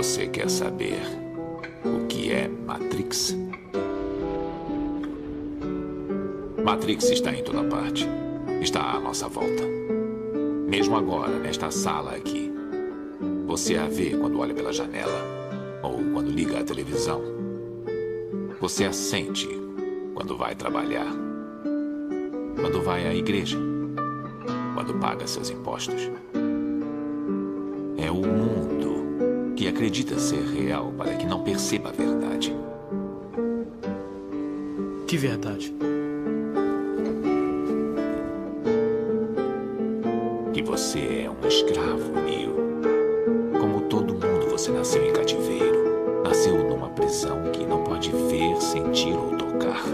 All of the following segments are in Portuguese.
Você quer saber o que é Matrix? Matrix está em toda parte. Está à nossa volta. Mesmo agora, nesta sala aqui. Você a vê quando olha pela janela ou quando liga a televisão. Você a sente quando vai trabalhar, quando vai à igreja, quando paga seus impostos. É o mundo que acredita ser real para que não perceba a verdade. Que verdade? Que você é um escravo, Neo. Como todo mundo, você nasceu em cativeiro. Nasceu numa prisão que não pode ver, sentir ou tocar.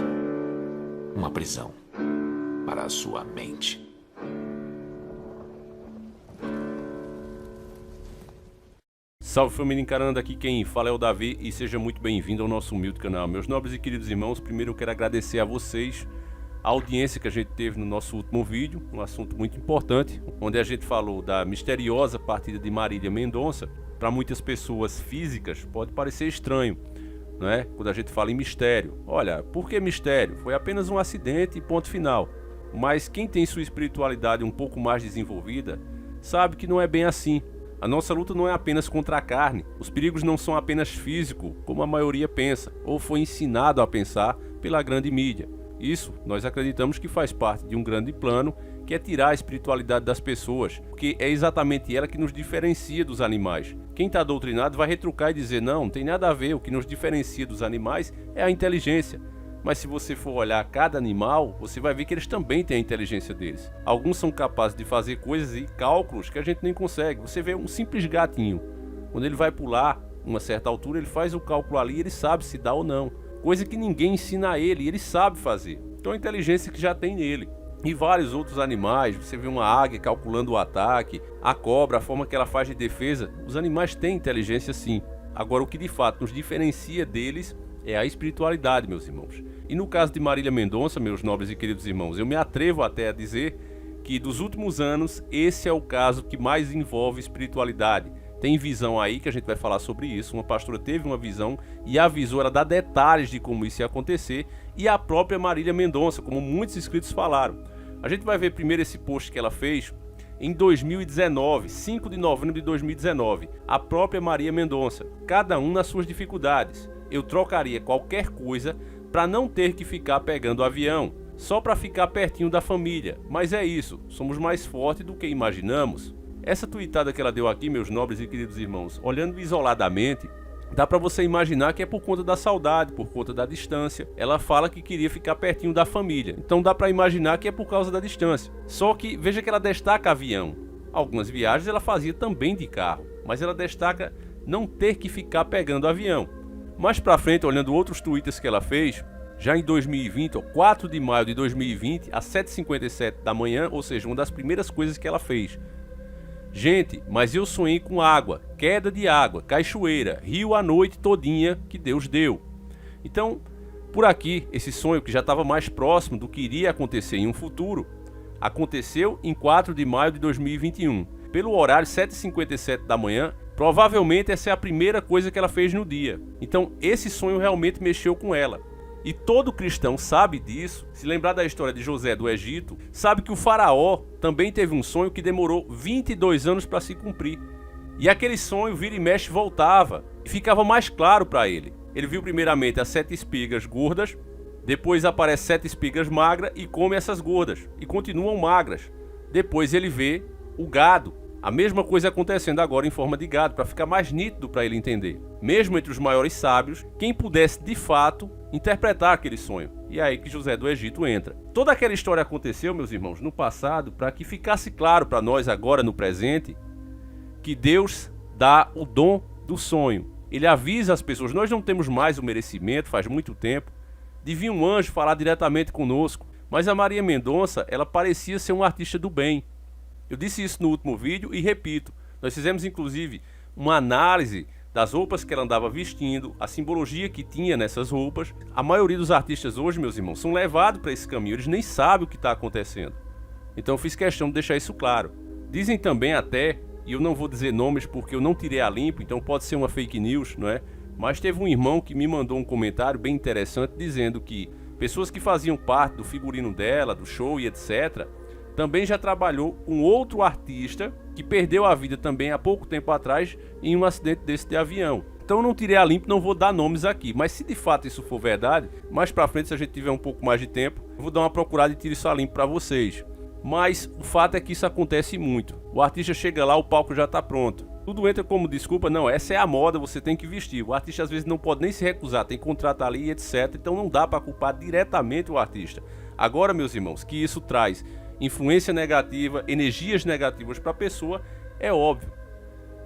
Uma prisão para a sua mente. Salve família Encarando, aqui quem fala é o Davi e seja muito bem-vindo ao nosso humilde canal. Meus nobres e queridos irmãos, primeiro eu quero agradecer a vocês a audiência que a gente teve no nosso último vídeo, um assunto muito importante, onde a gente falou da misteriosa partida de Marília Mendonça. Para muitas pessoas físicas pode parecer estranho, não é? Quando a gente fala em mistério. Olha, por que mistério? Foi apenas um acidente e ponto final. Mas quem tem sua espiritualidade um pouco mais desenvolvida sabe que não é bem assim. A nossa luta não é apenas contra a carne. Os perigos não são apenas físicos, como a maioria pensa, ou foi ensinado a pensar pela grande mídia. Isso, nós acreditamos que faz parte de um grande plano, que é tirar a espiritualidade das pessoas, porque é exatamente ela que nos diferencia dos animais. Quem está doutrinado vai retrucar e dizer, não tem nada a ver, o que nos diferencia dos animais é a inteligência. Mas se você for olhar cada animal, você vai ver que eles também têm a inteligência deles. Alguns são capazes de fazer coisas e cálculos que a gente nem consegue. Você vê um simples gatinho, quando ele vai pular uma certa altura, ele faz o cálculo ali e ele sabe se dá ou não. Coisa que ninguém ensina a ele e ele sabe fazer. Então a inteligência que já tem nele. E vários outros animais, você vê uma águia calculando o ataque, a cobra, a forma que ela faz de defesa. Os animais têm inteligência sim. Agora o que de fato nos diferencia deles é a espiritualidade, meus irmãos. E no caso de Marília Mendonça, meus nobres e queridos irmãos, eu me atrevo até a dizer que dos últimos anos, esse é o caso que mais envolve espiritualidade. Tem visão aí, que a gente vai falar sobre isso, uma pastora teve uma visão e avisou, ela dá detalhes de como isso ia acontecer, e a própria Marília Mendonça, como muitos inscritos falaram. A gente vai ver primeiro esse post que ela fez em 2019, 5 de novembro de 2019, a própria Marília Mendonça, cada um nas suas dificuldades. Eu trocaria qualquer coisa para não ter que ficar pegando avião, só para ficar pertinho da família. Mas é isso, somos mais fortes do que imaginamos. Essa tweetada que ela deu aqui, meus nobres e queridos irmãos, olhando isoladamente, dá para você imaginar que é por conta da saudade, por conta da distância. Ela fala que queria ficar pertinho da família, então dá para imaginar que é por causa da distância. Só que veja que ela destaca avião. Algumas viagens ela fazia também de carro, mas ela destaca não ter que ficar pegando avião. Mais pra frente, olhando outros tweets que ela fez, já em 2020, 4 de maio de 2020, às 7h57 da manhã, ou seja, uma das primeiras coisas que ela fez. Gente, mas eu sonhei com água, queda de água, cachoeira, rio a noite todinha que Deus deu. Então, por aqui, esse sonho que já estava mais próximo do que iria acontecer em um futuro, aconteceu em 4 de maio de 2021. Pelo horário 7h57 da manhã, provavelmente essa é a primeira coisa que ela fez no dia. Então esse sonho realmente mexeu com ela. E todo cristão sabe disso. Se lembrar da história de José do Egito, sabe que o faraó também teve um sonho que demorou 22 anos para se cumprir. E aquele sonho vira e mexe voltava. E ficava mais claro para ele. Ele viu primeiramente as 7 espigas gordas. Depois aparece 7 espigas magras e come essas gordas. E continuam magras. Depois ele vê o gado. A mesma coisa acontecendo agora em forma de gado, para ficar mais nítido para ele entender. Mesmo entre os maiores sábios, quem pudesse de fato interpretar aquele sonho. E é aí que José do Egito entra. Toda aquela história aconteceu, meus irmãos, no passado, para que ficasse claro para nós agora no presente, que Deus dá o dom do sonho. Ele avisa as pessoas, nós não temos mais o merecimento, faz muito tempo, de vir um anjo falar diretamente conosco. Mas a Marília Mendonça, ela parecia ser um artista do bem. Eu disse isso no último vídeo e repito, nós fizemos inclusive uma análise das roupas que ela andava vestindo, a simbologia que tinha nessas roupas. A maioria dos artistas hoje, meus irmãos, são levados para esse caminho, eles nem sabem o que está acontecendo. Então eu fiz questão de deixar isso claro. Dizem também até e eu não vou dizer nomes porque eu não tirei a limpo, então pode ser uma fake news, não é? Mas teve um irmão que me mandou um comentário bem interessante dizendo que pessoas que faziam parte do figurino dela, do show e etc., também já trabalhou com outro artista que perdeu a vida também há pouco tempo atrás em um acidente desse de avião. Então eu não tirei a limpo, não vou dar nomes aqui, mas se de fato isso for verdade, mais pra frente, se a gente tiver um pouco mais de tempo, eu vou dar uma procurada e tiro isso a limpo pra vocês. Mas o fato é que isso acontece muito. O artista chega lá, o palco já tá pronto. Tudo entra como desculpa, não, essa é a moda, você tem que vestir. O artista às vezes não pode nem se recusar, tem contrato ali, etc. Então não dá para culpar diretamente o artista. Agora, meus irmãos, que isso traz influência negativa, energias negativas para a pessoa, é óbvio.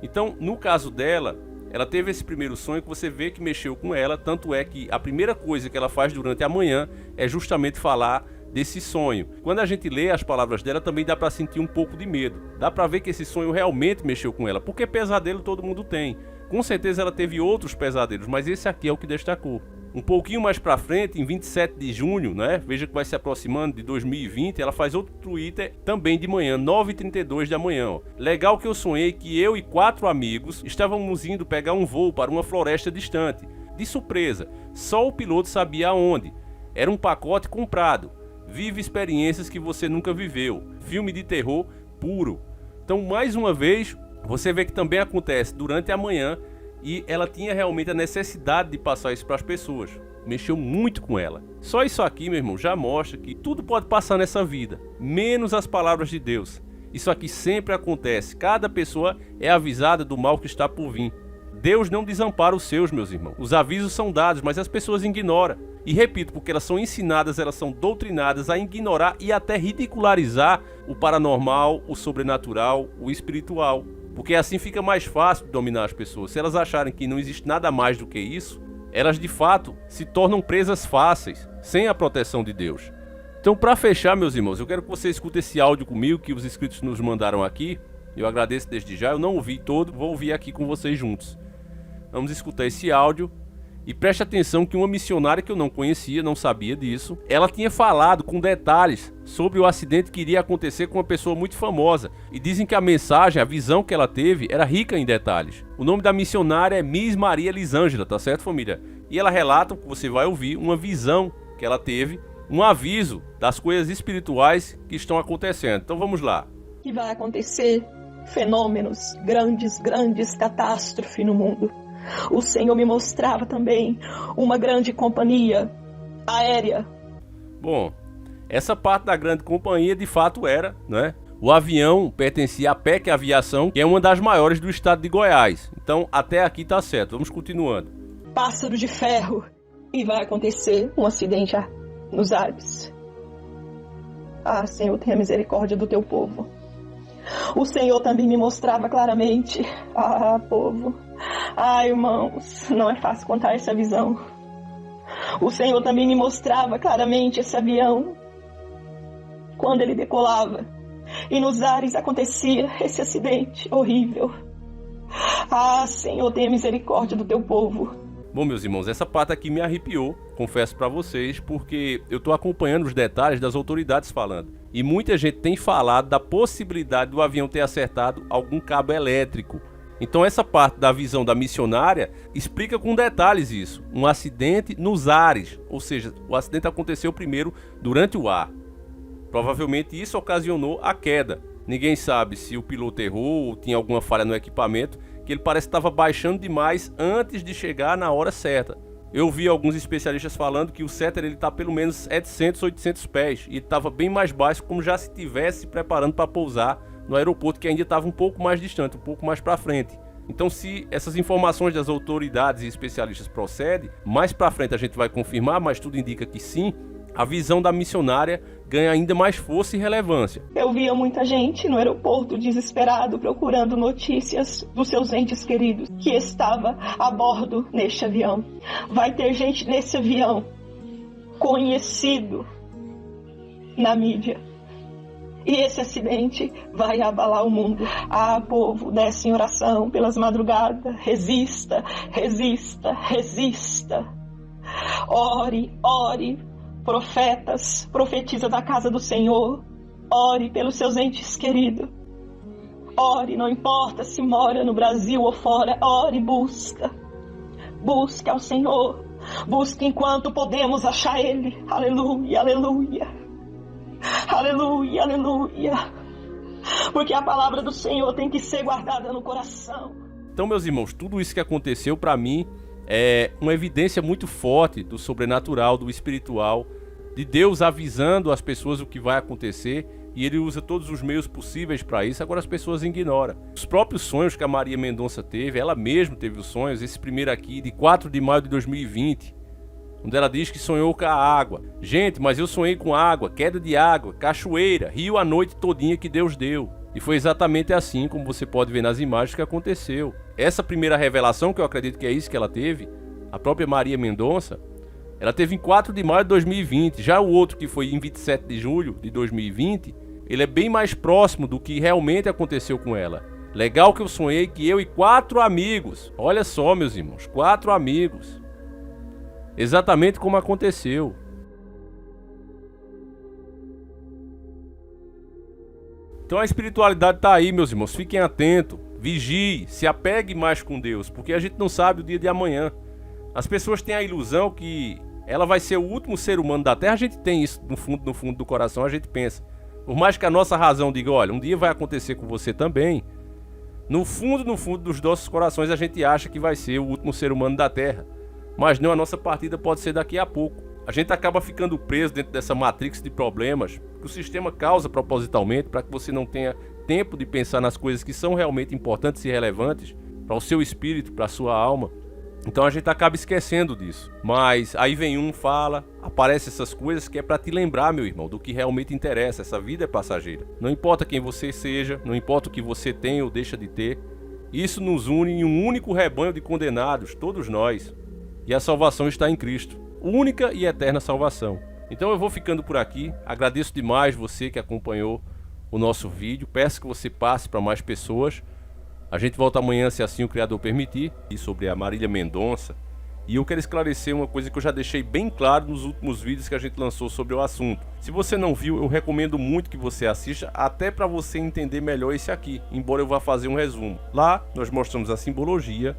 Então, no caso dela, ela teve esse primeiro sonho que você vê que mexeu com ela, tanto é que a primeira coisa que ela faz durante a manhã é justamente falar desse sonho. Quando a gente lê as palavras dela, também dá para sentir um pouco de medo. Dá para ver que esse sonho realmente mexeu com ela, porque pesadelo todo mundo tem. Com certeza ela teve outros pesadelos, mas esse aqui é o que destacou. Um pouquinho mais pra frente, em 27 de junho, né? Veja que vai se aproximando de 2020, ela faz outro Twitter também de manhã, 9h32 da manhã. Ó. Legal que eu sonhei que eu e 4 amigos estávamos indo pegar um voo para uma floresta distante. De surpresa, só o piloto sabia aonde. Era um pacote comprado. Vive experiências que você nunca viveu. Filme de terror puro. Então, mais uma vez, você vê que também acontece durante a manhã e ela tinha realmente a necessidade de passar isso para as pessoas. Mexeu muito com ela. Só isso aqui, meu irmão, já mostra que tudo pode passar nessa vida, menos as palavras de Deus. Isso aqui sempre acontece. Cada pessoa é avisada do mal que está por vir. Deus não desampara os seus, meus irmãos. Os avisos são dados, mas as pessoas ignoram. E repito, porque elas são ensinadas, elas são doutrinadas a ignorar e até ridicularizar o paranormal, o sobrenatural, o espiritual. Porque assim fica mais fácil de dominar as pessoas. Se elas acharem que não existe nada mais do que isso, elas de fato se tornam presas fáceis, sem a proteção de Deus. Então, para fechar, meus irmãos, eu quero que você escute esse áudio comigo que os inscritos nos mandaram aqui. Eu agradeço desde já, eu não ouvi todo, vou ouvir aqui com vocês juntos. Vamos escutar esse áudio. E preste atenção que uma missionária que eu não conhecia, não sabia disso, ela tinha falado com detalhes sobre o acidente que iria acontecer com uma pessoa muito famosa. E dizem que a mensagem, a visão que ela teve, era rica em detalhes. O nome da missionária é Miss Maria Elisângela, tá certo, família? E ela relata, que você vai ouvir, uma visão que ela teve, um aviso das coisas espirituais que estão acontecendo. Então vamos lá. Que vai acontecer fenômenos, grandes catástrofes no mundo. O Senhor me mostrava também uma grande companhia aérea. Bom, essa parte da grande companhia de fato era, né? O avião pertencia à PEC Aviação, que é uma das maiores do estado de Goiás. Então, até aqui tá certo. Vamos continuando. Pássaro de ferro. E vai acontecer um acidente nos ares. Ah, Senhor, tenha misericórdia do teu povo. O Senhor também me mostrava claramente. Ah, povo. Ah, irmãos, não é fácil contar essa visão. O Senhor também me mostrava claramente esse avião quando ele decolava e nos ares acontecia esse acidente horrível. Ah, Senhor, tenha misericórdia do teu povo. Bom, meus irmãos, essa parte aqui me arrepiou, confesso pra vocês, porque eu tô acompanhando os detalhes das autoridades falando. E muita gente tem falado da possibilidade do avião ter acertado algum cabo elétrico. Então essa parte da visão da missionária explica com detalhes isso. Um acidente nos ares, ou seja, o acidente aconteceu primeiro durante o ar. Provavelmente isso ocasionou a queda. Ninguém sabe se o piloto errou ou tinha alguma falha no equipamento, que ele parece que estava baixando demais antes de chegar na hora certa. Eu vi alguns especialistas falando que o setter está pelo menos 700, 800 pés e estava bem mais baixo, como já se estivesse se preparando para pousar no aeroporto, que ainda estava um pouco mais distante, um pouco mais para frente. Então, se essas informações das autoridades e especialistas procedem, mais para frente a gente vai confirmar, mas tudo indica que sim, a visão da missionária ganha ainda mais força e relevância. Eu via muita gente no aeroporto desesperado procurando notícias dos seus entes queridos que estava a bordo neste avião. Vai ter gente nesse avião conhecido na mídia. E esse acidente vai abalar o mundo. Ah, povo, desce em oração pelas madrugadas. Resista, resista, resista. Ore, ore. Profetas, profetiza da casa do Senhor. Ore pelos seus entes queridos. Ore, não importa se mora no Brasil ou fora, ore e busca. Busque ao Senhor. Busque enquanto podemos achar Ele. Aleluia, aleluia. Aleluia, aleluia. Porque a palavra do Senhor tem que ser guardada no coração. Então, meus irmãos, tudo isso que aconteceu para mim é uma evidência muito forte do sobrenatural, do espiritual, de Deus avisando as pessoas o que vai acontecer, e Ele usa todos os meios possíveis para isso. Agora as pessoas ignoram. Os próprios sonhos que a Maria Mendonça teve, ela mesma teve os sonhos, esse primeiro aqui de 4 de maio de 2020, onde ela diz que sonhou com a água. Gente, mas eu sonhei com água, queda de água, cachoeira, rio a noite todinha que Deus deu. E foi exatamente assim, como você pode ver nas imagens, que aconteceu. Essa primeira revelação, que eu acredito que é isso que ela teve, a própria Maria Mendonça, ela teve em 4 de maio de 2020. Já o outro, que foi em 27 de julho de 2020, ele é bem mais próximo do que realmente aconteceu com ela. Legal que eu sonhei que eu e 4 amigos, olha só, meus irmãos, 4 amigos, exatamente como aconteceu. Então a espiritualidade está aí, meus irmãos, fiquem atentos, vigie, se apegue mais com Deus, porque a gente não sabe o dia de amanhã. As pessoas têm a ilusão que ela vai ser o último ser humano da Terra. A gente tem isso no fundo do coração, a gente pensa. Por mais que a nossa razão diga, olha, um dia vai acontecer com você também, no fundo dos nossos corações a gente acha que vai ser o último ser humano da Terra. Mas não, a nossa partida pode ser daqui a pouco. A gente acaba ficando preso dentro dessa matrix de problemas que o sistema causa propositalmente para que você não tenha tempo de pensar nas coisas que são realmente importantes e relevantes para o seu espírito, para a sua alma. Então a gente acaba esquecendo disso. Mas aí vem um, fala, aparece essas coisas que é para te lembrar, meu irmão, do que realmente interessa. Essa vida é passageira. Não importa quem você seja, não importa o que você tem ou deixa de ter. Isso nos une em um único rebanho de condenados, todos nós. E a salvação está em Cristo. Única e eterna salvação. Então eu vou ficando por aqui. Agradeço demais você que acompanhou o nosso vídeo. Peço que você passe para mais pessoas. A gente volta amanhã, se assim o Criador permitir, e sobre a Marília Mendonça. E eu quero esclarecer uma coisa que eu já deixei bem claro nos últimos vídeos que a gente lançou sobre o assunto. Se você não viu, eu recomendo muito que você assista, até para você entender melhor esse aqui, embora eu vá fazer um resumo. Lá nós mostramos a simbologia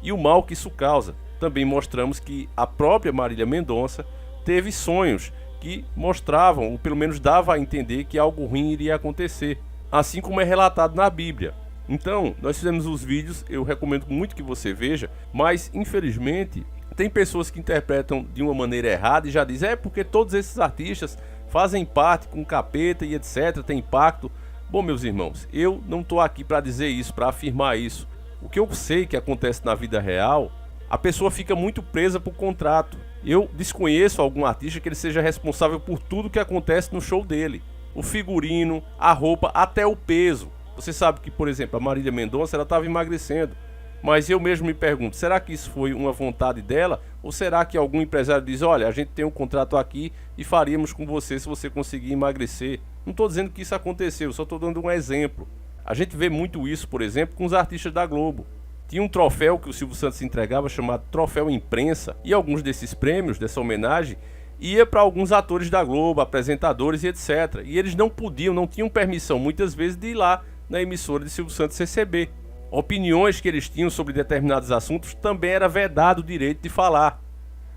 e o mal que isso causa. Também mostramos que a própria Marília Mendonça teve sonhos que mostravam, ou pelo menos dava a entender, que algo ruim iria acontecer, assim como é relatado na Bíblia. Então, nós fizemos os vídeos, eu recomendo muito que você veja, mas infelizmente tem pessoas que interpretam de uma maneira errada e já dizem, porque todos esses artistas fazem parte com capeta e etc, tem impacto. Bom, meus irmãos, eu não estou aqui para dizer isso, para afirmar isso. O que eu sei que acontece na vida real, a pessoa fica muito presa por contrato. Eu desconheço algum artista que ele seja responsável por tudo que acontece no show dele. O figurino, a roupa, até o peso. Você sabe que, por exemplo, a Marília Mendonça, ela estava emagrecendo. Mas eu mesmo me pergunto, será que isso foi uma vontade dela? Ou será que algum empresário diz, olha, a gente tem um contrato aqui e faríamos com você se você conseguir emagrecer? Não estou dizendo que isso aconteceu, só estou dando um exemplo. A gente vê muito isso, por exemplo, com os artistas da Globo. Tinha um troféu que o Silvio Santos entregava chamado Troféu Imprensa, e alguns desses prêmios, dessa homenagem, ia para alguns atores da Globo, apresentadores e etc. E eles não podiam, não tinham permissão muitas vezes de ir lá na emissora de Silvio Santos receber. Opiniões que eles tinham sobre determinados assuntos também era vedado o direito de falar.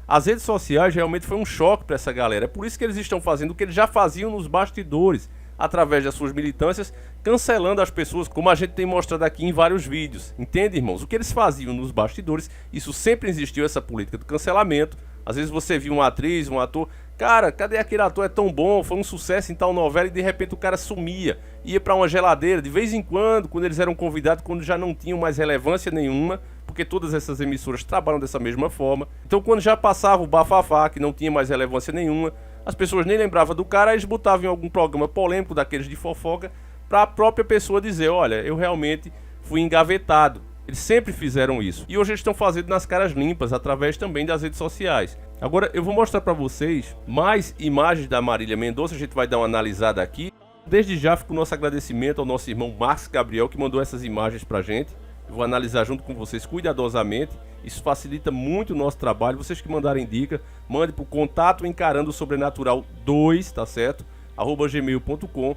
As redes sociais realmente foi um choque para essa galera. É por isso que eles estão fazendo o que eles já faziam nos bastidores, através das suas militâncias, cancelando as pessoas, como a gente tem mostrado aqui em vários vídeos. Entende, irmãos? O que eles faziam nos bastidores, isso sempre existiu, essa política do cancelamento. Às vezes você viu uma atriz, um ator, cara, cadê aquele ator, é tão bom, foi um sucesso em tal novela, e de repente o cara sumia, ia para uma geladeira, de vez em quando eles eram convidados, quando já não tinham mais relevância nenhuma, porque todas essas emissoras trabalham dessa mesma forma. Então quando já passava o bafafá, que não tinha mais relevância nenhuma, as pessoas nem lembravam do cara, eles botavam em algum programa polêmico daqueles de fofoca, para a própria pessoa dizer, olha, eu realmente fui engavetado. Eles sempre fizeram isso. E hoje eles estão fazendo nas caras limpas, através também das redes sociais. Agora eu vou mostrar para vocês mais imagens da Marília Mendonça, a gente vai dar uma analisada aqui. Desde já fica o nosso agradecimento ao nosso irmão Marcos Gabriel, que mandou essas imagens pra gente. Eu vou analisar junto com vocês cuidadosamente. Isso facilita muito o nosso trabalho. Vocês que mandarem dica, mande pro contato encarando sobrenatural 2, tá certo? @gmail.com.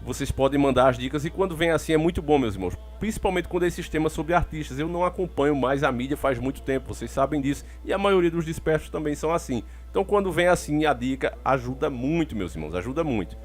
vocês podem mandar as dicas, e quando vem assim é muito bom, meus irmãos, principalmente quando é esses temas sobre artistas. Eu não acompanho mais a mídia faz muito tempo, vocês sabem disso, e a maioria dos dispersos também são assim. Então quando vem assim a dica, ajuda muito, meus irmãos, ajuda muito.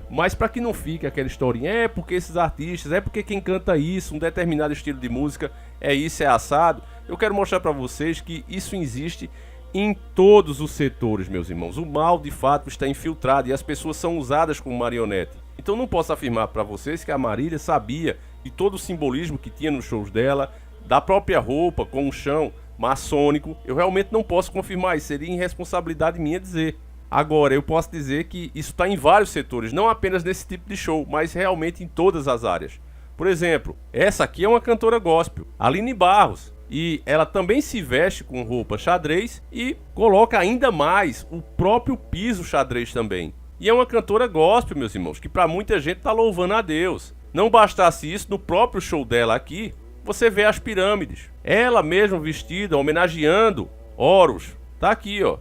Mas para que não fique aquela historinha, é porque esses artistas, é porque quem canta isso, um determinado estilo de música, é isso, é assado. Eu quero mostrar para vocês que isso existe em todos os setores, meus irmãos. O mal de fato está infiltrado e as pessoas são usadas como marionete. Então não posso afirmar para vocês que a Marília sabia de todo o simbolismo que tinha nos shows dela, da própria roupa com o chão maçônico. Eu realmente não posso confirmar isso, seria irresponsabilidade minha dizer. Agora, eu posso dizer que isso está em vários setores, não apenas nesse tipo de show, mas realmente em todas as áreas. Por exemplo, essa aqui é uma cantora gospel, Aline Barros. E ela também se veste com roupa xadrez e coloca ainda mais o próprio piso xadrez também. E é uma cantora gospel, meus irmãos, que para muita gente tá louvando a Deus. Não bastasse isso, no próprio show dela aqui, você vê as pirâmides. Ela mesma vestida, homenageando Horus. Tá aqui, ó.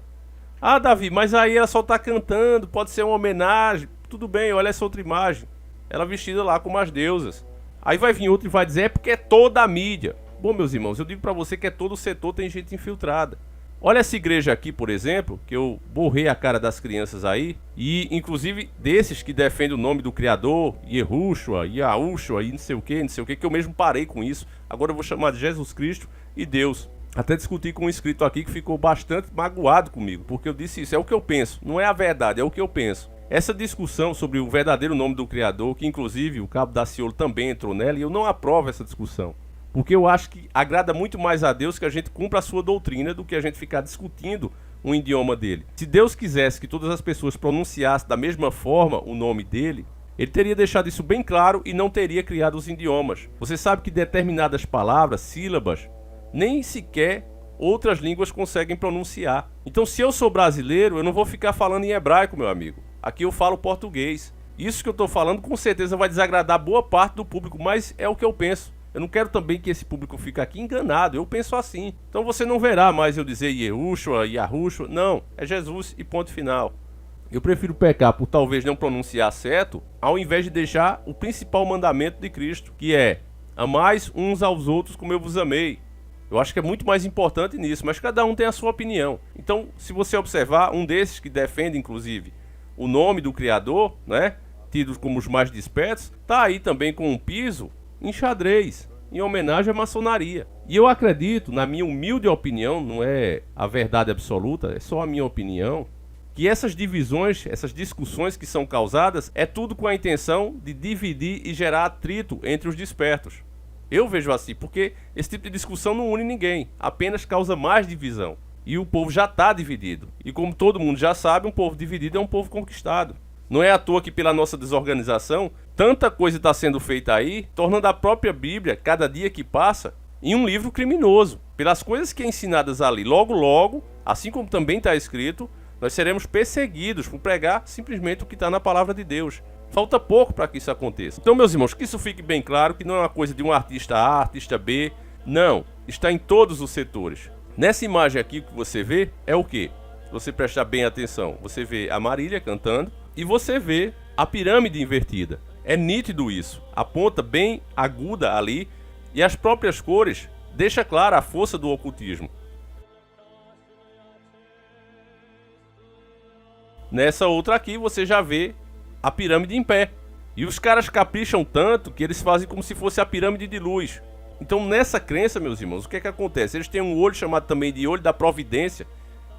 Ah, Davi, mas aí ela só tá cantando, pode ser uma homenagem. Tudo bem, olha essa outra imagem. Ela vestida lá como as deusas. Aí vai vir outro e vai dizer, é porque é toda a mídia. Bom, meus irmãos, eu digo pra você que é todo o setor, tem gente infiltrada. Olha essa igreja aqui, por exemplo, que eu borrei a cara das crianças aí, e inclusive desses que defendem o nome do Criador, Yehoshua, Yahushua, e não sei o que eu mesmo parei com isso. Agora eu vou chamar de Jesus Cristo e Deus. Até discuti com um inscrito aqui que ficou bastante magoado comigo, porque eu disse isso, é o que eu penso, não é a verdade, é o que eu penso. Essa discussão sobre o verdadeiro nome do Criador, que inclusive o Cabo Daciolo também entrou nela, e eu não aprovo essa discussão. Porque eu acho que agrada muito mais a Deus que a gente cumpra a sua doutrina do que a gente ficar discutindo o idioma dele. Se Deus quisesse que todas as pessoas pronunciassem da mesma forma o nome dele, ele teria deixado isso bem claro e não teria criado os idiomas. Você sabe que determinadas palavras, sílabas, nem sequer outras línguas conseguem pronunciar. Então, se eu sou brasileiro, eu não vou ficar falando em hebraico, meu amigo. Aqui eu falo português. Isso que eu estou falando com certeza vai desagradar boa parte do público, mas é o que eu penso. Eu não quero também que esse público fique aqui enganado, eu penso assim. Então você não verá mais eu dizer Yehoshua, Yahushua, não, é Jesus e ponto final. Eu prefiro pecar por talvez não pronunciar certo, ao invés de deixar o principal mandamento de Cristo, que é amais uns aos outros como eu vos amei. Eu acho que é muito mais importante nisso, mas cada um tem a sua opinião. Então, se você observar, um desses que defende, inclusive, o nome do Criador, né, tidos como os mais despertos, tá aí também com um piso em xadrez, em homenagem à maçonaria. E eu acredito, na minha humilde opinião, não é a verdade absoluta, é só a minha opinião, que essas divisões, essas discussões que são causadas, é tudo com a intenção de dividir e gerar atrito entre os despertos. Eu vejo assim, porque esse tipo de discussão não une ninguém, apenas causa mais divisão. E o povo já está dividido. E como todo mundo já sabe, um povo dividido é um povo conquistado. Não é à toa que pela nossa desorganização, tanta coisa está sendo feita aí, tornando a própria Bíblia, cada dia que passa, em um livro criminoso. Pelas coisas que é ensinadas ali, logo logo, assim como também está escrito, nós seremos perseguidos por pregar simplesmente o que está na palavra de Deus. Falta pouco para que isso aconteça. Então, meus irmãos, que isso fique bem claro, que não é uma coisa de um artista A, artista B, não, está em todos os setores. Nessa imagem aqui que você vê, é o quê? Se você prestar bem atenção, você vê a Marília cantando, e você vê a pirâmide invertida. É nítido isso. A ponta bem aguda ali. E as próprias cores deixa clara a força do ocultismo. Nessa outra aqui você já vê a pirâmide em pé. E os caras capricham tanto que eles fazem como se fosse a pirâmide de luz. Então nessa crença, meus irmãos, o que é que acontece? Eles têm um olho chamado também de olho da providência,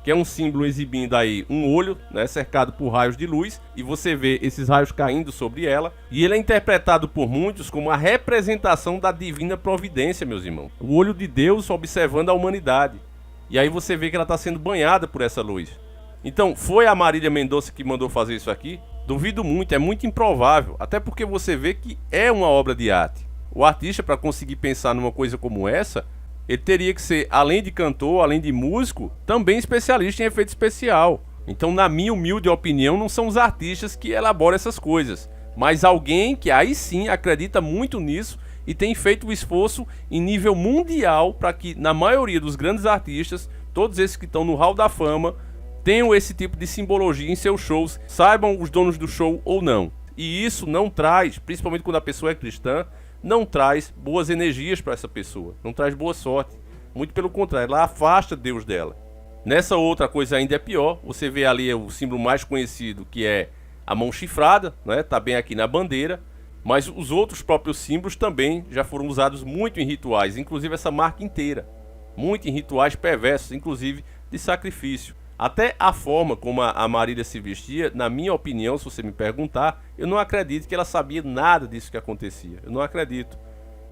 que é um símbolo exibindo aí um olho, né, cercado por raios de luz, e você vê esses raios caindo sobre ela, e ele é interpretado por muitos como a representação da divina providência, meus irmãos. O olho de Deus observando a humanidade. E aí você vê que ela está sendo banhada por essa luz. Então, foi a Marília Mendonça que mandou fazer isso aqui? Duvido muito, é muito improvável, até porque você vê que é uma obra de arte. O artista, para conseguir pensar numa coisa como essa, ele teria que ser, além de cantor, além de músico, também especialista em efeito especial. Então, na minha humilde opinião, não são os artistas que elaboram essas coisas, mas alguém que aí sim acredita muito nisso e tem feito o esforço em nível mundial para que, na maioria dos grandes artistas, todos esses que estão no Hall da Fama, tenham esse tipo de simbologia em seus shows, saibam os donos do show ou não. E isso não traz, principalmente quando a pessoa é cristã, não traz boas energias para essa pessoa, não traz boa sorte. Muito pelo contrário, ela afasta Deus dela. Nessa outra coisa ainda é pior, você vê ali o símbolo mais conhecido, que é a mão chifrada, né? Tá bem aqui na bandeira, mas os outros próprios símbolos também já foram usados muito em rituais, inclusive essa marca inteira, muito em rituais perversos, inclusive de sacrifício. Até a forma como a Marília se vestia, na minha opinião, se você me perguntar, eu não acredito que ela sabia nada disso que acontecia. Eu não acredito.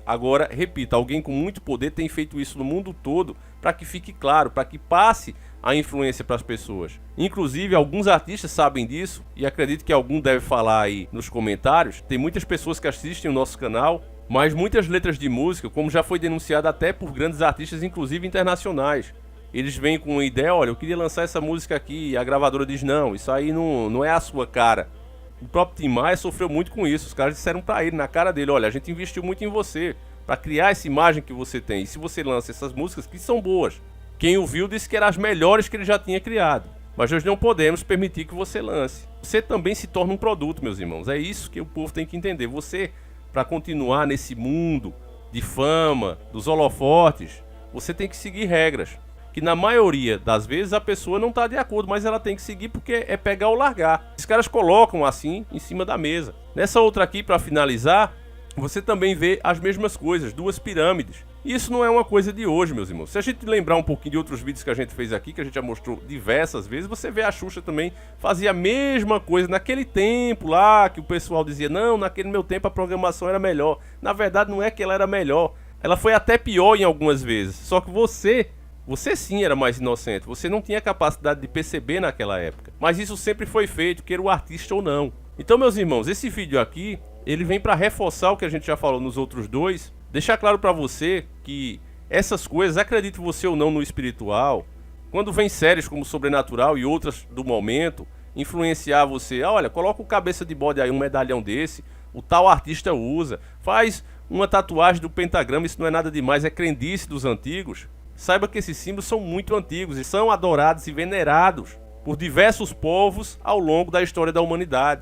Agora, repito, alguém com muito poder tem feito isso no mundo todo para que fique claro, para que passe a influência para as pessoas. Inclusive, alguns artistas sabem disso e acredito que algum deve falar aí nos comentários. Tem muitas pessoas que assistem o nosso canal, mas muitas letras de música, como já foi denunciado até por grandes artistas, inclusive internacionais. Eles vêm com uma ideia, olha, eu queria lançar essa música aqui, e a gravadora diz, não, isso aí não é a sua cara. O próprio Tim Maia sofreu muito com isso, os caras disseram pra ele, na cara dele, olha, a gente investiu muito em você, pra criar essa imagem que você tem, e se você lança essas músicas que são boas, quem ouviu disse que eram as melhores que ele já tinha criado, mas nós não podemos permitir que você lance. Você também se torna um produto, meus irmãos, é isso que o povo tem que entender, você, pra continuar nesse mundo de fama, dos holofotes, você tem que seguir regras. Que na maioria das vezes a pessoa não está de acordo, mas ela tem que seguir porque é pegar ou largar. Os caras colocam assim em cima da mesa. Nessa outra aqui, para finalizar, você também vê as mesmas coisas, duas pirâmides. E isso não é uma coisa de hoje, meus irmãos. Se a gente lembrar um pouquinho de outros vídeos que a gente fez aqui, que a gente já mostrou diversas vezes, você vê a Xuxa também fazia a mesma coisa naquele tempo lá, que o pessoal dizia, não, naquele meu tempo a programação era melhor. Na verdade não é que ela era melhor, ela foi até pior em algumas vezes. Só que você sim era mais inocente, você não tinha capacidade de perceber naquela época. Mas isso sempre foi feito, queira o artista ou não. Então, meus irmãos, esse vídeo aqui, ele vem para reforçar o que a gente já falou nos outros dois. Deixar claro para você que essas coisas, acredite você ou não no espiritual, quando vem séries como Sobrenatural e outras do momento, influenciar você, olha, coloca o cabeça de bode aí, um medalhão desse, o tal artista usa, faz uma tatuagem do pentagrama, isso não é nada demais, é crendice dos antigos. Saiba que esses símbolos são muito antigos e são adorados e venerados por diversos povos ao longo da história da humanidade.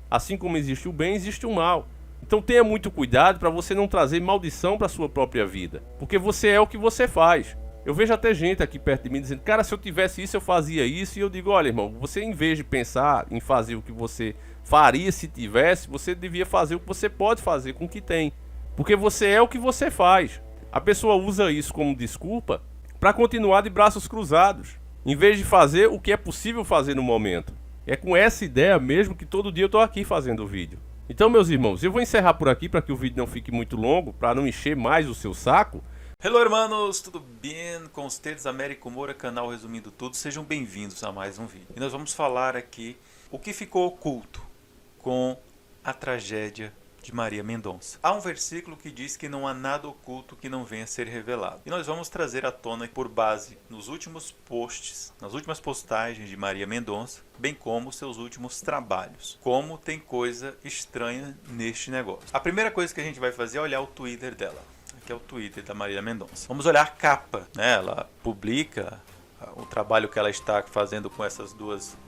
Assim como existe o bem, existe o mal. Então tenha muito cuidado para você não trazer maldição para a sua própria vida. Porque você é o que você faz. Eu vejo até gente aqui perto de mim dizendo, cara, se eu tivesse isso, eu fazia isso. E eu digo, olha, irmão, você em vez de pensar em fazer o que você faria se tivesse, você devia fazer o que você pode fazer com o que tem. Porque você é o que você faz. A pessoa usa isso como desculpa para continuar de braços cruzados, em vez de fazer o que é possível fazer no momento. É com essa ideia mesmo que todo dia eu estou aqui fazendo o vídeo. Então, meus irmãos, eu vou encerrar por aqui para que o vídeo não fique muito longo, para não encher mais o seu saco. Hello, hermanos, tudo bem? Com vocês, Américo Moura, canal Resumindo Tudo. Sejam bem-vindos a mais um vídeo. E nós vamos falar aqui o que ficou oculto com a tragédia de Maria Mendonça. Há um versículo que diz que não há nada oculto que não venha a ser revelado. E nós vamos trazer à tona por base nos últimos posts, nas últimas postagens de Maria Mendonça, bem como seus últimos trabalhos. Como tem coisa estranha neste negócio. A primeira coisa que a gente vai fazer é olhar o Twitter dela. Aqui é o Twitter da Maria Mendonça. Vamos olhar a capa, né? Ela publica o trabalho que ela está fazendo com essas duas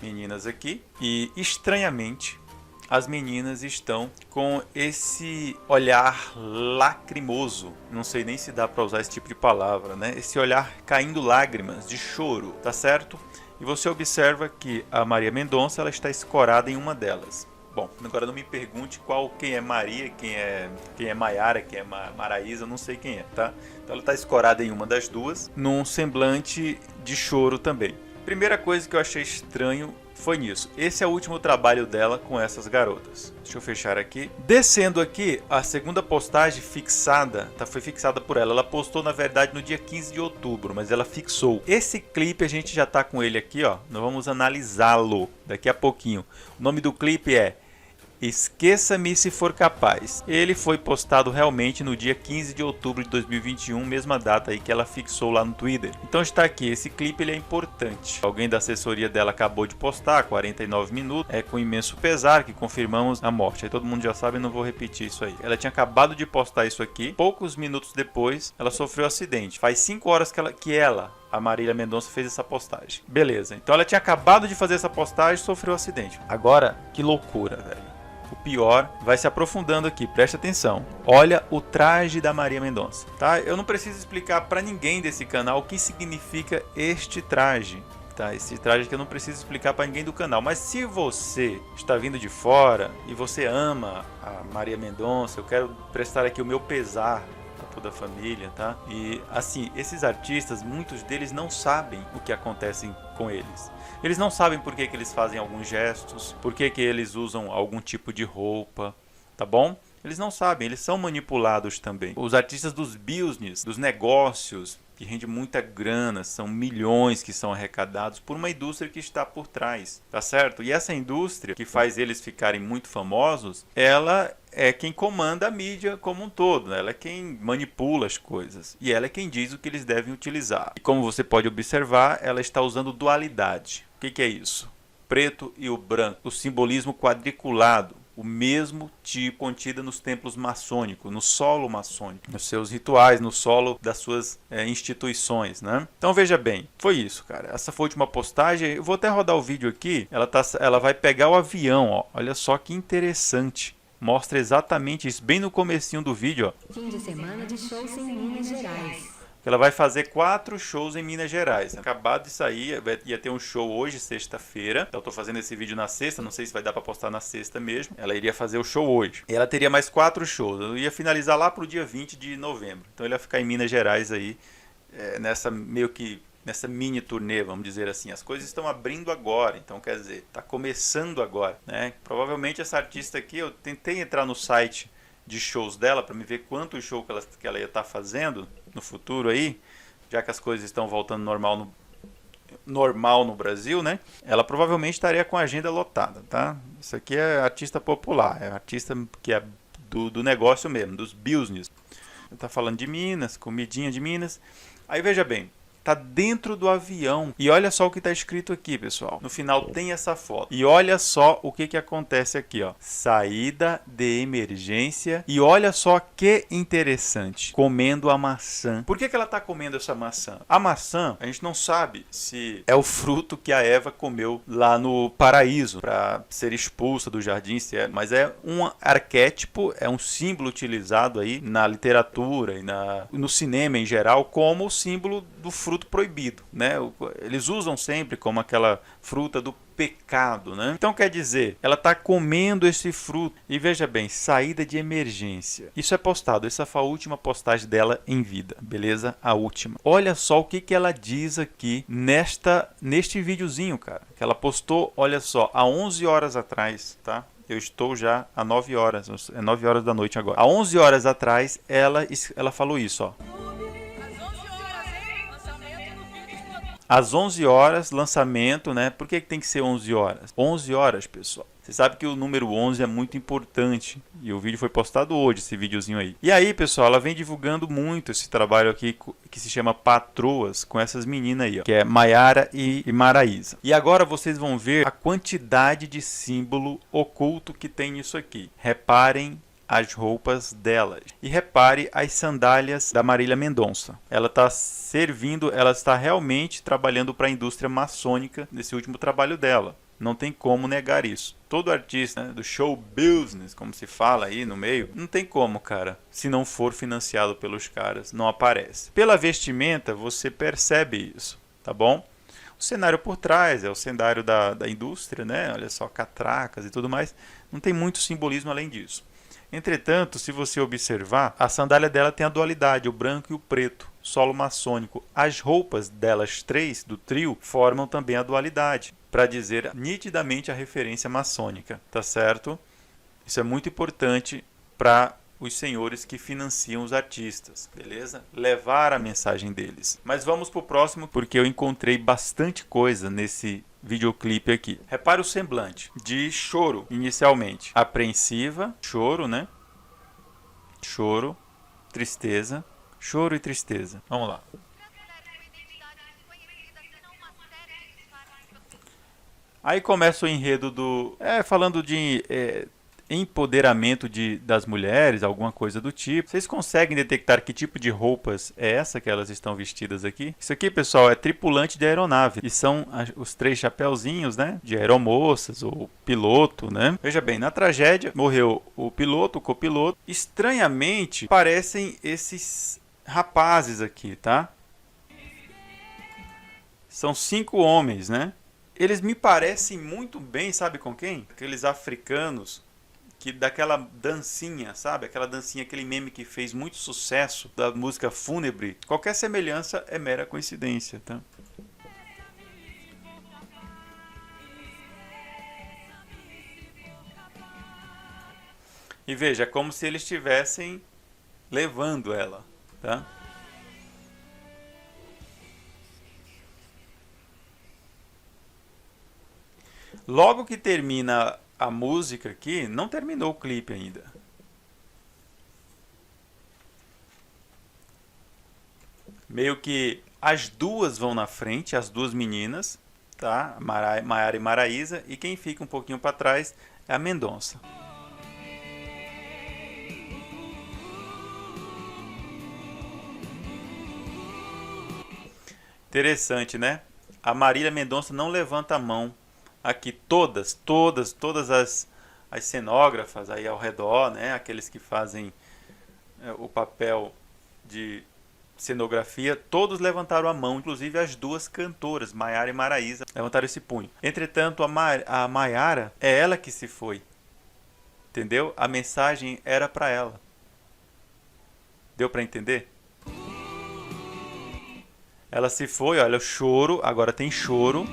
meninas aqui. E, estranhamente, as meninas estão com esse olhar lacrimoso. Não sei nem se dá para usar esse tipo de palavra, né? Esse olhar caindo lágrimas de choro, tá certo? E você observa que a Maria Mendonça, ela está escorada em uma delas. Bom, agora não me pergunte quem é Maria, quem é Maiara, quem é Maraísa, eu não sei quem é, tá? Então ela está escorada em uma das duas, num semblante de choro também. Primeira coisa que eu achei estranho foi nisso. Esse é o último trabalho dela com essas garotas. Deixa eu fechar aqui. Descendo aqui, a segunda postagem fixada, foi fixada por ela. Ela postou, na verdade, no dia 15 de outubro, mas ela fixou. Esse clipe a gente já tá com ele aqui, ó. Nós vamos analisá-lo daqui a pouquinho. O nome do clipe é Esqueça-me se for capaz. Ele foi postado realmente no dia 15 de outubro de 2021, mesma data aí que ela fixou lá no Twitter. Então está aqui, esse clipe ele é importante. Alguém da assessoria dela acabou de postar, 49 minutos, com imenso pesar que confirmamos a morte. Aí todo mundo já sabe, não vou repetir isso aí. Ela tinha acabado de postar isso aqui, poucos minutos depois ela sofreu um acidente. Faz 5 horas que a Marília Mendonça fez essa postagem. Beleza, então ela tinha acabado de fazer essa postagem e sofreu um acidente. Agora, que loucura, velho. O pior vai se aprofundando aqui, preste atenção. Olha o traje da Marília Mendonça, tá? Eu não preciso explicar para ninguém desse canal o que significa este traje, tá? Esse traje que eu não preciso explicar para ninguém do canal. Mas se você está vindo de fora e você ama a Marília Mendonça, eu quero prestar aqui o meu pesar a toda a família, tá? E assim, esses artistas, muitos deles não sabem o que acontece com eles. Eles não sabem por que eles fazem alguns gestos, por que eles usam algum tipo de roupa, tá bom? Eles não sabem, eles são manipulados também. Os artistas dos business, dos negócios, que rende muita grana, são milhões que são arrecadados por uma indústria que está por trás, tá certo? E essa indústria que faz eles ficarem muito famosos, ela é quem comanda a mídia como um todo, né? Ela é quem manipula as coisas e ela é quem diz o que eles devem utilizar. E como você pode observar, ela está usando dualidade. O que é isso? Preto e o branco, o simbolismo quadriculado. O mesmo tipo contido nos templos maçônicos, no solo maçônico, nos seus rituais, no solo das suas instituições, né? Então veja bem, foi isso, cara. Essa foi a última postagem. Eu vou até rodar o vídeo aqui. Ela vai pegar o avião, ó. Olha só que interessante. Mostra exatamente isso, bem no comecinho do vídeo, ó. Fim de semana de shows em Minas Gerais. Ela vai fazer 4 shows em Minas Gerais. Acabado de sair, ia ter um show hoje, sexta-feira. Então eu tô fazendo esse vídeo na sexta, não sei se vai dar para postar na sexta mesmo. Ela iria fazer o show hoje. E ela teria mais 4 shows. Eu ia finalizar lá pro dia 20 de novembro. Então ele ia ficar em Minas Gerais aí, nessa mini turnê, vamos dizer assim. As coisas estão abrindo agora, então quer dizer, tá começando agora, né? Provavelmente essa artista aqui, eu tentei entrar no site de shows dela para me ver quantos shows que ela ia estar fazendo no futuro aí, já que as coisas estão voltando normal no Brasil, né? Ela provavelmente estaria com a agenda lotada, tá? Isso aqui é artista popular, é artista que é do negócio mesmo, dos business. Tá falando de Minas, comidinha de Minas. Aí veja bem, tá dentro do avião. E olha só o que tá escrito aqui, pessoal. No final tem essa foto. E olha só o que acontece aqui, ó. Saída de emergência. E olha só que interessante. Comendo a maçã. Por que ela tá comendo essa maçã? A maçã, a gente não sabe se é o fruto que a Eva comeu lá no paraíso para ser expulsa do jardim, mas é um arquétipo, é um símbolo utilizado aí na literatura e no cinema em geral como o símbolo do fruto proibido, né? Eles usam sempre como aquela fruta do pecado, né? Então quer dizer, ela está comendo esse fruto. E veja bem, saída de emergência. Isso é postado, essa foi a última postagem dela em vida, beleza? A última. Olha só o que ela diz aqui neste videozinho, cara. Que ela postou, olha só, há 11 horas atrás, tá? Eu estou já há 9 horas, é 9 horas da noite agora. Há 11 horas atrás, ela falou isso, ó. Às 11 horas, lançamento, né? Por que tem que ser 11 horas? 11 horas, pessoal. Você sabe que o número 11 é muito importante. E o vídeo foi postado hoje, esse videozinho aí. E aí, pessoal, ela vem divulgando muito esse trabalho aqui que se chama Patroas, com essas meninas aí, ó, que é Maiara e Maraísa. E agora vocês vão ver a quantidade de símbolo oculto que tem nisso aqui. Reparem as roupas delas. E repare as sandálias da Marília Mendonça. Ela está realmente trabalhando para a indústria maçônica nesse último trabalho dela. Não tem como negar isso. Todo artista, né, do show business, como se fala aí no meio, não tem como, cara. Se não for financiado pelos caras, não aparece. Pela vestimenta, você percebe isso, tá bom? O cenário por trás é o cenário da indústria, né? Olha só, catracas e tudo mais. Não tem muito simbolismo além disso. Entretanto, se você observar, a sandália dela tem a dualidade, o branco e o preto, solo maçônico. As roupas delas três, do trio, formam também a dualidade, para dizer nitidamente a referência maçônica, tá certo? Isso é muito importante para os senhores que financiam os artistas, beleza? Levar a mensagem deles. Mas vamos para o próximo, porque eu encontrei bastante coisa nesse videoclipe aqui. Repare o semblante de choro, inicialmente. Apreensiva, choro, né? Choro, tristeza, choro e tristeza. Vamos lá. Aí começa o enredo do... falando de empoderamento das mulheres, alguma coisa do tipo. Vocês conseguem detectar que tipo de roupas é essa que elas estão vestidas aqui? Isso aqui, pessoal, é tripulante de aeronave. E são os 3 chapeuzinhos, né? De aeromoças, ou piloto, né? Veja bem, na tragédia, morreu o piloto, o copiloto. Estranhamente, parecem esses rapazes aqui, tá? São 5 homens, né? Eles me parecem muito bem, sabe com quem? Aqueles africanos que daquela dancinha, sabe? Aquela dancinha, aquele meme que fez muito sucesso da música fúnebre. Qualquer semelhança é mera coincidência, tá? E veja, é como se eles estivessem levando ela, tá? Logo que termina a música aqui, não terminou o clipe ainda. Meio que as duas vão na frente, as duas meninas, tá? Maiara e Maraísa, e quem fica um pouquinho para trás é a Mendonça. Interessante, né? A Marília Mendonça não levanta a mão. Aqui todas as cenógrafas aí ao redor, né? Aqueles que fazem o papel de cenografia, todos levantaram a mão, inclusive as duas cantoras, Maiara e Maraísa, levantaram esse punho. Entretanto, a Maiara, é ela que se foi. Entendeu? A mensagem era para ela. Deu para entender? Ela se foi, olha, o choro, agora tem choro.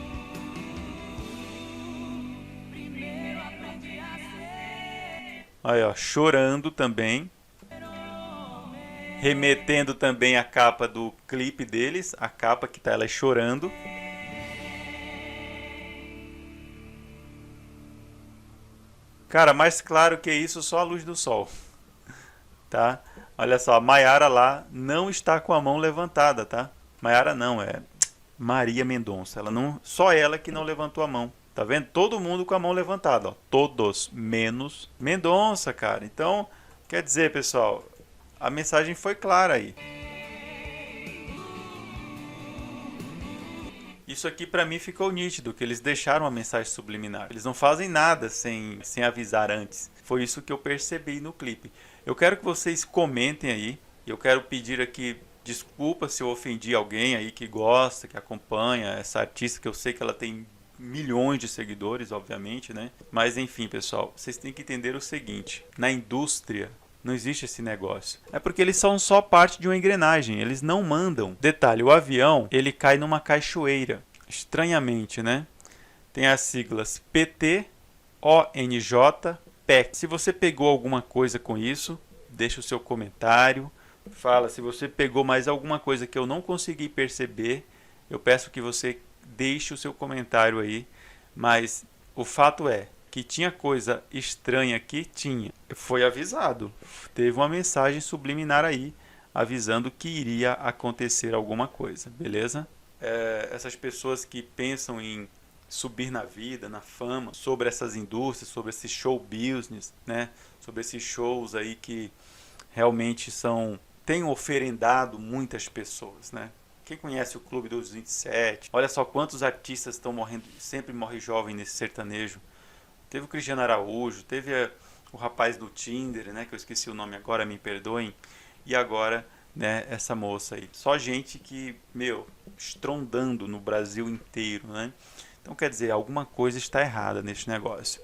Aí, ó, chorando também. Remetendo também a capa do clipe deles, a capa que tá ela chorando. Cara, mais claro que isso, só a luz do sol. Tá? Olha só, a Maiara lá não está com a mão levantada, tá? Maiara não, é Maria Mendonça. Ela não, só ela que não levantou a mão. Tá vendo? Todo mundo com a mão levantada, ó. Todos, menos Mendonça, cara. Então, quer dizer, pessoal, a mensagem foi clara aí. Isso aqui pra mim ficou nítido, que eles deixaram a mensagem subliminar. Eles não fazem nada sem avisar antes. Foi isso que eu percebi no clipe. Eu quero que vocês comentem aí. Eu quero pedir aqui desculpa se eu ofendi alguém aí que gosta, que acompanha essa artista, que eu sei que ela tem milhões de seguidores, obviamente, né? Mas enfim, pessoal, vocês têm que entender o seguinte: na indústria não existe esse negócio. É porque eles são só parte de uma engrenagem, eles não mandam. Detalhe, o avião, ele cai numa cachoeira. Estranhamente, né? Tem as siglas PT, ONJ, PEC. Se você pegou alguma coisa com isso, deixa o seu comentário. Fala, se você pegou mais alguma coisa que eu não consegui perceber, eu peço que você deixe o seu comentário aí. Mas o fato é que tinha coisa estranha aqui, tinha. Foi avisado. Teve uma mensagem subliminar aí, avisando que iria acontecer alguma coisa, beleza? Essas pessoas que pensam em subir na vida, na fama, sobre essas indústrias, sobre esse show business, né? Sobre esses shows aí que realmente têm oferendado muitas pessoas, né? Quem conhece o Clube dos 27, olha só quantos artistas estão morrendo, sempre morre jovem nesse sertanejo. Teve o Cristiano Araújo, teve o rapaz do Tinder, né, que eu esqueci o nome agora, me perdoem. E agora, né, essa moça aí. Só gente que, estrondando no Brasil inteiro, né? Então, quer dizer, alguma coisa está errada nesse negócio.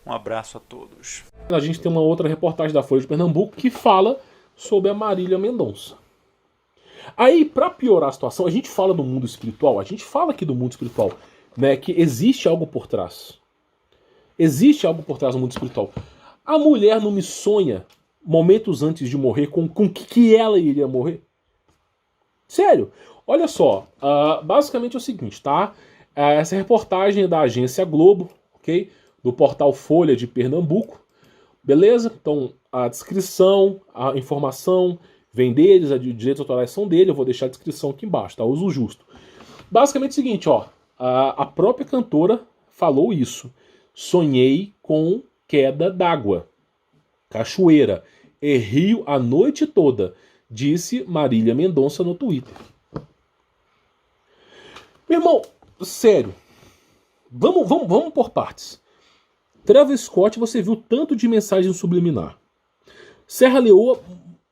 Um abraço a todos. A gente tem uma outra reportagem da Folha de Pernambuco que fala sobre a Marília Mendonça. Aí, para piorar a situação, a gente fala do mundo espiritual, a gente fala aqui do mundo espiritual, né, que existe algo por trás. Existe algo por trás do mundo espiritual. A mulher não me sonha, momentos antes de morrer, com que ela iria morrer? Sério, olha só, basicamente é o seguinte, tá? Essa reportagem é da agência Globo, ok? Do portal Folha de Pernambuco. Beleza? Então, a descrição, a informação vem deles, os direitos autorais são dele, eu vou deixar a descrição aqui embaixo, tá? Uso justo. Basicamente é o seguinte, ó, a própria cantora falou isso. Sonhei com queda d'água, cachoeira e rio a noite toda, disse Marília Mendonça no Twitter. Meu irmão, sério, vamos por partes. Travis Scott, você viu tanto de mensagem subliminar. Serra Leoa,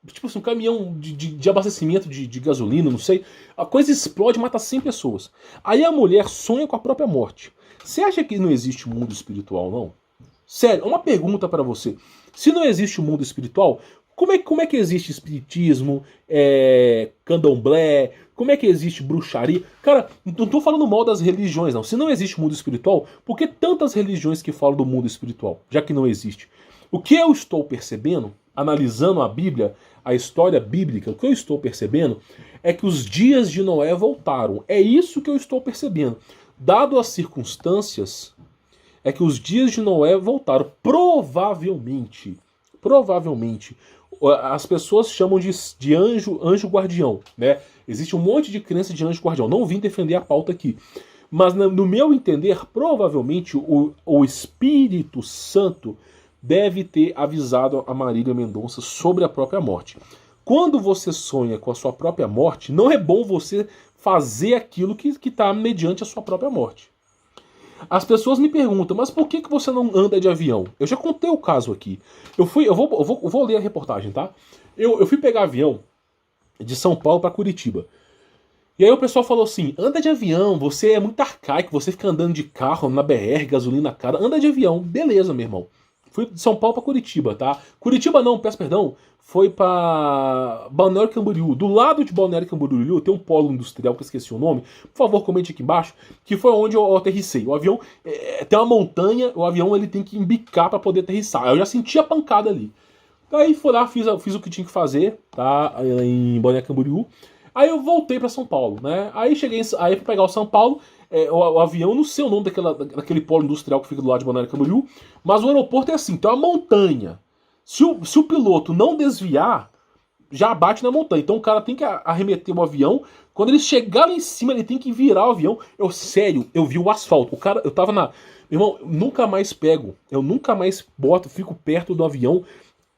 tipo assim, um caminhão de abastecimento de gasolina, não sei. A coisa explode, mata 100 pessoas. Aí a mulher sonha com a própria morte. Você acha que não existe mundo espiritual, não? Sério, uma pergunta pra você. Se não existe mundo espiritual, como é que existe espiritismo, candomblé, como é que existe bruxaria? Cara, não tô falando mal das religiões, não. Se não existe mundo espiritual, por que tantas religiões que falam do mundo espiritual, já que não existe? O que eu estou percebendo, analisando a Bíblia, a história bíblica, o que eu estou percebendo é que os dias de Noé voltaram. É isso que eu estou percebendo. Dado as circunstâncias, é que os dias de Noé voltaram. Provavelmente, as pessoas chamam de anjo guardião, né? Existe um monte de crença de anjo guardião. Não vim defender a pauta aqui. Mas, no meu entender, provavelmente o Espírito Santo deve ter avisado a Marília Mendonça sobre a própria morte. Quando você sonha com a sua própria morte, não é bom você fazer aquilo que está mediante a sua própria morte. As pessoas me perguntam, mas por que você não anda de avião? Eu já contei o caso aqui. Eu vou ler a reportagem, tá? Eu fui pegar avião de São Paulo para Curitiba. E aí o pessoal falou assim, anda de avião, você é muito arcaico, você fica andando de carro na BR, gasolina cara, anda de avião. Beleza, meu irmão. Fui de São Paulo para Curitiba, tá? Curitiba não, peço perdão, foi para Balneário Camboriú. Do lado de Balneário Camboriú tem um polo industrial que eu esqueci o nome. Por favor, comente aqui embaixo, que foi onde eu aterrissei. O avião tem uma montanha, o avião ele tem que embicar para poder aterrissar. Eu já senti a pancada ali. Aí fui lá, fiz o que tinha que fazer, tá? Em Balneário Camboriú. Aí eu voltei para São Paulo, né? Aí cheguei, aí fui pegar o São Paulo. O avião, não sei o nome daquele polo industrial que fica do lado de Balneário Camboriú, mas o aeroporto é assim, tem uma montanha. Se o piloto não desviar, já bate na montanha. Então o cara tem que arremeter o avião. Quando ele chegar lá em cima, ele tem que virar o avião. Eu vi o asfalto. O cara, eu tava na... Meu irmão, eu nunca mais fico perto do avião.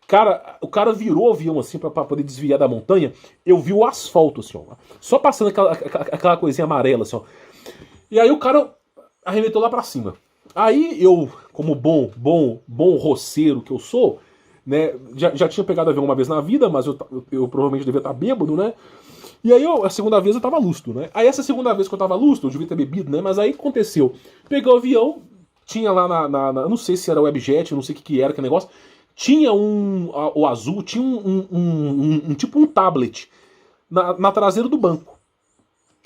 Cara, o cara virou o avião assim pra poder desviar da montanha. Eu vi o asfalto, assim, ó. Só passando aquela coisinha amarela, assim, ó. E aí o cara arremeteu lá pra cima. Aí eu, como bom roceiro que eu sou, né, já tinha pegado avião uma vez na vida, mas eu provavelmente devia estar bêbado, né? E aí a segunda vez eu tava lustro, né? Aí essa segunda vez que eu tava lustro, eu devia ter bebido, né? Mas aí aconteceu. Peguei o avião, tinha lá eu não sei se era webjet, eu não sei o que era, que negócio. Tinha o azul, tinha tipo um tablet na traseira do banco.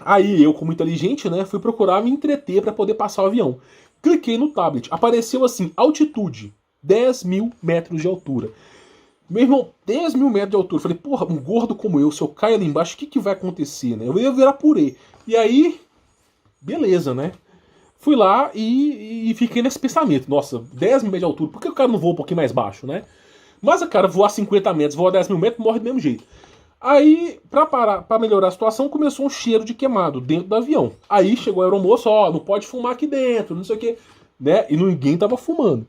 Aí eu, como inteligente, né, fui procurar me entreter para poder passar o avião. Cliquei no tablet, apareceu assim, altitude, 10 mil metros de altura. Meu irmão, 10 mil metros de altura. Falei, porra, um gordo como eu, se eu cair ali embaixo, o que vai acontecer, né? Eu ia virar purê. E aí, beleza, né? Fui lá e fiquei nesse pensamento. Nossa, 10 mil metros de altura, por que o cara não voa um pouquinho mais baixo, né? Mas o cara voar 50 metros, voar 10 mil metros, morre do mesmo jeito. Aí, pra melhorar a situação, começou um cheiro de queimado dentro do avião. Aí chegou a aeromoça, ó, não pode fumar aqui dentro, não sei o que, né? E ninguém tava fumando.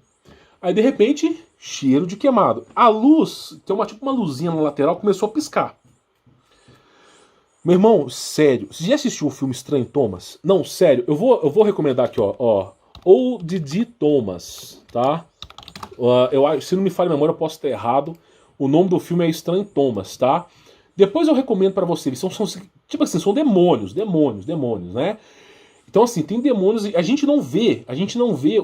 Aí, de repente, cheiro de queimado. A luz, tem uma luzinha na lateral, começou a piscar. Meu irmão, sério, você já assistiu o filme Estranho Thomas? Não, sério, eu vou recomendar aqui, ó. Ou Didi Thomas, tá? Se não me falha a memória, eu posso estar errado. O nome do filme é Estranho Thomas, tá? Depois eu recomendo pra você. Eles são tipo assim, são demônios, né? Então assim, tem demônios, a gente não vê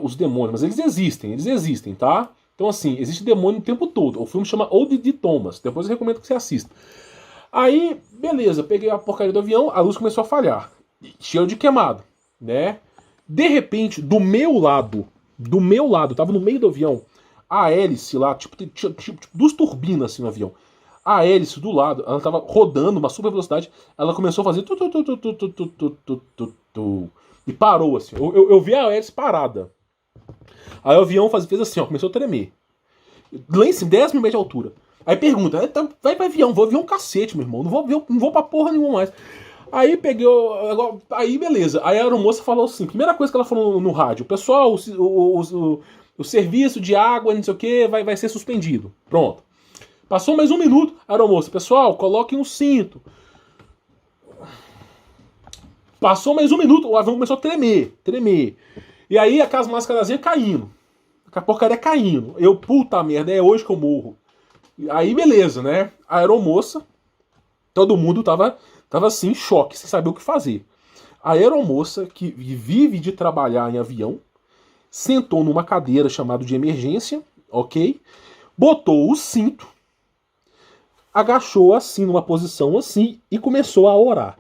os demônios, mas eles existem, tá? Então assim, existe demônio o tempo todo. O filme chama Old D. Thomas. Depois eu recomendo que você assista. Aí, beleza, peguei a porcaria do avião, a luz começou a falhar. Cheio de queimado, né? De repente, do meu lado, tava no meio do avião, a hélice lá, tipo duas turbinas assim no avião. A hélice do lado, ela tava rodando uma super velocidade, ela começou a fazer e parou assim. Eu vi a hélice parada. Aí o avião fez assim, ó, começou a tremer. Lá em cima, 10 mil metros de altura. Aí pergunta, vai pra avião, vou avião cacete, meu irmão, não vou pra porra nenhuma mais. Aí peguei, aí beleza. Aí a aeromoça falou assim, primeira coisa que ela falou no rádio, pessoal, o serviço de água, não sei o que, vai ser suspendido. Pronto. Passou mais um minuto, a aeromoça, pessoal, coloquem um cinto. Passou mais um minuto, o avião começou a tremer. E aí aquelas máscarazinhas caindo. A porcaria caindo. Eu, puta merda, é hoje que eu morro. Aí beleza, né? A aeromoça, todo mundo tava assim em choque, sem saber o que fazer. A aeromoça, que vive de trabalhar em avião, sentou numa cadeira chamada de emergência, ok? Botou o cinto, agachou assim, numa posição assim, e começou a orar.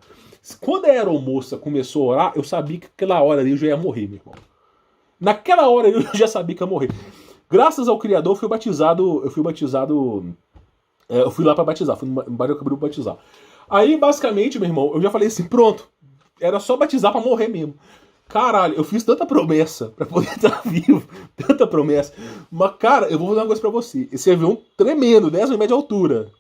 Quando a aeromoça começou a orar, eu sabia que aquela hora ali eu já ia morrer, meu irmão. Naquela hora eu já sabia que ia morrer. Graças ao Criador, eu fui lá pra batizar, fui no Barrio Cabril batizar. Aí, basicamente, meu irmão, eu já falei assim, pronto, era só batizar pra morrer mesmo. Caralho, eu fiz tanta promessa pra poder estar vivo, tanta promessa. Mas, cara, eu vou fazer uma coisa pra você. Esse avião tremendo, 10 metros de altura.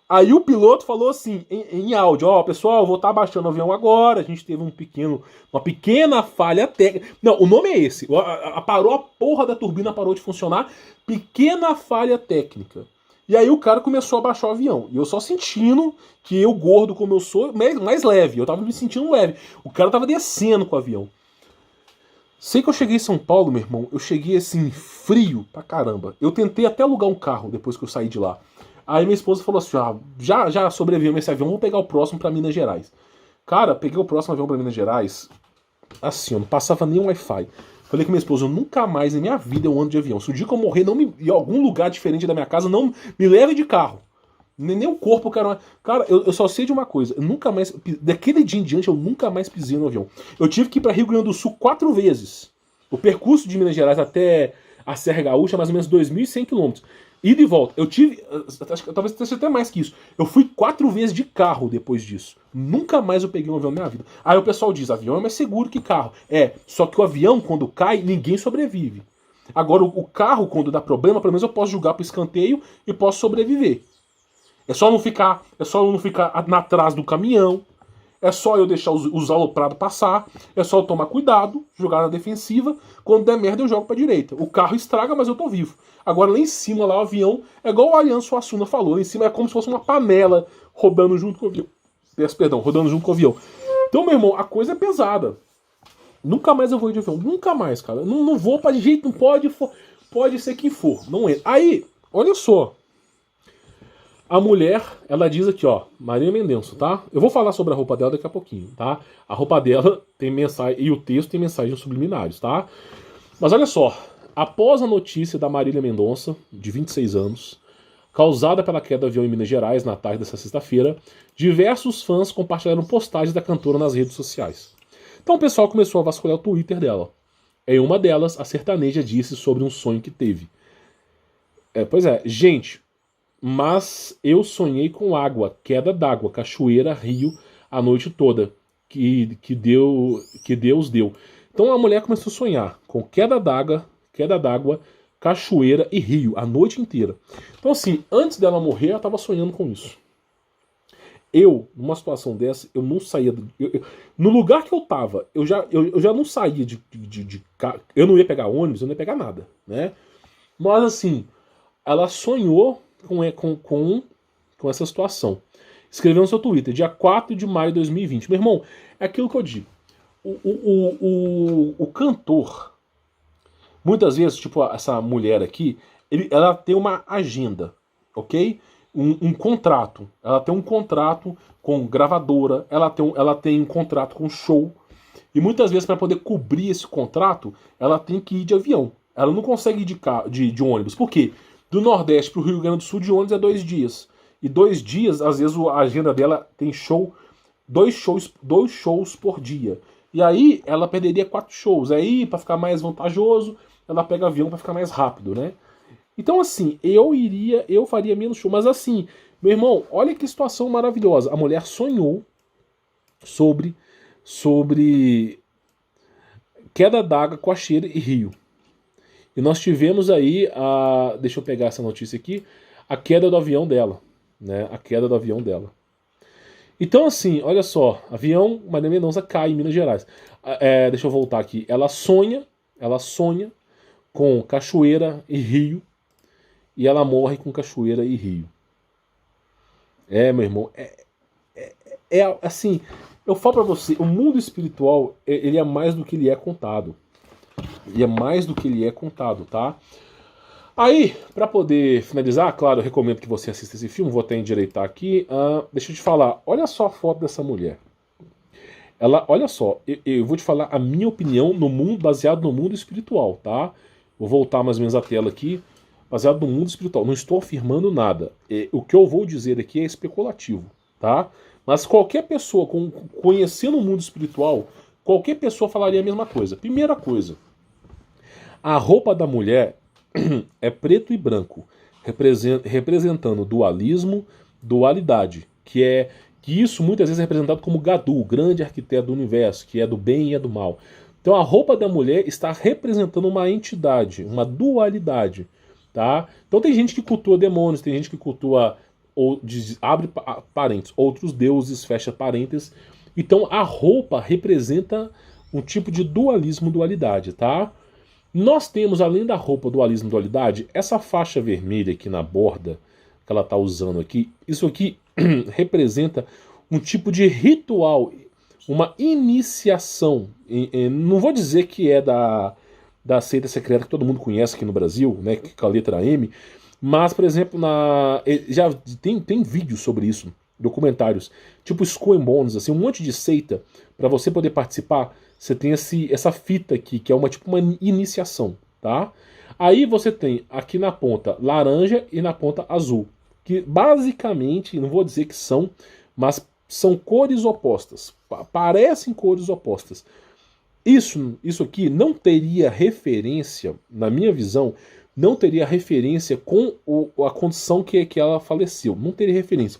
Aí o piloto falou assim, em áudio, ó, pessoal, eu vou estar abaixando o avião agora, a gente teve uma pequena falha técnica. Não, o nome é esse. Parou a porra da turbina, parou de funcionar. Pequena falha técnica. E aí o cara começou a baixar o avião. E eu só sentindo que eu, gordo como eu sou, mais leve. Eu tava me sentindo leve. O cara tava descendo com o avião. Sei que eu cheguei em São Paulo, meu irmão, eu cheguei assim, frio pra caramba. Eu tentei até alugar um carro depois que eu saí de lá. Aí minha esposa falou assim, já sobrevivemos esse avião, vamos pegar o próximo pra Minas Gerais. Cara, peguei o próximo avião pra Minas Gerais, assim, eu não passava nem um Wi-Fi. Falei com minha esposa, eu nunca mais na minha vida eu ando de avião. Se o dia que eu morrer em algum lugar diferente da minha casa, não me leve de carro. Nem o corpo, cara. Cara, eu só sei de uma coisa, eu nunca mais, daquele dia em diante, eu nunca mais pisei no avião. Eu tive que ir pra Rio Grande do Sul 4 vezes. O percurso de Minas Gerais até a Serra Gaúcha é mais ou menos 2.100 km. Ida e volta. Eu tive, talvez tenha até mais que isso. Eu fui 4 vezes de carro depois disso. Nunca mais eu peguei um avião na minha vida. Aí o pessoal diz, avião é mais seguro que carro. Só que o avião, quando cai, ninguém sobrevive. Agora, o carro, quando dá problema, pelo menos eu posso jogar pro escanteio e posso sobreviver. É só não ficar atrás do caminhão. É só eu deixar os aloprados passar. É só eu tomar cuidado, jogar na defensiva. Quando der merda, eu jogo pra direita. O carro estraga, mas eu tô vivo. Agora, lá em cima, lá o avião, é igual o Ariano Suassuna falou. Lá em cima é como se fosse uma panela rodando junto com o avião. Peço perdão, rodando junto com o avião. Então, meu irmão, a coisa é pesada. Nunca mais eu vou de avião. Nunca mais, cara. Não vou pra jeito, não pode. Pode ser quem for. Não é. Aí, olha só. A mulher, ela diz aqui, ó, Marília Mendonça, tá? Eu vou falar sobre a roupa dela daqui a pouquinho, tá? A roupa dela tem mensagem, e o texto tem mensagens subliminares, tá? Mas olha só, após a notícia da Marília Mendonça, de 26 anos, causada pela queda do avião em Minas Gerais na tarde dessa sexta-feira, diversos fãs compartilharam postagens da cantora nas redes sociais. Então o pessoal começou a vasculhar o Twitter dela. Em uma delas, a sertaneja disse sobre um sonho que teve. Pois é, gente... Mas eu sonhei com água, queda d'água, cachoeira, rio, a noite toda, que Deus deu. Então a mulher começou a sonhar com queda d'água, cachoeira e rio, a noite inteira. Então assim, antes dela morrer, ela estava sonhando com isso. Eu, numa situação dessa, eu não saía... no lugar que eu tava, eu já não saía de eu não ia pegar ônibus, eu não ia pegar nada, né? Mas assim, ela sonhou com essa situação. Escreveu no seu Twitter, dia 4 de maio de 2020. Meu irmão, é aquilo que eu digo. O cantor, muitas vezes, tipo essa mulher aqui, ela tem uma agenda, ok? Um contrato. Ela tem um contrato com gravadora, ela tem um contrato com show. E muitas vezes, para poder cobrir esse contrato, ela tem que ir de avião. Ela não consegue ir de ônibus. Por quê? Do Nordeste para o Rio Grande do Sul de ônibus é 2 dias. E 2 dias, às vezes a agenda dela tem dois shows por dia. E aí ela perderia 4 shows. Aí, para ficar mais vantajoso, ela pega avião para ficar mais rápido, né? Então assim, eu faria menos show. Mas assim, Meu irmão, olha que situação maravilhosa. A mulher sonhou sobre queda d'água, coacheira e rio. E nós tivemos aí, deixa eu pegar essa notícia aqui, a queda do avião dela, né? A queda do avião dela. Então assim, olha só, avião Maria Mendonça cai em Minas Gerais. Deixa eu voltar aqui. Ela sonha com cachoeira e rio, e ela morre com cachoeira e rio. Meu irmão, assim, eu falo pra você, o mundo espiritual, ele é mais do que ele é contado. Ele é mais do que ele é contado, tá? Aí, pra poder finalizar, claro, eu recomendo que você assista esse filme, vou até endireitar aqui. Deixa eu te falar, olha só a foto dessa mulher. Olha só, eu vou te falar a minha opinião no mundo, baseado no mundo espiritual, tá? Vou voltar mais ou menos a tela aqui, baseado no mundo espiritual. Não estou afirmando nada. O que eu vou dizer aqui é especulativo, tá? Mas qualquer pessoa conhecendo o mundo espiritual, qualquer pessoa falaria a mesma coisa. Primeira coisa, a roupa da mulher é preto e branco, representando dualismo, dualidade, que isso muitas vezes é representado como Gadu, o grande arquiteto do universo, que é do bem e é do mal. Então a roupa da mulher está representando uma entidade, uma dualidade, tá? Então tem gente que cultua demônios, tem gente que cultua, abre parênteses, outros deuses, fecha parênteses. Então a roupa representa um tipo de dualismo, dualidade, tá? Nós temos, além da roupa dualismo, dualidade, essa faixa vermelha aqui na borda, que ela está usando aqui, isso aqui representa um tipo de ritual, uma iniciação. Não vou dizer que é da seita secreta que todo mundo conhece aqui no Brasil, né, com a letra M, mas, por exemplo, já tem vídeos sobre isso, documentários, tipo Skull and Bones, assim, um monte de seita. Para você poder participar, você tem essa fita aqui, que é tipo uma iniciação, tá? Aí você tem aqui na ponta laranja e na ponta azul, que basicamente, não vou dizer que são, mas são cores opostas, parecem cores opostas. Isso aqui não teria referência, na minha visão, não teria referência com a condição que ela faleceu, não teria referência.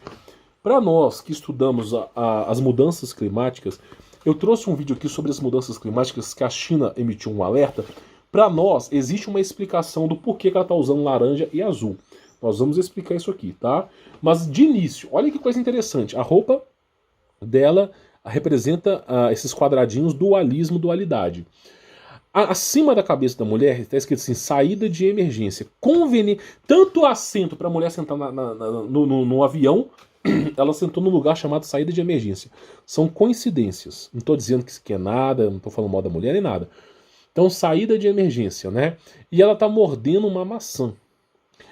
Para nós que estudamos as mudanças climáticas, eu trouxe um vídeo aqui sobre as mudanças climáticas que a China emitiu um alerta. Para nós, existe uma explicação do porquê que ela está usando laranja e azul. Nós vamos explicar isso aqui, tá? Mas de início, olha que coisa interessante. A roupa dela representa esses quadradinhos dualismo, dualidade. Acima da cabeça da mulher está escrito assim, saída de emergência. Tanto assento para a mulher sentar no avião, ela sentou num lugar chamado saída de emergência. São coincidências. Não estou dizendo que isso aqui é nada, não estou falando mal da mulher nem nada. Então, saída de emergência, né? E ela está mordendo uma maçã.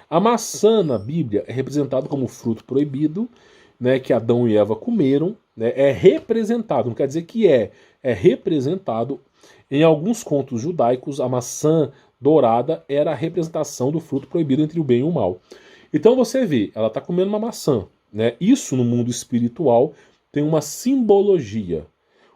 A maçã na Bíblia é representada como fruto proibido, né, que Adão e Eva comeram, né? É representado, não quer dizer que é representado. Em alguns contos judaicos, a maçã dourada era a representação do fruto proibido entre o bem e o mal. Então você vê, ela está comendo uma maçã. Né? Isso no mundo espiritual tem uma simbologia.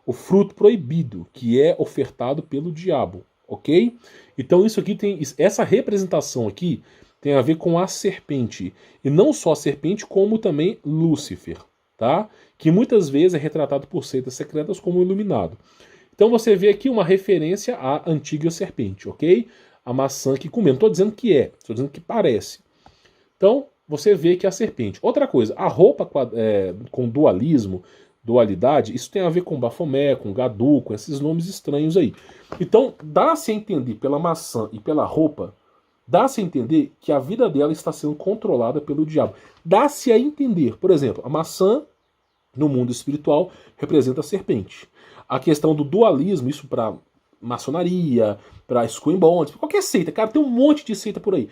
O fruto proibido, que é ofertado pelo diabo, ok? Então isso aqui essa representação aqui tem a ver com a serpente. E não só a serpente, como também Lúcifer, tá? Que muitas vezes é retratado por seitas secretas como iluminado. Então você vê aqui uma referência à antiga serpente, ok? A maçã que comeu. Não estou dizendo que estou dizendo que parece. Então, você vê que é a serpente. Outra coisa, a roupa com dualismo, dualidade, isso tem a ver com Bafomé, com Gadu, com esses nomes estranhos aí. Então, dá-se a entender pela maçã e pela roupa, dá-se a entender que a vida dela está sendo controlada pelo diabo. Dá-se a entender, por exemplo, a maçã no mundo espiritual representa a serpente. A questão do dualismo, isso para maçonaria, para Skull and Bones, qualquer seita, cara, tem um monte de seita por aí.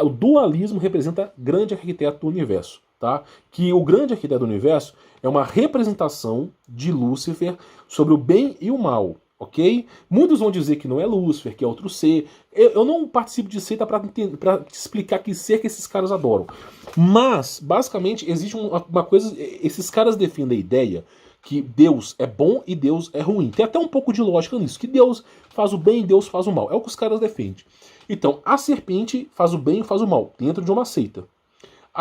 O dualismo representa grande arquiteto do universo, tá? Que o grande arquiteto do universo é uma representação de Lúcifer sobre o bem e o mal, ok? Muitos vão dizer que não é Lúcifer, que é outro ser. Eu não participo de seita para explicar que ser que esses caras adoram. Mas, basicamente, existe uma coisa, esses caras defendem a ideia que Deus é bom e Deus é ruim. Tem até um pouco de lógica nisso, que Deus faz o bem e Deus faz o mal. É o que os caras defendem. Então, a serpente faz o bem e faz o mal, dentro de uma seita.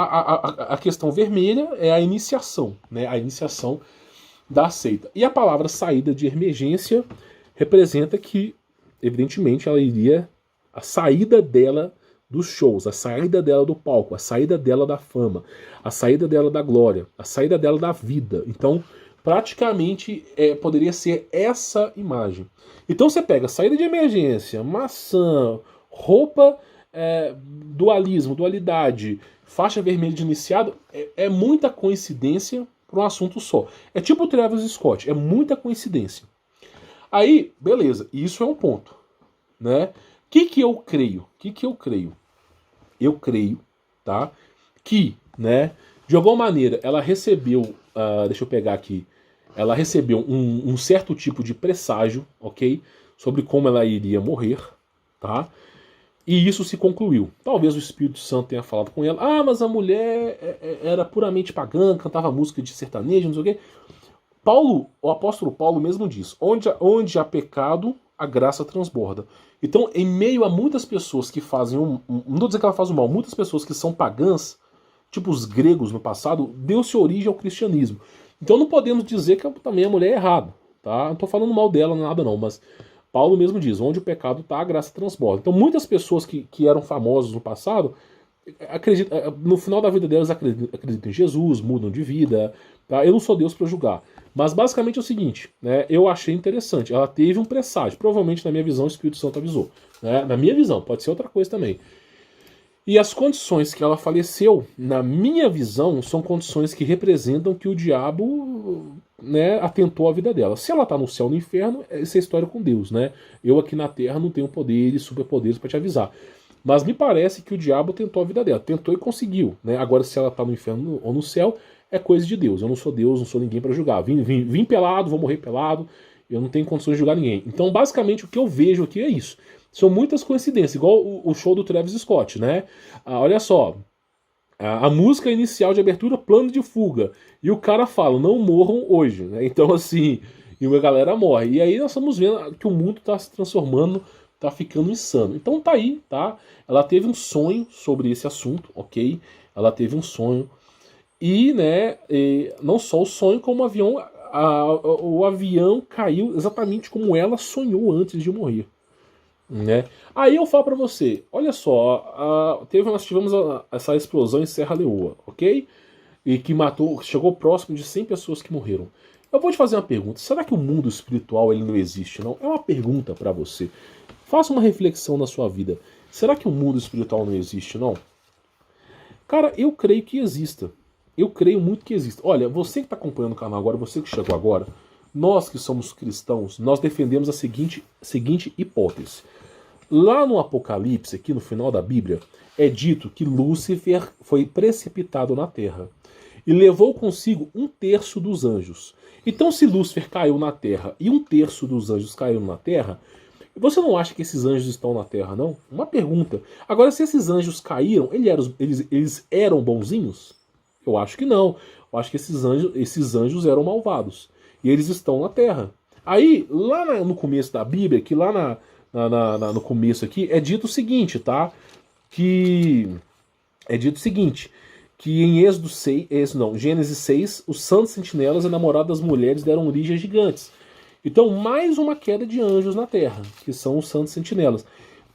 a questão vermelha é a iniciação, né? A iniciação da seita. E a palavra saída de emergência representa que, evidentemente, ela iria... A saída dela dos shows, a saída dela do palco, a saída dela da fama, a saída dela da glória, a saída dela da vida. Então, praticamente, poderia ser essa imagem. Então você pega saída de emergência, maçã, roupa, dualismo, dualidade, faixa vermelha de iniciado, é muita coincidência para um assunto só. É tipo o Travis Scott, é muita coincidência. Aí, beleza, isso é um ponto, né? O que eu creio? Eu creio, tá? Que, né, de alguma maneira, ela recebeu, deixa eu pegar aqui, ela recebeu um certo tipo de presságio, ok? Sobre como ela iria morrer, tá? E isso se concluiu. Talvez o Espírito Santo tenha falado com ela, mas a mulher era puramente pagã, cantava música de sertanejo, não sei o quê. O apóstolo Paulo mesmo diz, onde há pecado, a graça transborda. Então, em meio a muitas pessoas que fazem não vou dizer que ela faz o mal, muitas pessoas que são pagãs, tipo os gregos no passado, deu-se origem ao cristianismo. Então não podemos dizer que também a mulher é errada, tá? Não estou falando mal dela, nada não, mas Paulo mesmo diz, onde o pecado está, a graça transborda. Então muitas pessoas que eram famosas no passado, no final da vida delas acreditam em Jesus, mudam de vida, tá? Eu não sou Deus para julgar. Mas basicamente é o seguinte, né? Eu achei interessante. Ela teve um presságio. Provavelmente, na minha visão, o Espírito Santo avisou. Né? Na minha visão, pode ser outra coisa também. E as condições que ela faleceu, na minha visão, são condições que representam que o diabo, né, atentou a vida dela. Se ela está no céu ou no inferno, essa é a história com Deus, né? Eu aqui na Terra não tenho poderes, superpoderes para te avisar. Mas me parece que o diabo tentou a vida dela. Tentou e conseguiu. Né? Agora, se ela está no inferno ou no céu, é coisa de Deus. Eu não sou Deus, não sou ninguém para julgar. Vim pelado, vou morrer pelado. Eu não tenho condições de julgar ninguém. Então, basicamente, o que eu vejo aqui é isso. São muitas coincidências, igual o show do Travis Scott, né? Olha só, a música inicial de abertura, plano de fuga. E o cara fala, não morram hoje. Né? Então, assim, e a galera morre. E aí nós estamos vendo que o mundo está se transformando, está ficando insano. Então tá aí, tá? Ela teve um sonho sobre esse assunto, ok? Ela teve um sonho. E, né, não só o sonho, como o avião caiu exatamente como ela sonhou antes de morrer. Né? Aí eu falo pra você, olha só, nós tivemos essa explosão em Serra Leoa, ok? E que chegou próximo de 100 pessoas que morreram. Eu vou te fazer uma pergunta, será que o mundo espiritual ele não existe, não? É uma pergunta pra você. Faça uma reflexão na sua vida. Será que o mundo espiritual não existe, não? Cara, eu creio que exista. Eu creio muito que exista. Olha, você que está acompanhando o canal agora, você que chegou agora, nós que somos cristãos, nós defendemos a seguinte hipótese. Lá no Apocalipse, aqui no final da Bíblia, é dito que Lúcifer foi precipitado na terra e levou consigo 1/3 dos anjos. Então, se Lúcifer caiu na terra e 1/3 dos anjos caíram na terra, você não acha que esses anjos estão na terra, não? Uma pergunta. Agora, se esses anjos caíram, eles eram bonzinhos? Eu acho que não. Eu acho que esses anjos eram malvados. E eles estão na terra. Aí, lá no começo da Bíblia, que lá no começo aqui, é dito o seguinte, tá? Que em Gênesis 6, os santos sentinelas e namoradas das mulheres deram origem a gigantes. Então, mais uma queda de anjos na terra, que são os santos sentinelas.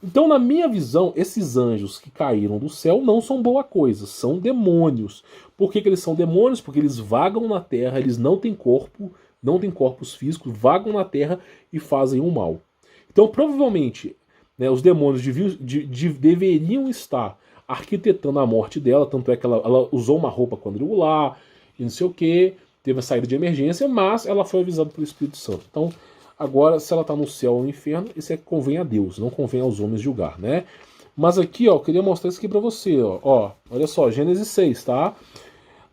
Então, na minha visão, esses anjos que caíram do céu não são boa coisa, são demônios. Por que eles são demônios? Porque eles vagam na terra, eles não têm corpo, não têm corpos físicos, vagam na terra e fazem o mal. Então, provavelmente, né, os demônios deveriam estar arquitetando a morte dela, tanto é que ela usou uma roupa quadrangular, e não sei o que, teve a saída de emergência, mas ela foi avisada pelo Espírito Santo. Então, agora, se ela está no céu ou no inferno, isso convém a Deus, não convém aos homens julgar, né? Mas aqui, ó, eu queria mostrar isso aqui para você, ó. Olha só, Gênesis 6, tá?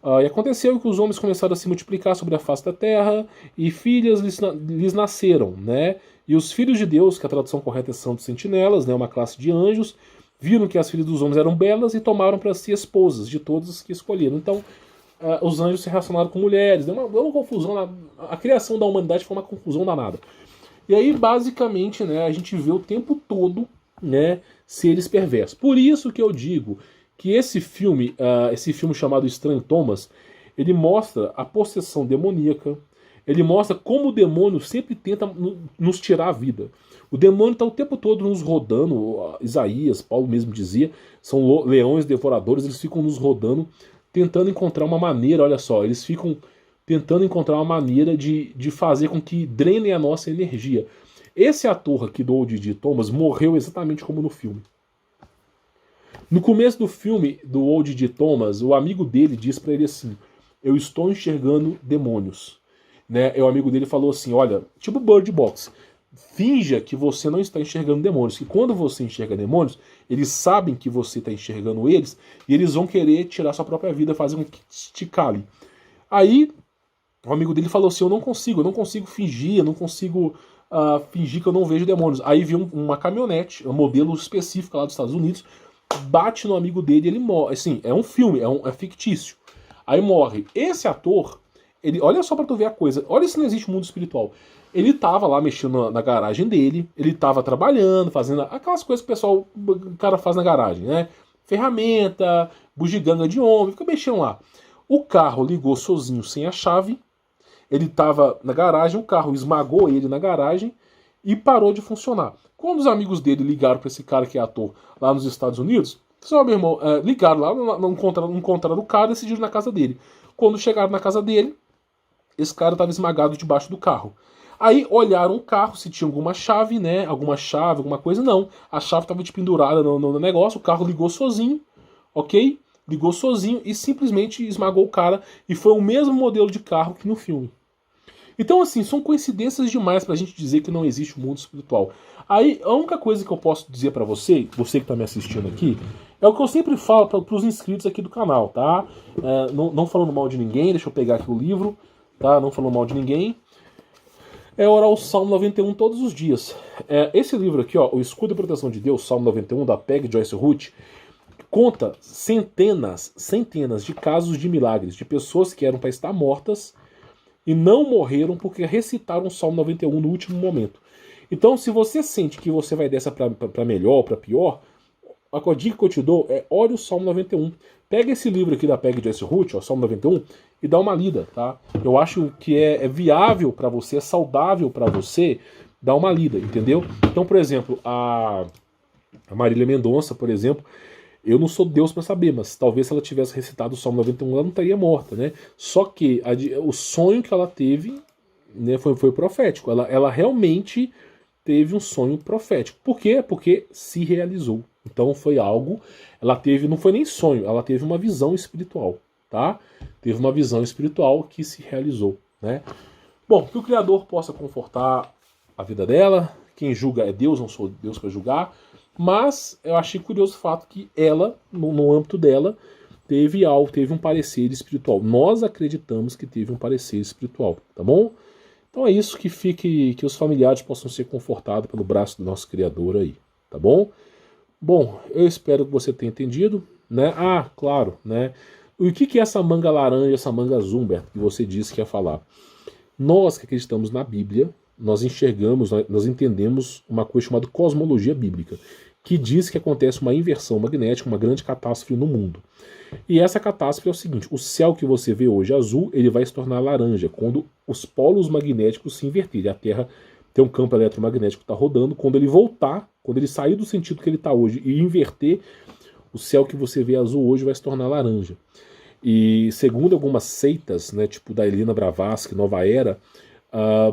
E aconteceu que os homens começaram a se multiplicar sobre a face da terra, e filhas lhes nasceram, né? E os filhos de Deus, que a tradução correta é santos sentinelas, né, uma classe de anjos, viram que as filhas dos homens eram belas e tomaram para si esposas de todos os que escolheram. Então, os anjos se relacionaram com mulheres, deu uma confusão, a criação da humanidade foi uma confusão danada. E aí, basicamente, né, a gente vê o tempo todo, né, seres perversos. Por isso que eu digo que esse filme chamado Estranho Thomas, ele mostra a possessão demoníaca, ele mostra como o demônio sempre tenta nos tirar a vida. O demônio está o tempo todo nos rodando, Isaías, Paulo mesmo dizia, são leões devoradores, eles ficam nos rodando, tentando encontrar uma maneira, olha só, eles ficam tentando encontrar uma maneira de fazer com que drenem a nossa energia. Esse ator aqui do O.J. Thomas morreu exatamente como no filme. No começo do filme do O.J. Thomas, o amigo dele diz para ele assim: eu estou enxergando demônios. Né? E o amigo dele falou assim: olha, tipo Bird Box, finja que você não está enxergando demônios, que quando você enxerga demônios, eles sabem que você está enxergando eles e eles vão querer tirar sua própria vida, fazer com que te cale. Aí o amigo dele falou assim: eu não consigo fingir, eu não consigo fingir que eu não vejo demônios. Aí viu uma caminhonete, um modelo específico lá dos Estados Unidos, bate no amigo dele e ele morre. Assim, é um filme, é fictício. Aí morre. Esse ator, olha só pra tu ver a coisa, olha se não existe mundo espiritual. Ele tava lá mexendo na garagem dele, ele tava trabalhando, fazendo aquelas coisas que o cara faz na garagem, né? Ferramenta, bugiganga de ombro, fica mexendo lá. O carro ligou sozinho sem a chave, ele tava na garagem, o carro esmagou ele na garagem e parou de funcionar. Quando os amigos dele ligaram pra esse cara que é ator lá nos Estados Unidos, só, meu irmão, ligaram lá, não encontraram o cara e decidiram na casa dele. Quando chegaram na casa dele, esse cara estava esmagado debaixo do carro. Aí olharam o carro, se tinha alguma chave, né? Alguma coisa, não. A chave estava pendurada no negócio, o carro ligou sozinho, ok? Ligou sozinho e simplesmente esmagou o cara. E foi o mesmo modelo de carro que no filme. Então, assim, são coincidências demais pra gente dizer que não existe um mundo espiritual. Aí, a única coisa que eu posso dizer pra você que tá me assistindo aqui, é o que eu sempre falo pros inscritos aqui do canal, tá? Não falando mal de ninguém, deixa eu pegar aqui o livro, tá? Não falando mal de ninguém. É orar o Salmo 91 todos os dias. Esse livro aqui, ó, O Escudo e Proteção de Deus, Salmo 91, da Peg Joyce Ruth, conta centenas de casos de milagres, de pessoas que eram para estar mortas e não morreram porque recitaram o Salmo 91 no último momento. Então, se você sente que você vai dessa para melhor ou para pior, a dica que eu te dou é ore o Salmo 91. Pega esse livro aqui da Peg Joyce Ruth, o Salmo 91, e dá uma lida, tá? Eu acho que é viável para você, é saudável para você dar uma lida, entendeu? Então, por exemplo, a Marília Mendonça, por exemplo, eu não sou Deus para saber, mas talvez se ela tivesse recitado o Salmo 91, ela não estaria morta, né? Só que o sonho que ela teve, né, foi profético. Ela realmente teve um sonho profético. Por quê? Porque se realizou. Então foi algo, ela teve, não foi nem sonho, ela teve uma visão espiritual, tá? Teve uma visão espiritual que se realizou, né? Bom, que o Criador possa confortar a vida dela. Quem julga é Deus, não sou Deus para julgar. Mas eu achei curioso o fato que ela, no âmbito dela, teve um parecer espiritual. Nós acreditamos que teve um parecer espiritual, tá bom? Então é isso, que os familiares possam ser confortados pelo braço do nosso Criador aí, tá bom? Bom, eu espero que você tenha entendido, né? Ah, claro, né? O que é essa manga laranja, essa manga azul, Humberto, que você disse que ia falar? Nós que acreditamos na Bíblia, nós enxergamos, nós entendemos uma coisa chamada cosmologia bíblica, que diz que acontece uma inversão magnética, uma grande catástrofe no mundo. E essa catástrofe é o seguinte: o céu que você vê hoje azul, ele vai se tornar laranja quando os polos magnéticos se invertirem. A Terra tem um campo eletromagnético que está rodando, quando ele voltar, quando ele sair do sentido que ele está hoje e inverter, o céu que você vê azul hoje vai se tornar laranja. E segundo algumas seitas, né, tipo da Helena Blavatsky, Nova Era,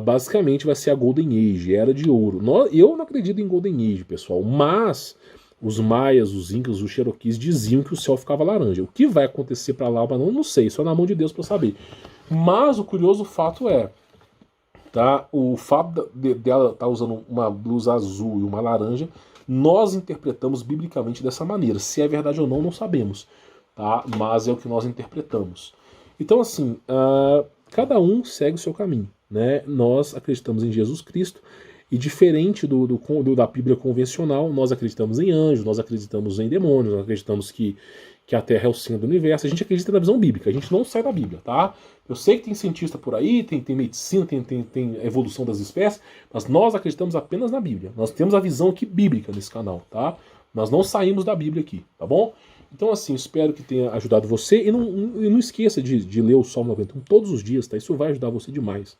basicamente vai ser a Golden Age, Era de Ouro. Eu não acredito em Golden Age, pessoal, mas os maias, os incas, os cherokees diziam que o céu ficava laranja. O que vai acontecer para lá, não sei, só na mão de Deus para saber. Mas o curioso fato é, tá, o fato dela estar usando uma blusa azul e uma laranja, nós interpretamos biblicamente dessa maneira. Se é verdade ou não, não sabemos, tá? Mas é o que nós interpretamos. Então, assim, cada um segue o seu caminho, né? Nós acreditamos em Jesus Cristo e, diferente da Bíblia convencional, nós acreditamos em anjos, nós acreditamos em demônios, nós acreditamos que a Terra é o centro do universo. A gente acredita na visão bíblica, a gente não sai da Bíblia, tá? Eu sei que tem cientista por aí, tem medicina, tem evolução das espécies, mas nós acreditamos apenas na Bíblia. Nós temos a visão aqui bíblica nesse canal, tá? Nós não saímos da Bíblia aqui, tá bom? Então, assim, espero que tenha ajudado você. E não esqueça de ler o Salmo 91 todos os dias, tá? Isso vai ajudar você demais.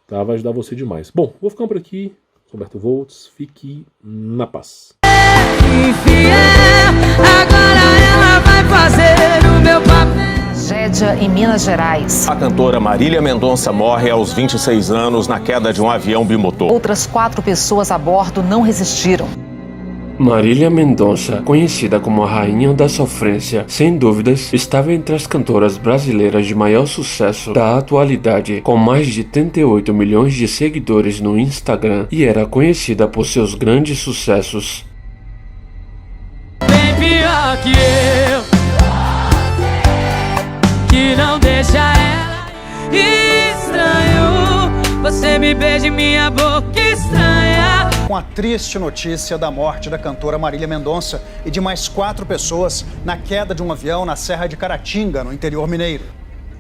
Tá? Vai ajudar você demais. Bom, vou ficando por aqui. Roberto Voltz, fique na paz. Agora ela vai fazer o meu papel. Tragédia em Minas Gerais. A cantora Marília Mendonça morre aos 26 anos na queda de um avião bimotor. Outras 4 pessoas a bordo não resistiram. Marília Mendonça, conhecida como a Rainha da Sofrência, sem dúvidas, estava entre as cantoras brasileiras de maior sucesso da atualidade, com mais de 38 milhões de seguidores no Instagram, e era conhecida por seus grandes sucessos. Bem pior que eu, que não deixa ela. Estranho, você me beija em minha boca estranha. Com a triste notícia da morte da cantora Marília Mendonça e de mais 4 pessoas na queda de um avião na Serra de Caratinga, no interior mineiro.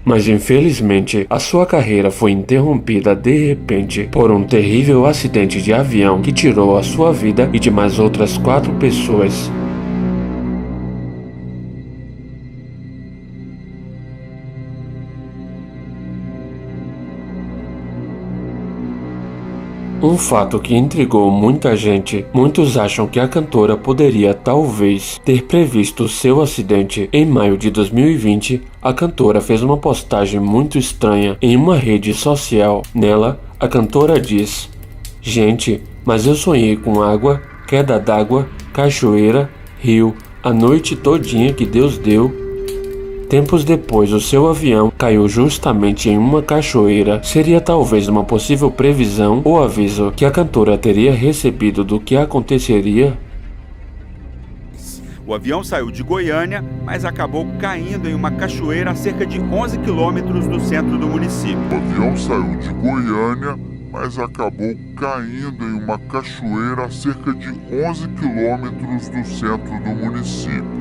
Mas infelizmente, a sua carreira foi interrompida de repente por um terrível acidente de avião que tirou a sua vida e de mais outras 4 pessoas. Um fato que intrigou muita gente. Muitos acham que a cantora poderia talvez ter previsto seu acidente. Em maio de 2020, a cantora fez uma postagem muito estranha em uma rede social. Nela, a cantora diz: "Gente, mas eu sonhei com água, queda d'água, cachoeira, rio, a noite todinha que Deus deu." Tempos depois, o seu avião caiu justamente em uma cachoeira. Seria talvez uma possível previsão ou aviso que a cantora teria recebido do que aconteceria? O avião saiu de Goiânia, mas acabou caindo em uma cachoeira a cerca de 11 quilômetros do centro do município. O avião saiu de Goiânia, mas acabou caindo em uma cachoeira a cerca de 11 quilômetros do centro do município.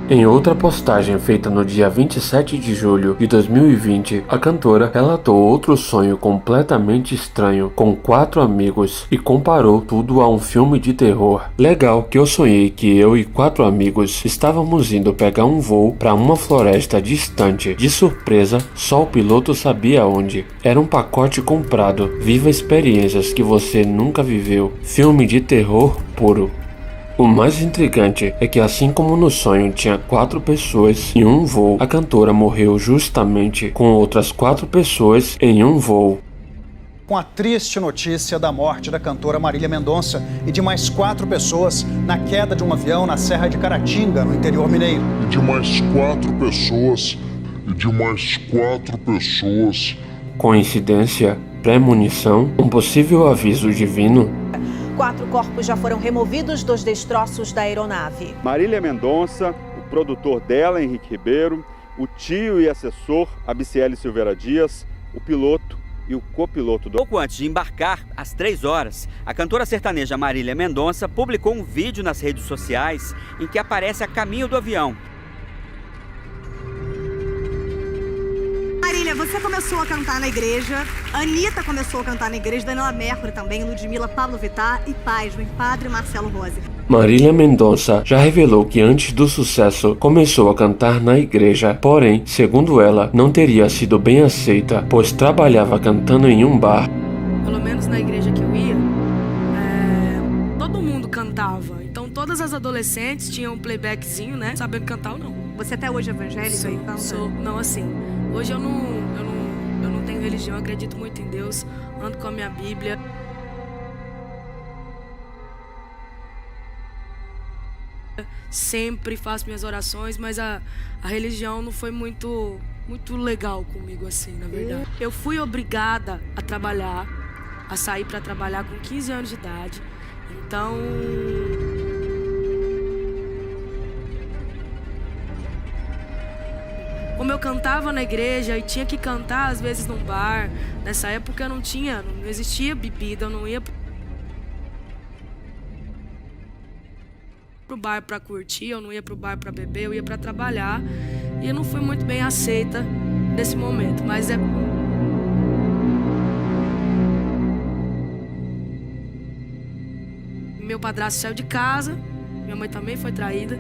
Em outra postagem feita no dia 27 de julho de 2020, a cantora relatou outro sonho completamente estranho com 4 amigos e comparou tudo a um filme de terror. Legal que eu sonhei que eu e 4 amigos estávamos indo pegar um voo para uma floresta distante. De surpresa, só o piloto sabia onde. Era um pacote comprado. Viva experiências que você nunca viveu. Filme de terror puro. O mais intrigante é que, assim como no sonho tinha 4 pessoas em um voo, a cantora morreu justamente com outras 4 pessoas em um voo. Com a triste notícia da morte da cantora Marília Mendonça e de mais 4 pessoas na queda de um avião na Serra de Caratinga, no interior mineiro. E de mais 4 pessoas. Coincidência? Premonição? Um possível aviso divino? 4 corpos já foram removidos dos destroços da aeronave. Marília Mendonça, o produtor dela, Henrique Ribeiro, o tio e assessor, Abiciele Silveira Dias, o piloto e o copiloto do... Pouco antes de embarcar, às 3 horas, a cantora sertaneja Marília Mendonça publicou um vídeo nas redes sociais em que aparece a caminho do avião. Marília, você começou a cantar na igreja, a Anitta começou a cantar na igreja, Daniela Mercury também, Ludmilla, Pablo Vittar e Pasmem, Padre Marcelo Rose. Marília Mendonça já revelou que antes do sucesso começou a cantar na igreja, porém, segundo ela, não teria sido bem aceita, pois trabalhava cantando em um bar. Pelo menos na igreja que eu ia, todo mundo cantava, então todas as adolescentes tinham um playbackzinho, né, sabendo cantar ou não. Você até hoje é evangélica e canta? Não, assim, hoje eu não tenho religião, eu acredito muito em Deus, ando com a minha Bíblia. Sempre faço minhas orações, mas a religião não foi muito legal comigo, assim, na verdade. Eu fui obrigada a trabalhar, a sair para trabalhar com 15 anos de idade, então... Como eu cantava na igreja e tinha que cantar às vezes num bar, nessa época não existia bebida, eu não ia pro bar pra curtir, eu não ia pro bar pra beber, eu ia pra trabalhar. E eu não fui muito bem aceita nesse momento, mas meu padrasto saiu de casa, minha mãe também foi traída.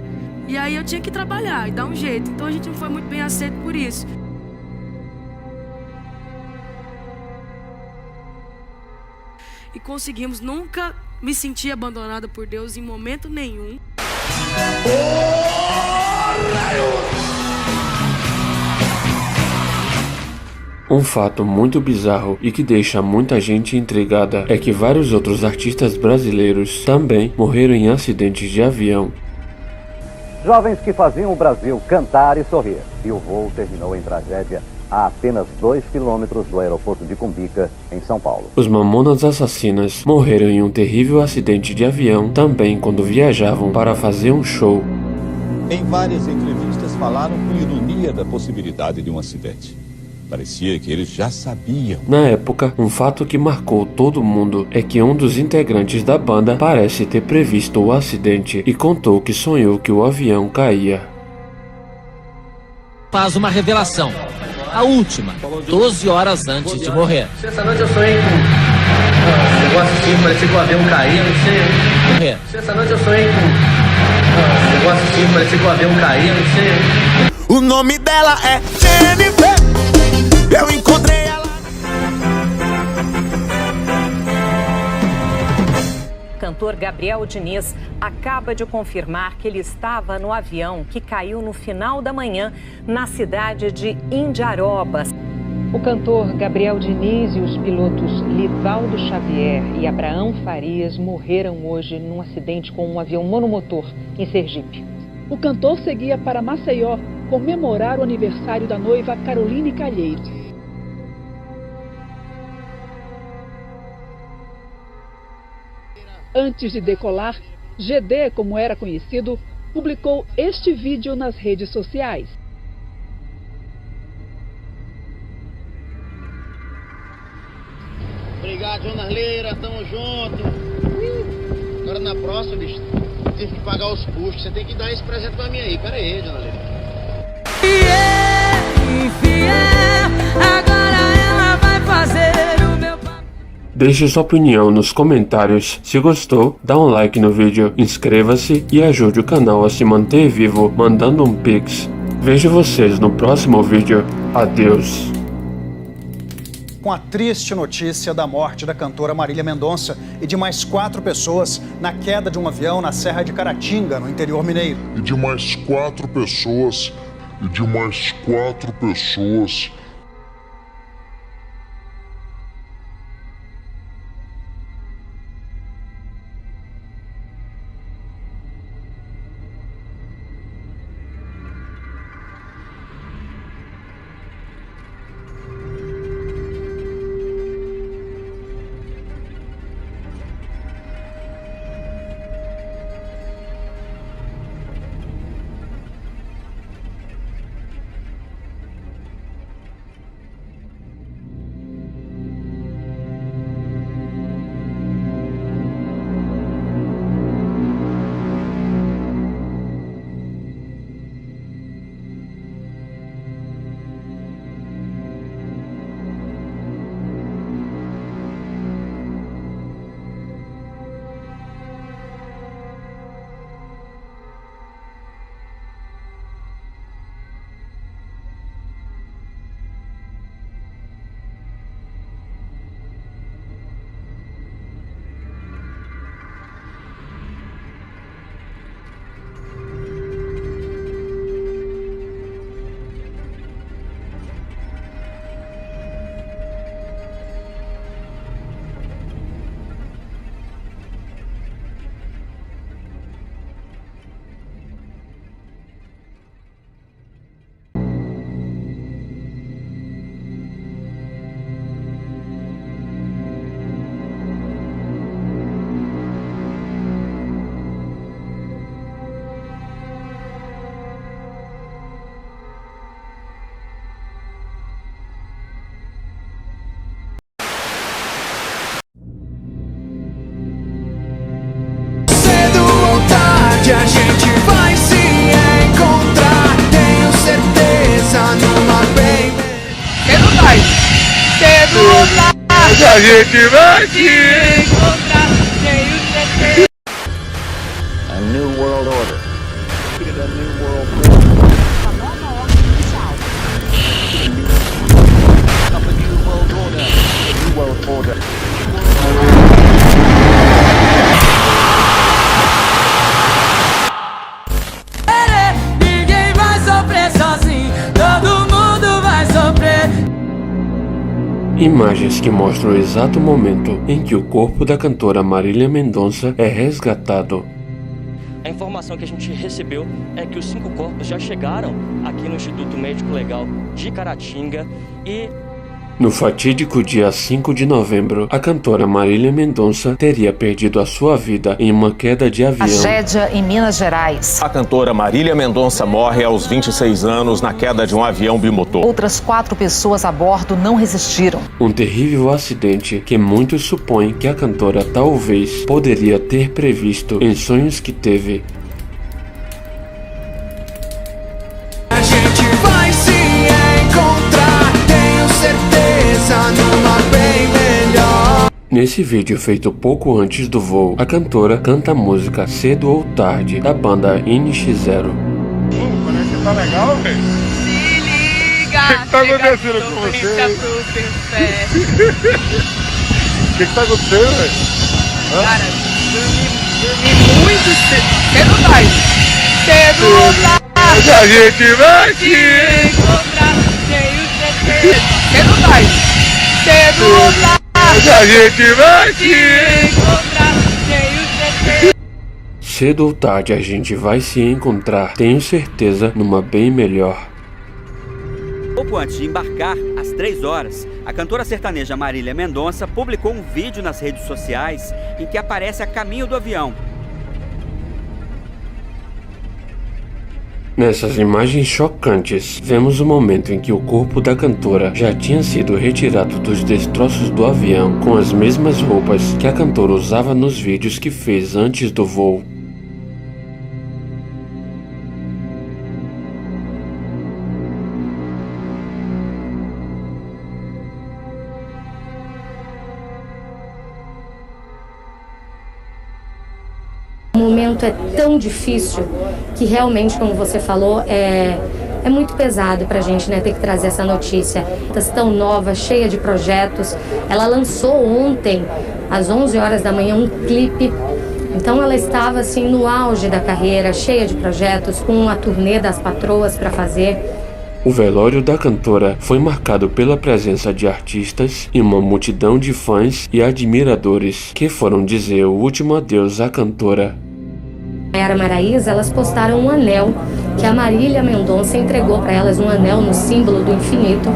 E aí eu tinha que trabalhar e dar um jeito. Então a gente não foi muito bem aceito por isso. E conseguimos, nunca me senti abandonada por Deus em momento nenhum. Um fato muito bizarro e que deixa muita gente intrigada é que vários outros artistas brasileiros também morreram em acidentes de avião. Jovens que faziam o Brasil cantar e sorrir. E o voo terminou em tragédia a apenas 2 quilômetros do aeroporto de Cumbica, em São Paulo. Os Mamonas Assassinas morreram em um terrível acidente de avião também quando viajavam para fazer um show. Em várias entrevistas falaram com ironia da possibilidade de um acidente. Parecia que eles já sabiam. Na época, um fato que marcou todo mundo é que um dos integrantes da banda parece ter previsto o acidente e contou que sonhou que o avião caía. Faz uma revelação, a última, 12 horas antes de morrer. Essa noite eu sonhei com um negócio assim, parecia que o avião caía, não sei. Morrer. Essa noite eu sonhei com um negócio assim, parecia que o avião caía, não sei. O nome dela é Jennifer. Eu encontrei ela. O cantor Gabriel Diniz acaba de confirmar que ele estava no avião que caiu no final da manhã na cidade de Indiarobas. O cantor Gabriel Diniz e os pilotos Livaldo Xavier e Abraão Farias morreram hoje num acidente com um avião monomotor em Sergipe. O cantor seguia para Maceió comemorar o aniversário da noiva Caroline Calheiros. Antes de decolar, GD, como era conhecido, publicou este vídeo nas redes sociais. Obrigado, Jonas Leira, tamo junto. Agora na próxima, bicho, tive que pagar os custos. Você tem que dar esse presente pra mim aí. Pera aí, Jonas Leira. Agora ela vai fazer o meu... Deixe sua opinião nos comentários. Se gostou, dá um like no vídeo, inscreva-se e ajude o canal a se manter vivo mandando um pix. Vejo vocês no próximo vídeo. Adeus. Com a triste notícia da morte da cantora Marília Mendonça e de mais 4 pessoas na queda de um avião na Serra de Caratinga, no interior mineiro. E de mais 4 pessoas a gente vai se encontrar, tenho certeza, numa bem. Cedo vai! Cedo ou tarde a gente vai se encontrar, tenho certeza. A new world order. Ninguém vai sofrer sozinho, todo mundo vai sofrer. Imagens que mostram o exato momento em que o corpo da cantora Marília Mendonça é resgatado. A informação que a gente recebeu é que os 5 corpos já chegaram aqui no Instituto Médico Legal de Caratinga e... No fatídico dia 5 de novembro, a cantora Marília Mendonça teria perdido a sua vida em uma queda de avião. Tragédia em Minas Gerais. A cantora Marília Mendonça morre aos 26 anos na queda de um avião bimotor. Outras 4 pessoas a bordo não resistiram. Um terrível acidente que muitos supõem que a cantora talvez poderia ter previsto em sonhos que teve. A gente vai se encontrar, tenho certeza, numa bem melhor. Nesse vídeo feito pouco antes do voo, a cantora canta a música Cedo ou Tarde, da banda NX0. Parece que tá legal, velho. Se liga, O que tá acontecendo com você? O que tá acontecendo, velho? Cara, dormi muito cedo tarde. Cedo ou tarde. A gente vai te encontrar, tenho certeza. Cedo tarde. Cedo ou tarde. A gente vai te encontrar, tenho certeza. Cedo ou tarde a gente vai se encontrar, tenho certeza, numa bem melhor. Pouco antes de embarcar, às 3 horas, a cantora sertaneja Marília Mendonça publicou um vídeo nas redes sociais em que aparece a caminho do avião. Nessas imagens chocantes, vemos o momento em que o corpo da cantora já tinha sido retirado dos destroços do avião com as mesmas roupas que a cantora usava nos vídeos que fez antes do voo. O momento é tão difícil que realmente, como você falou, é muito pesado pra gente, né, ter que trazer essa notícia. Tão nova, cheia de projetos. Ela lançou ontem, às 11 horas da manhã, um clipe. Então ela estava assim no auge da carreira, cheia de projetos, com a turnê das patroas para fazer. O velório da cantora foi marcado pela presença de artistas e uma multidão de fãs e admiradores que foram dizer o último adeus à cantora. Maiara Maraíza, elas postaram um anel que a Marília Mendonça entregou para elas, um anel no símbolo do infinito,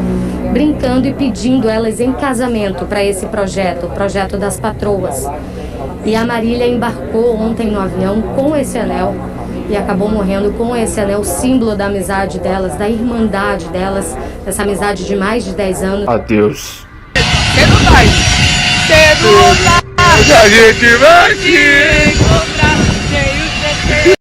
brincando e pedindo elas em casamento para esse projeto, o projeto das patroas. E a Marília embarcou ontem no avião com esse anel e acabou morrendo com esse anel, símbolo da amizade delas, da irmandade delas, dessa amizade de mais de 10 anos. Adeus. Cedo tarde. Cedo ou tarde. A gente vai te encontrar, tenho certeza.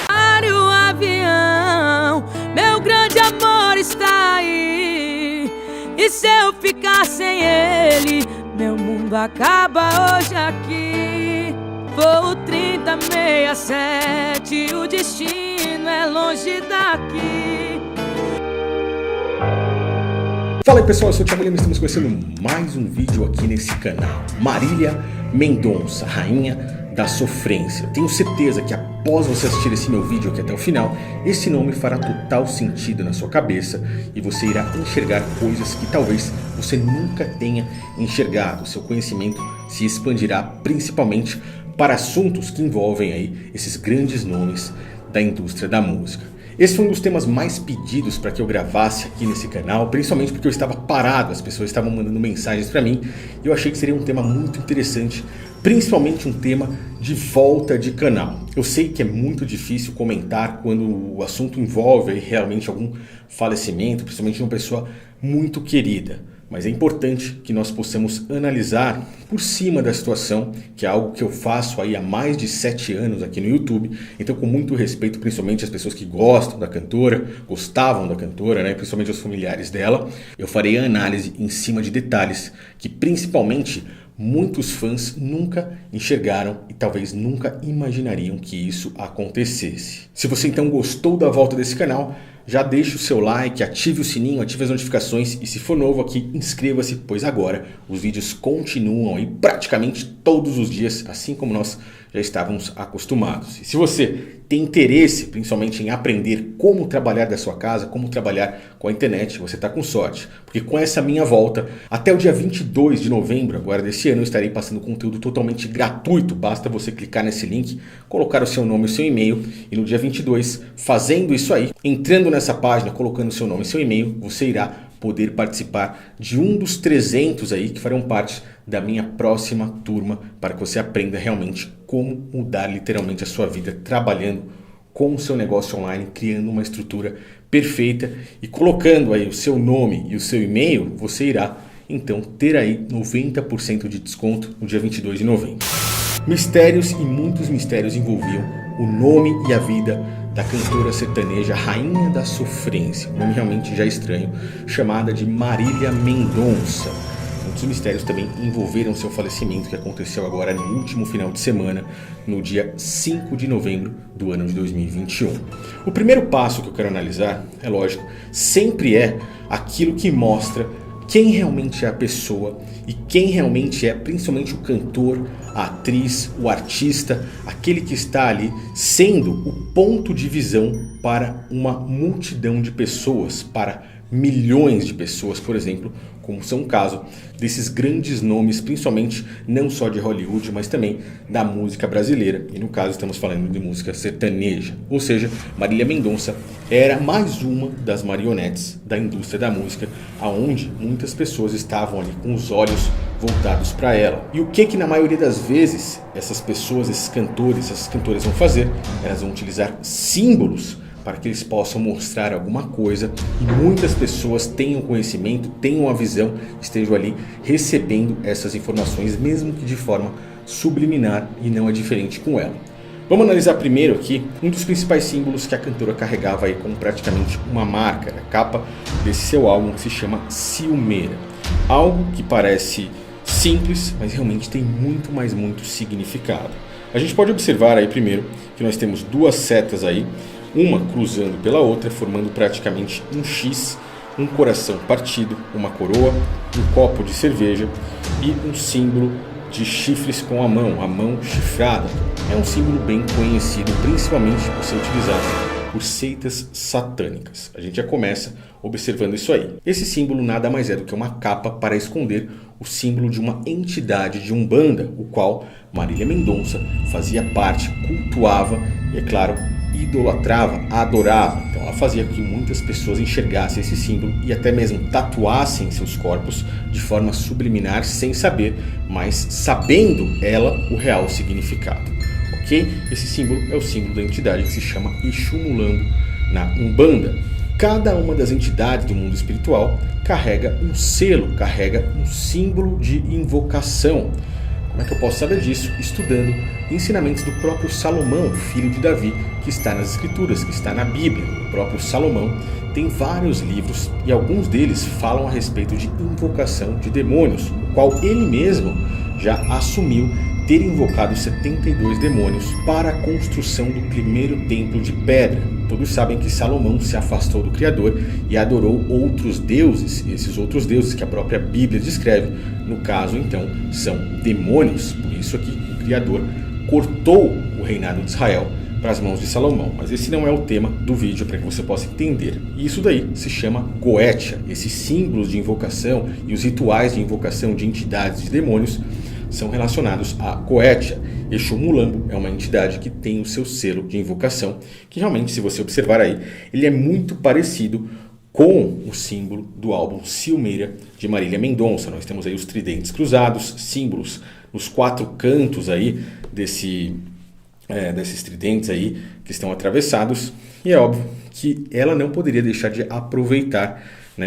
Pare o avião, meu grande amor está aí. E se eu ficar sem ele, meu mundo acaba hoje aqui. Voo 3067, o destino é longe daqui. Fala aí pessoal, eu sou o Thiago Lima e estamos começando mais um vídeo aqui nesse canal. Marília Mendonça, rainha da sofrência. Eu tenho certeza que após você assistir esse meu vídeo aqui até o final, esse nome fará total sentido na sua cabeça e você irá enxergar coisas que talvez você nunca tenha enxergado. Seu conhecimento se expandirá principalmente para assuntos que envolvem aí esses grandes nomes da indústria da música. Esse foi um dos temas mais pedidos para que eu gravasse aqui nesse canal, principalmente porque eu estava parado, as pessoas estavam mandando mensagens para mim e eu achei que seria um tema muito interessante, principalmente um tema de volta de canal. Eu sei que é muito difícil comentar quando o assunto envolve aí realmente algum falecimento, principalmente de uma pessoa muito querida. Mas é importante que nós possamos analisar por cima da situação, que é algo que eu faço aí há mais de 7 anos aqui no YouTube. Então, com muito respeito, principalmente as pessoas que gostam da cantora, gostavam da cantora, né? Principalmente os familiares dela, eu farei a análise em cima de detalhes que principalmente muitos fãs nunca enxergaram e talvez nunca imaginariam que isso acontecesse. Se você então gostou da volta desse canal, já deixe o seu like, ative o sininho, ative as notificações e se for novo aqui, inscreva-se, pois agora os vídeos continuam aí praticamente todos os dias, assim como nós já estávamos acostumados. E se você tem interesse, principalmente em aprender como trabalhar da sua casa, como trabalhar com a internet, você está com sorte. Porque com essa minha volta, até o dia 22 de novembro agora desse ano, eu estarei passando conteúdo totalmente gratuito. Basta você clicar nesse link, colocar o seu nome e o seu e-mail. E no dia 22, fazendo isso aí, entrando nessa página, colocando o seu nome e seu e-mail, você irá poder participar de um dos 300 aí que farão parte da minha próxima turma para que você aprenda realmente como mudar literalmente a sua vida trabalhando com o seu negócio online, criando uma estrutura perfeita e colocando aí o seu nome e o seu e-mail, você irá então ter aí 90% de desconto no dia 22 de novembro. Mistérios e muitos mistérios envolviam o nome e a vida da cantora sertaneja Rainha da Sofrência, um nome realmente já estranho, chamada de Marília Mendonça. Muitos mistérios também envolveram seu falecimento, que aconteceu agora no último final de semana, no dia 5 de novembro do ano de 2021. O primeiro passo que eu quero analisar, é lógico, sempre é aquilo que mostra quem realmente é a pessoa e quem realmente é principalmente o cantor, a atriz, o artista, aquele que está ali sendo o ponto de visão para uma multidão de pessoas, para milhões de pessoas, por exemplo, como são o caso desses grandes nomes, principalmente não só de Hollywood, mas também da música brasileira. E no caso estamos falando de música sertaneja. Ou seja, Marília Mendonça era mais uma das marionetes da indústria da música, aonde muitas pessoas estavam ali com os olhos voltados para ela. E o que na maioria das vezes essas pessoas, esses cantores, essas cantoras vão fazer? Elas vão utilizar símbolos para que eles possam mostrar alguma coisa e muitas pessoas tenham conhecimento, tenham a visão, estejam ali recebendo essas informações, mesmo que de forma subliminar, e não é diferente com ela. Vamos analisar primeiro aqui um dos principais símbolos que a cantora carregava aí como praticamente uma marca, a capa desse seu álbum que se chama Ciumeira. Algo que parece simples, mas realmente tem muito, mas muito significado. A gente pode observar aí primeiro que nós temos duas setas aí, uma cruzando pela outra, formando praticamente um X, um coração partido, uma coroa, um copo de cerveja e um símbolo de chifres com a mão chifrada. É um símbolo bem conhecido, principalmente por ser utilizado por seitas satânicas. A gente já começa observando isso aí. Esse símbolo nada mais é do que uma capa para esconder o símbolo de uma entidade de Umbanda, o qual Marília Mendonça fazia parte, cultuava e, é claro, idolatrava, adorava. Então ela fazia com que muitas pessoas enxergassem esse símbolo e até mesmo tatuassem seus corpos de forma subliminar, sem saber, mas sabendo ela o real significado. Ok? Esse símbolo é o símbolo da entidade que se chama Exu Mulambo na Umbanda. Cada uma das entidades do mundo espiritual carrega um selo, carrega um símbolo de invocação. Como é que eu posso saber disso? Estudando ensinamentos do próprio Salomão, filho de Davi, que está nas Escrituras, que está na Bíblia. O próprio Salomão tem vários livros e alguns deles falam a respeito de invocação de demônios, o qual ele mesmo já assumiu ter invocado 72 demônios para a construção do primeiro templo de pedra. Todos sabem que Salomão se afastou do Criador e adorou outros deuses. E esses outros deuses que a própria Bíblia descreve, no caso então, são demônios. Por isso aqui o Criador cortou o reinado de Israel para as mãos de Salomão. Mas esse não é o tema do vídeo, para que você possa entender. E isso daí se chama Goetia. Esses símbolos de invocação e os rituais de invocação de entidades de demônios são relacionados a Goetia. Exu Mulambo é uma entidade que tem o seu selo de invocação, que realmente, se você observar aí, ele é muito parecido com o símbolo do álbum Ciumeira de Marília Mendonça. Nós temos aí os tridentes cruzados, símbolos nos quatro cantos aí desses tridentes aí que estão atravessados, e é óbvio que ela não poderia deixar de aproveitar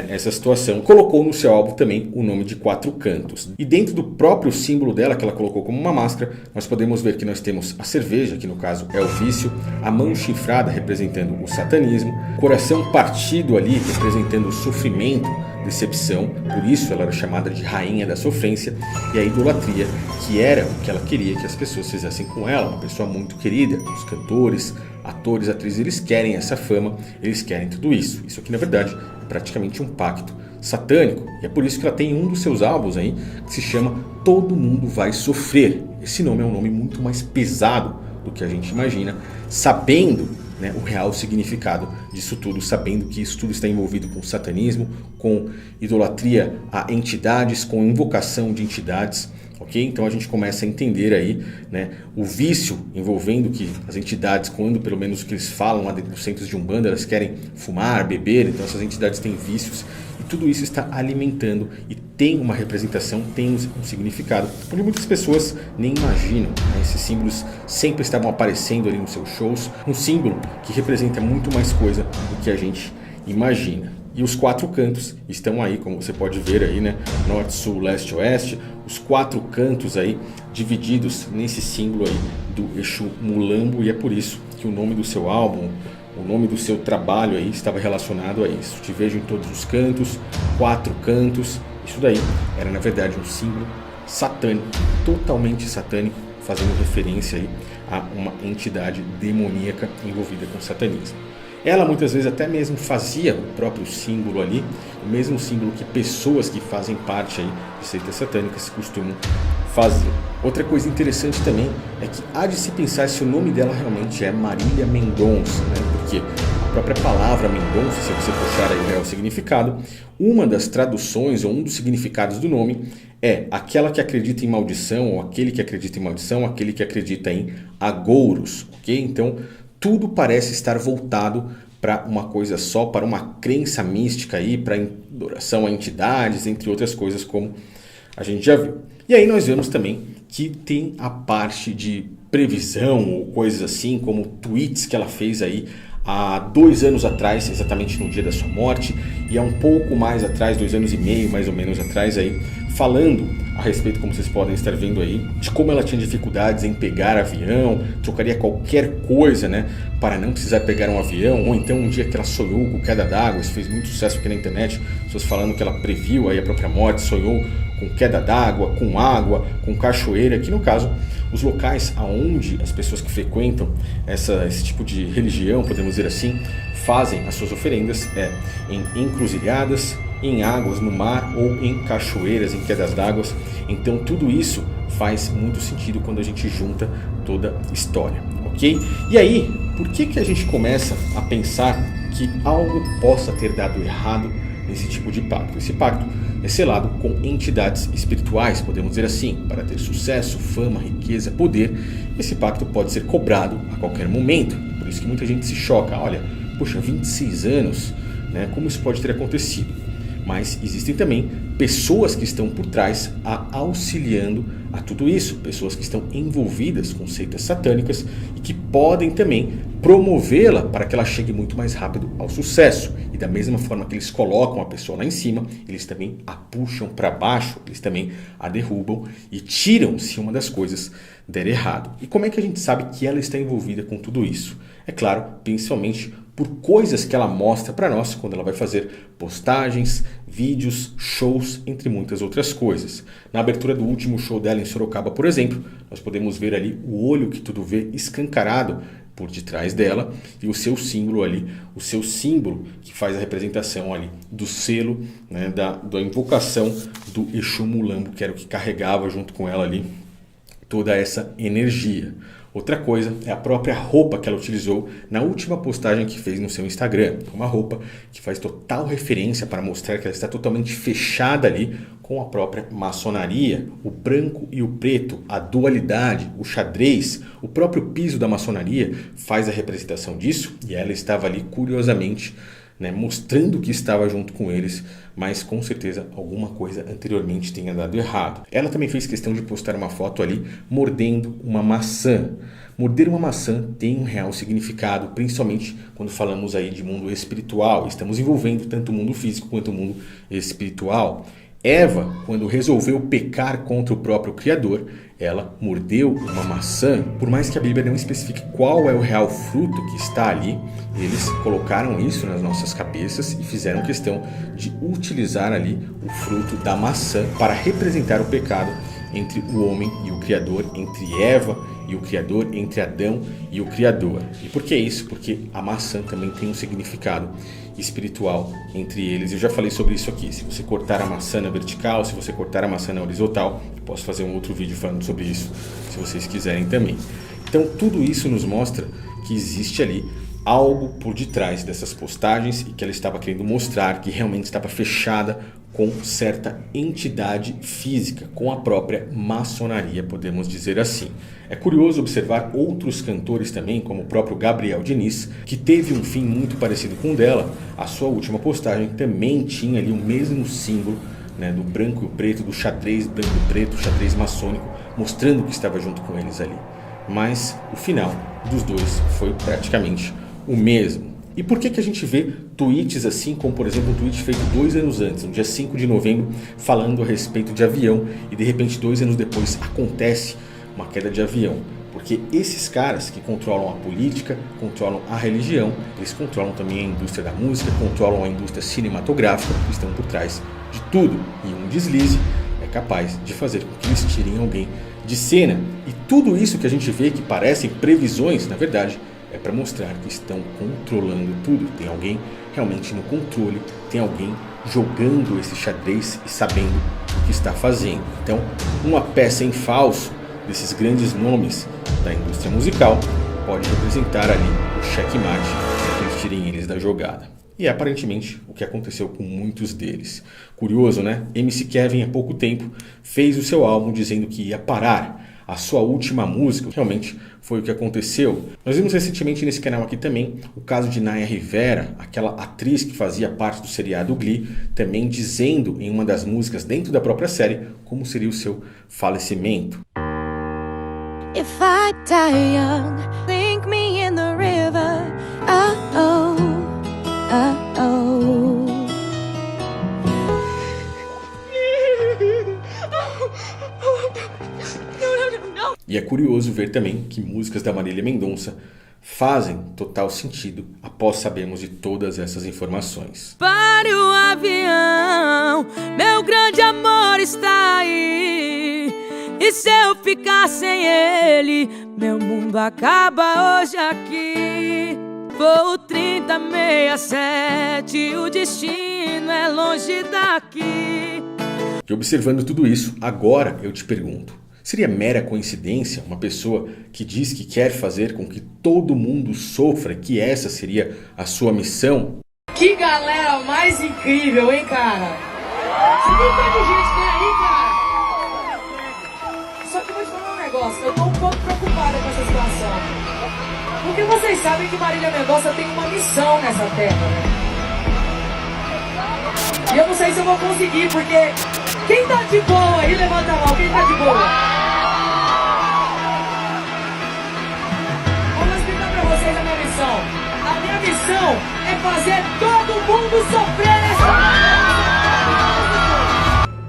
essa situação. Colocou no seu álbum também o nome de Quatro Cantos. E dentro do próprio símbolo dela, que ela colocou como uma máscara, nós podemos ver que nós temos a cerveja, que no caso é o vício, a mão chifrada representando o satanismo, coração partido ali representando o sofrimento decepção, por isso ela era chamada de rainha da sofrência, e a idolatria, que era o que ela queria que as pessoas fizessem com ela, uma pessoa muito querida. Os cantores, atores, atrizes, eles querem essa fama, eles querem tudo isso. Isso aqui, na verdade, é praticamente um pacto satânico, e é por isso que ela tem um dos seus álbuns aí que se chama Todo Mundo Vai Sofrer. Esse nome é um nome muito mais pesado do que a gente imagina, sabendo, né, o real significado disso tudo, sabendo que isso tudo está envolvido com satanismo, com idolatria a entidades, com invocação de entidades. Okay? Então a gente começa a entender aí, né, o vício envolvendo que as entidades, quando pelo menos o que eles falam lá dentro dos centros de Umbanda, elas querem fumar, beber, então essas entidades têm vícios, e tudo isso está alimentando e tem uma representação, tem um significado, onde muitas pessoas nem imaginam, né? Esses símbolos sempre estavam aparecendo ali nos seus shows, um símbolo que representa muito mais coisa do que a gente imagina. E os 4 cantos estão aí, como você pode ver aí, né? Norte, Sul, Leste, Oeste. Os 4 cantos aí divididos nesse símbolo aí do Exu Mulambo. E é por isso que o nome do seu álbum, o nome do seu trabalho aí estava relacionado a isso. Te vejo em todos os cantos, 4 cantos. Isso daí era na verdade um símbolo satânico, totalmente satânico, fazendo referência aí a uma entidade demoníaca envolvida com satanismo. Ela muitas vezes até mesmo fazia o próprio símbolo ali, o mesmo símbolo que pessoas que fazem parte aí de seitas satânicas costumam fazer. Outra coisa interessante também é que há de se pensar se o nome dela realmente é Marília Mendonça, né? Porque a própria palavra Mendonça, se você puxar aí o real significado, uma das traduções ou um dos significados do nome é aquela que acredita em maldição, ou aquele que acredita em maldição, aquele que acredita em agouros, ok? Então, tudo parece estar voltado para uma coisa só, para uma crença mística aí, para adoração a entidades, entre outras coisas, como a gente já viu. E aí nós vemos também que tem a parte de previsão ou coisas assim, como tweets que ela fez aí há 2 anos atrás, exatamente no dia da sua morte, e há um pouco mais atrás, 2 anos e meio mais ou menos atrás aí, falando a respeito, como vocês podem estar vendo aí, de como ela tinha dificuldades em pegar avião, trocaria qualquer coisa, né, para não precisar pegar um avião, ou então um dia que ela sonhou com queda d'água. Isso fez muito sucesso aqui na internet, pessoas falando que ela previu aí a própria morte, sonhou com queda d'água, com água, com cachoeira, que no caso, os locais aonde as pessoas que frequentam esse tipo de religião, podemos dizer assim, fazem as suas oferendas em encruzilhadas, em águas, no mar ou em cachoeiras, em quedas d'água. Então tudo isso faz muito sentido quando a gente junta toda a história, ok? E aí, por que a gente começa a pensar que algo possa ter dado errado nesse tipo de pacto? Esse pacto é selado com entidades espirituais, podemos dizer assim, para ter sucesso, fama, riqueza, poder. Esse pacto pode ser cobrado a qualquer momento, por isso que muita gente se choca. Olha, poxa, 26 anos, né? Como isso pode ter acontecido? Mas existem também pessoas que estão por trás auxiliando a tudo isso, pessoas que estão envolvidas com seitas satânicas e que podem também promovê-la para que ela chegue muito mais rápido ao sucesso. E da mesma forma que eles colocam a pessoa lá em cima, eles também a puxam para baixo, eles também a derrubam e tiram se uma das coisas der errado. E como é que a gente sabe que ela está envolvida com tudo isso? É claro, principalmente por coisas que ela mostra para nós quando ela vai fazer postagens, vídeos, shows, entre muitas outras coisas. Na abertura do último show dela em Sorocaba, por exemplo, nós podemos ver ali o olho que tudo vê escancarado por detrás dela e o seu símbolo ali, o seu símbolo que faz a representação ali do selo, né, da invocação do Exu Mulambo, que era o que carregava junto com ela ali toda essa energia. Outra coisa é a própria roupa que ela utilizou na última postagem que fez no seu Instagram. Uma roupa que faz total referência para mostrar que ela está totalmente fechada ali com a própria maçonaria. O branco e o preto, a dualidade, o xadrez, o próprio piso da maçonaria faz a representação disso. E ela estava ali curiosamente, né, mostrando que estava junto com eles, mas com certeza alguma coisa anteriormente tenha dado errado. Ela também fez questão de postar uma foto ali mordendo uma maçã. Morder uma maçã tem um real significado, principalmente quando falamos aí de mundo espiritual. Estamos envolvendo tanto o mundo físico quanto o mundo espiritual. Eva, quando resolveu pecar contra o próprio Criador, ela mordeu uma maçã. Por mais que a Bíblia não especifique qual é o real fruto que está ali, eles colocaram isso nas nossas cabeças e fizeram questão de utilizar ali o fruto da maçã para representar o pecado entre o homem e o Criador, entre Eva e o Criador, entre Adão e o Criador. E por que isso? Porque a maçã também tem um significado espiritual entre eles. Eu já falei sobre isso aqui. Se você cortar a maçã na vertical, se você cortar a maçã na horizontal, eu posso fazer um outro vídeo falando sobre isso, se vocês quiserem também. Então tudo isso nos mostra que existe ali algo por detrás dessas postagens e que ela estava querendo mostrar que realmente estava fechada com certa entidade física, com a própria maçonaria, podemos dizer assim. É curioso observar outros cantores também, como o próprio Gabriel Diniz, que teve um fim muito parecido com o dela. A sua última postagem também tinha ali o mesmo símbolo, né, do branco e o preto, do xadrez branco e preto, xadrez maçônico, mostrando que estava junto com eles ali. Mas o final dos dois foi praticamente o mesmo. E por que a gente vê tweets assim, como por exemplo um tweet feito 2 anos antes, no dia 5 de novembro, falando a respeito de avião, e de repente 2 anos depois acontece uma queda de avião? Porque esses caras que controlam a política, controlam a religião, eles controlam também a indústria da música, controlam a indústria cinematográfica, que estão por trás de tudo. E um deslize é capaz de fazer com que eles tirem alguém de cena. E tudo isso que a gente vê que parecem previsões, na verdade, é para mostrar que estão controlando tudo. Tem alguém realmente no controle, tem alguém jogando esse xadrez e sabendo o que está fazendo. Então, uma peça em falso desses grandes nomes da indústria musical pode representar ali o checkmate para que eles tirem eles da jogada. E é aparentemente o que aconteceu com muitos deles. Curioso, né? MC Kevin há pouco tempo fez o seu álbum dizendo que ia parar. A sua última música realmente foi o que aconteceu. Nós vimos recentemente nesse canal aqui também o caso de Naya Rivera, aquela atriz que fazia parte do seriado Glee, também dizendo em uma das músicas dentro da própria série como seria o seu falecimento. If I die young, sink me in the river. Oh, oh, oh. E é curioso ver também que músicas da Marília Mendonça fazem total sentido após sabermos de todas essas informações. Pare o avião, meu grande amor está aí. E se eu ficar sem ele, meu mundo acaba hoje aqui. Voo 3067, o destino é longe daqui. E observando tudo isso, agora eu te pergunto. Seria mera coincidência uma pessoa que diz que quer fazer com que todo mundo sofra, que essa seria a sua missão? Que galera mais incrível, hein, cara? Você tem tanta gente que tem aí, cara? Só que eu vou te falar um negócio, eu tô um pouco preocupada com essa situação. Porque vocês sabem que Marília Mendonça tem uma missão nessa terra, né? E eu não sei se eu vou conseguir, porque... Quem tá de boa aí, levanta a mão, quem tá de boa? Vou explicar pra vocês a minha missão. A minha missão é fazer todo mundo sofrer nessa...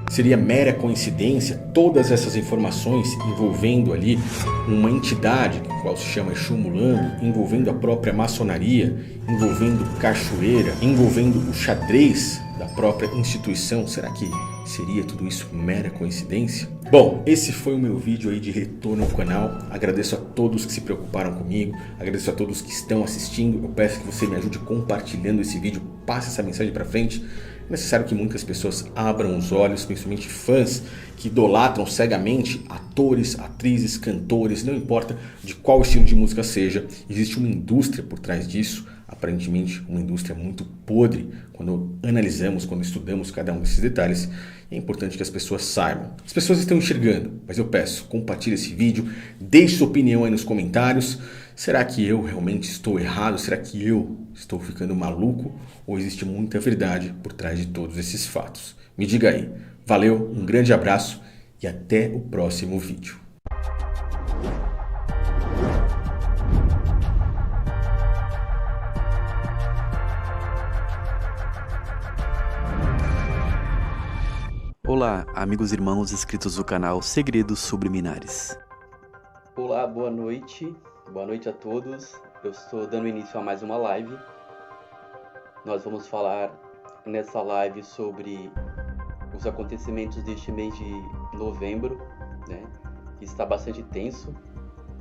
Seria mera coincidência todas essas informações envolvendo ali uma entidade, que qual se chama Exu Mulambo, envolvendo a própria maçonaria, envolvendo cachoeira, envolvendo o xadrez da própria instituição? Será que seria tudo isso mera coincidência? Bom, esse foi o meu vídeo aí de retorno ao canal. Agradeço a todos que se preocuparam comigo, agradeço a todos que estão assistindo. Eu peço que você me ajude compartilhando esse vídeo, passe essa mensagem para frente. É necessário que muitas pessoas abram os olhos, principalmente fãs que idolatram cegamente atores, atrizes, cantores, não importa de qual estilo de música seja, existe uma indústria por trás disso, aparentemente uma indústria muito podre. Quando analisamos, quando estudamos cada um desses detalhes, é importante que as pessoas saibam. As pessoas estão enxergando, mas eu peço, compartilhe esse vídeo, deixe sua opinião aí nos comentários. Será que eu realmente estou errado? Será que eu estou ficando maluco? Ou existe muita verdade por trás de todos esses fatos? Me diga aí. Valeu, um grande abraço e até o próximo vídeo. Olá, amigos e irmãos inscritos do canal Segredos Subliminares. Olá, boa noite a todos. Eu estou dando início a mais uma live. Nós vamos falar nessa live sobre os acontecimentos deste mês de novembro, né, que está bastante tenso.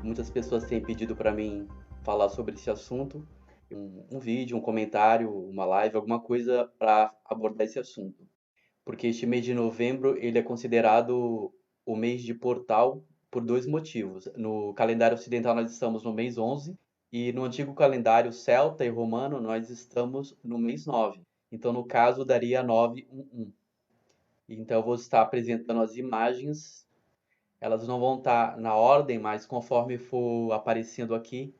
Muitas pessoas têm pedido para mim falar sobre esse assunto, um vídeo, um comentário, uma live, alguma coisa para abordar esse assunto. Porque este mês de novembro ele é considerado o mês de portal por dois motivos. No calendário ocidental nós estamos no mês 11 e no antigo calendário celta e romano nós estamos no mês 9. Então no caso daria 911. Então eu vou estar apresentando as imagens. Elas não vão estar na ordem, mas conforme for aparecendo aqui,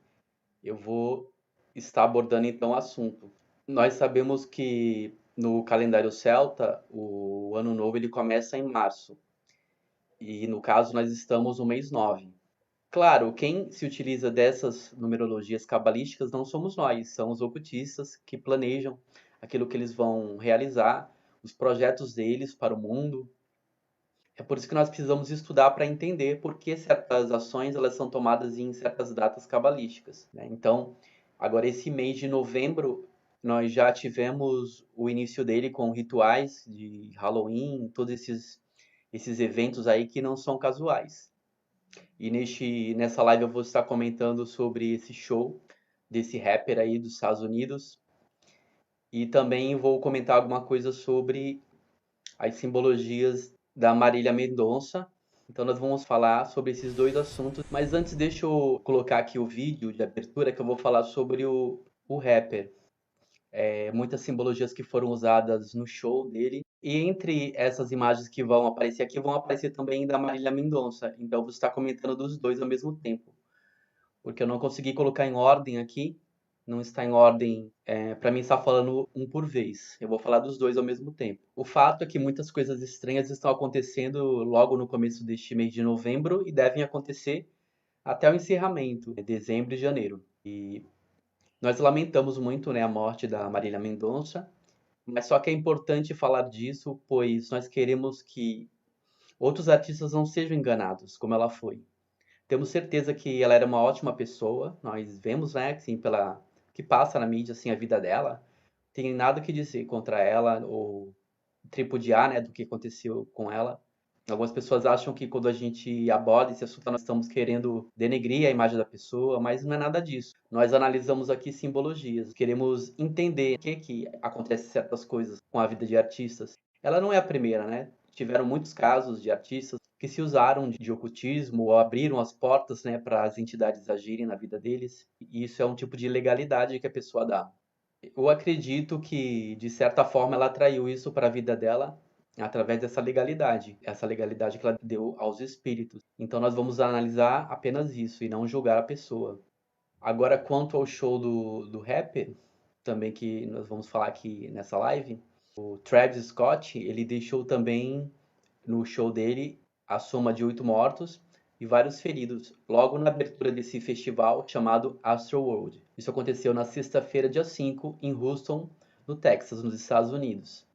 eu vou estar abordando então o assunto. Nós sabemos que no calendário celta, o ano novo ele começa em março. E no caso nós estamos no mês 9. Claro, quem se utiliza dessas numerologias cabalísticas não somos nós, são os ocultistas que planejam aquilo que eles vão realizar, os projetos deles para o mundo. É por isso que nós precisamos estudar para entender por que certas ações elas são tomadas em certas datas cabalísticas, né? Então, agora esse mês de novembro, nós já tivemos o início dele com rituais de Halloween, todos esses eventos aí que não são casuais. E nessa live eu vou estar comentando sobre esse show desse rapper aí dos Estados Unidos. E também vou comentar alguma coisa sobre as simbologias da Marília Mendonça. Então nós vamos falar sobre esses dois assuntos. Mas antes deixa eu colocar aqui o vídeo de abertura que eu vou falar sobre o rapper. Muitas simbologias que foram usadas no show dele. E entre essas imagens que vão aparecer aqui, vão aparecer também da Marília Mendonça. Então eu vou estar comentando dos dois ao mesmo tempo. Porque eu não consegui colocar em ordem aqui. Não está em ordem, para mim estar falando um por vez. Eu vou falar dos dois ao mesmo tempo. O fato é que muitas coisas estranhas estão acontecendo logo no começo deste mês de novembro e devem acontecer até o encerramento, dezembro e janeiro. E nós lamentamos muito, né, a morte da Marília Mendonça, mas só que é importante falar disso, pois nós queremos que outros artistas não sejam enganados, como ela foi. Temos certeza que ela era uma ótima pessoa, nós vemos, né, assim, pela que passa na mídia, assim, a vida dela, tem nada que dizer contra ela ou tripudiar, né, do que aconteceu com ela. Algumas pessoas acham que quando a gente aborda esse assunto, nós estamos querendo denegrir a imagem da pessoa, mas não é nada disso. Nós analisamos aqui simbologias, queremos entender por que acontecem certas coisas com a vida de artistas. Ela não é a primeira, né? Tiveram muitos casos de artistas que se usaram de ocultismo ou abriram as portas, né, para as entidades agirem na vida deles. E isso é um tipo de legalidade que a pessoa dá. Eu acredito que, de certa forma, ela atraiu isso para a vida dela através dessa legalidade que ela deu aos espíritos. Então nós vamos analisar apenas isso e não julgar a pessoa. Agora, quanto ao show do rapper, também que nós vamos falar aqui nessa live, o Travis Scott, ele deixou também no show dele a soma de 8 mortos e vários feridos, logo na abertura desse festival chamado Astroworld. Isso aconteceu na sexta-feira, dia 5, em Houston, no Texas, nos Estados Unidos.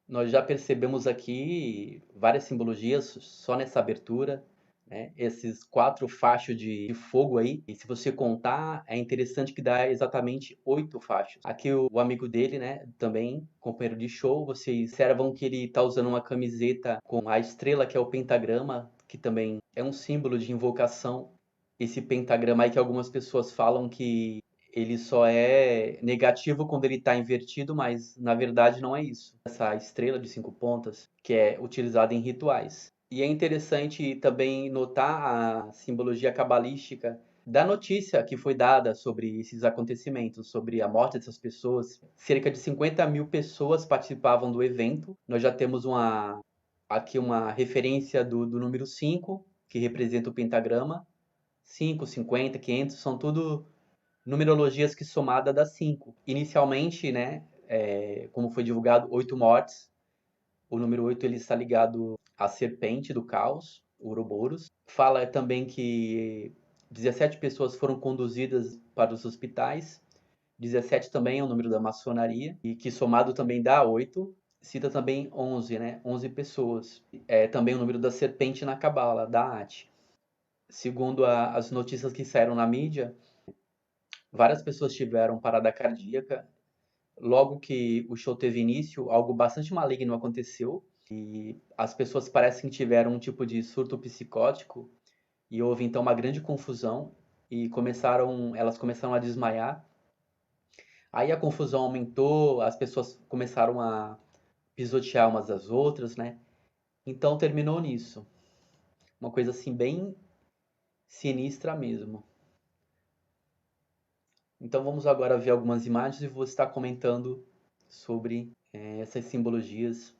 Nós já percebemos aqui várias simbologias só nessa abertura, né? Esses 4 fachos de fogo aí, e se você contar, é interessante que dá exatamente 8 fachos. Aqui o amigo dele, né, também, companheiro de show, vocês observam que ele está usando uma camiseta com a estrela, que é o pentagrama, que também é um símbolo de invocação. Esse pentagrama aí que algumas pessoas falam que ele só é negativo quando ele está invertido, mas na verdade não é isso. Essa estrela de 5 pontas que é utilizada em rituais. E é interessante também notar a simbologia cabalística da notícia que foi dada sobre esses acontecimentos, sobre a morte dessas pessoas. Cerca de 50 mil pessoas participavam do evento. Nós já temos aqui uma referência do número 5, que representa o pentagrama. 5, 50, 500, são tudo numerologias que somada dá 5. Inicialmente, né, como foi divulgado, 8 mortes. O número 8 ele está ligado à serpente do caos, o Ouroboros. Fala também que 17 pessoas foram conduzidas para os hospitais. 17 também é o número da maçonaria, e que somado também dá 8. cita também 11, né? 11 pessoas. É também o número da serpente na cabala, da At. Segundo as notícias que saíram na mídia, várias pessoas tiveram parada cardíaca. Logo que o show teve início, algo bastante maligno aconteceu. E as pessoas parecem que tiveram um tipo de surto psicótico. E houve então uma grande confusão. E elas começaram a desmaiar. Aí a confusão aumentou, as pessoas começaram a pisotear umas às outras, né? Então terminou nisso. Uma coisa assim bem sinistra mesmo. Então vamos agora ver algumas imagens e vou estar comentando sobre essas simbologias.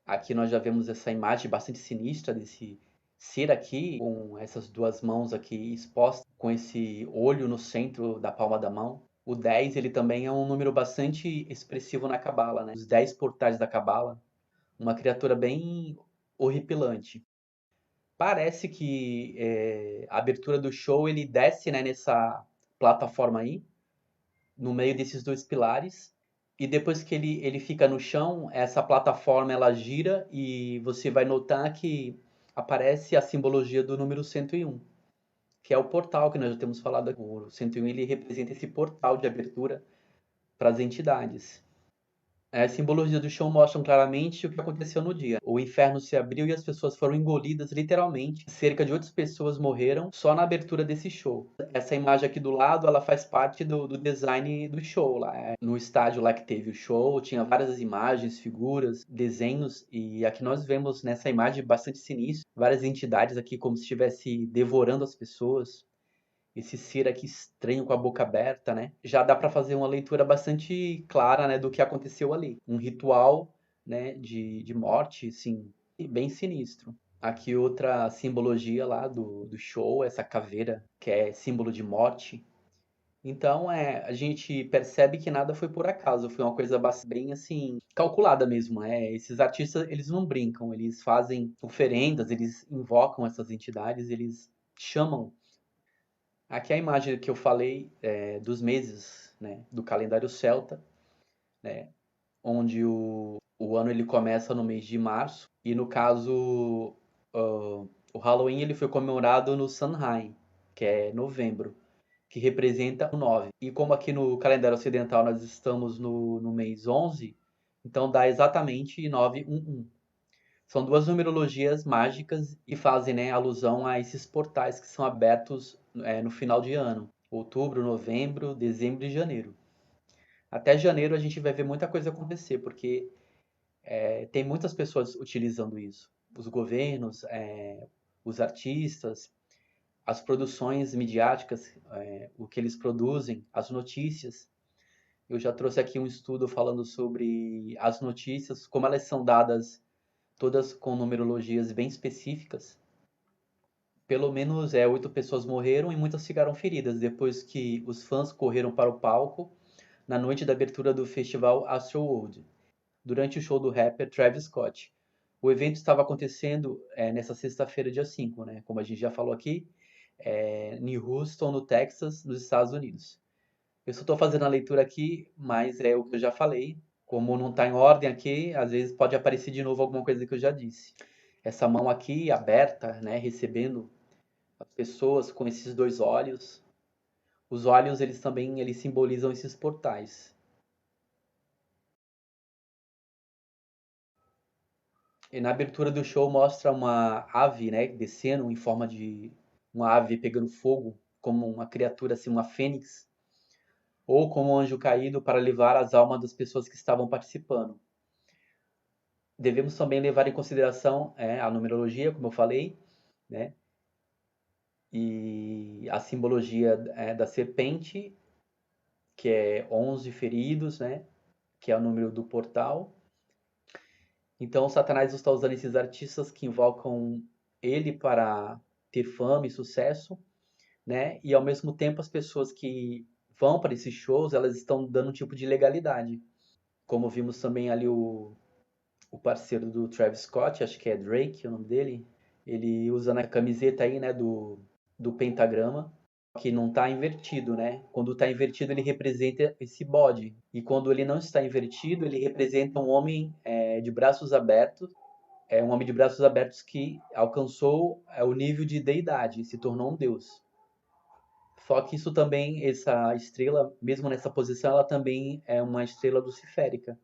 Aqui nós já vemos essa imagem bastante sinistra desse ser aqui, com essas duas mãos aqui expostas, com esse olho no centro da palma da mão. O 10, ele também é um número bastante expressivo na cabala, né? Os 10 portais da cabala, uma criatura bem horripilante. Parece que a abertura do show, ele desce, né, nessa plataforma aí, no meio desses dois pilares, e depois que ele fica no chão, essa plataforma ela gira e você vai notar que aparece a simbologia do número 101. Que é o portal que nós já temos falado aqui. O 101 ele representa esse portal de abertura para as entidades. As simbologias do show mostram claramente o que aconteceu no dia. O inferno se abriu e as pessoas foram engolidas literalmente. Cerca de 8 pessoas morreram só na abertura desse show. Essa imagem aqui do lado, ela faz parte do design do show lá. No estádio lá que teve o show, tinha várias imagens, figuras, desenhos. E aqui nós vemos nessa imagem bastante sinistra, várias entidades aqui como se estivesse devorando as pessoas. Esse ser aqui estranho com a boca aberta, né? Já dá para fazer uma leitura bastante clara, né, do que aconteceu ali. Um ritual, né, de morte, assim, bem sinistro. Aqui outra simbologia lá do show, essa caveira, que é símbolo de morte. Então, a gente percebe que nada foi por acaso, foi uma coisa bem, assim, calculada mesmo, né? Esses artistas, eles não brincam, eles fazem oferendas, eles invocam essas entidades, eles chamam. Aqui é a imagem que eu falei dos meses, né, do calendário celta, né, onde o ano ele começa no mês de março e no caso o Halloween ele foi comemorado no Samhain, que é novembro, que representa o 9. E como aqui no calendário ocidental nós estamos no mês 11, então dá exatamente 911. São duas numerologias mágicas e fazem, né, alusão a esses portais que são abertos no final de ano. Outubro, novembro, dezembro e janeiro. Até janeiro a gente vai ver muita coisa acontecer, porque tem muitas pessoas utilizando isso. Os governos, os artistas, as produções midiáticas, o que eles produzem, as notícias. Eu já trouxe aqui um estudo falando sobre as notícias, como elas são dadas todas com numerologias bem específicas. Pelo menos 8 pessoas morreram e muitas ficaram feridas depois que os fãs correram para o palco na noite da abertura do festival Astroworld, durante o show do rapper Travis Scott. O evento estava acontecendo nessa sexta-feira, dia 5, né? Como a gente já falou aqui, em Houston, no Texas, nos Estados Unidos. Eu só estou fazendo a leitura aqui, mas é o que eu já falei. Como não está em ordem aqui, às vezes pode aparecer de novo alguma coisa que eu já disse. Essa mão aqui aberta, né, recebendo as pessoas com esses dois olhos. Os olhos, eles também simbolizam esses portais. E na abertura do show mostra uma ave, né, descendo em forma de uma ave pegando fogo, como uma criatura assim, uma fênix, ou como um anjo caído para levar as almas das pessoas que estavam participando. Devemos também levar em consideração a numerologia, como eu falei, né? E a simbologia da serpente, que é 11 feridos, né? Que é o número do portal. Então, Satanás está usando esses artistas que invocam ele para ter fama e sucesso, né? E ao mesmo tempo as pessoas que vão para esses shows, elas estão dando um tipo de legalidade. Como vimos também ali o parceiro do Travis Scott, acho que é Drake, o nome dele, ele usa na camiseta aí, né, do pentagrama. que não está invertido, né? Quando está invertido, ele representa esse bode. E quando ele não está invertido, ele representa um homem de braços abertos. É um homem de braços abertos que alcançou o nível de deidade, se tornou um deus. Só que isso também, essa estrela, mesmo nessa posição, ela também é uma estrela luciférica,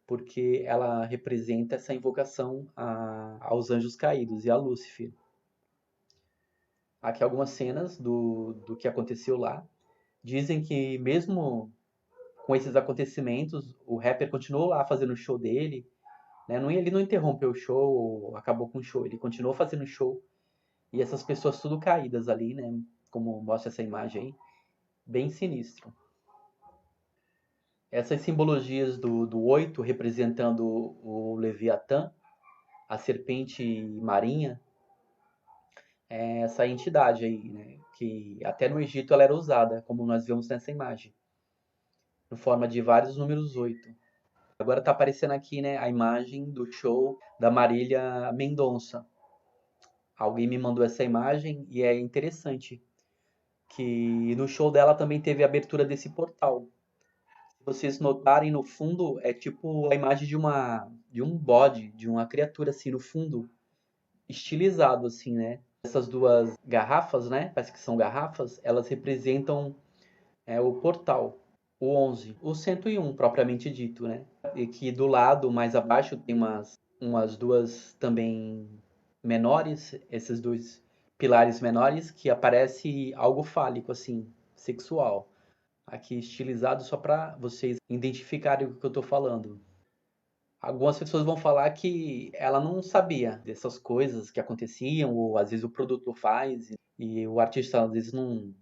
porque ela representa essa invocação aos anjos caídos e a Lúcifer. Aqui algumas cenas do que aconteceu lá. Dizem que mesmo com esses acontecimentos, o rapper continuou lá fazendo o show dele, né? Ele não interrompeu o show ou acabou com o show, ele continuou fazendo o show. E essas pessoas tudo caídas ali, né? Como mostra essa imagem aí, bem sinistro. Essas simbologias do 8 representando o Leviatã, a serpente marinha, é essa entidade aí, né? Que até no Egito ela era usada, como nós vemos nessa imagem, em forma de vários números 8. Agora está aparecendo aqui, né, a imagem do show da Marília Mendonça. Alguém me mandou essa imagem e é interessante que no show dela também teve a abertura desse portal. Se vocês notarem, no fundo é tipo a imagem de um bode, de uma criatura assim no fundo, estilizado assim, né? Essas duas garrafas, né? Parece que são garrafas, elas representam o portal, o 11, o 101 propriamente dito, né? E que do lado mais abaixo tem umas duas também menores, esses dois pilares menores, que aparece algo fálico assim, sexual. Aqui estilizado só para vocês identificarem o que eu estou falando. Algumas pessoas vão falar que ela não sabia dessas coisas que aconteciam, ou às vezes o produtor faz e o artista às vezes não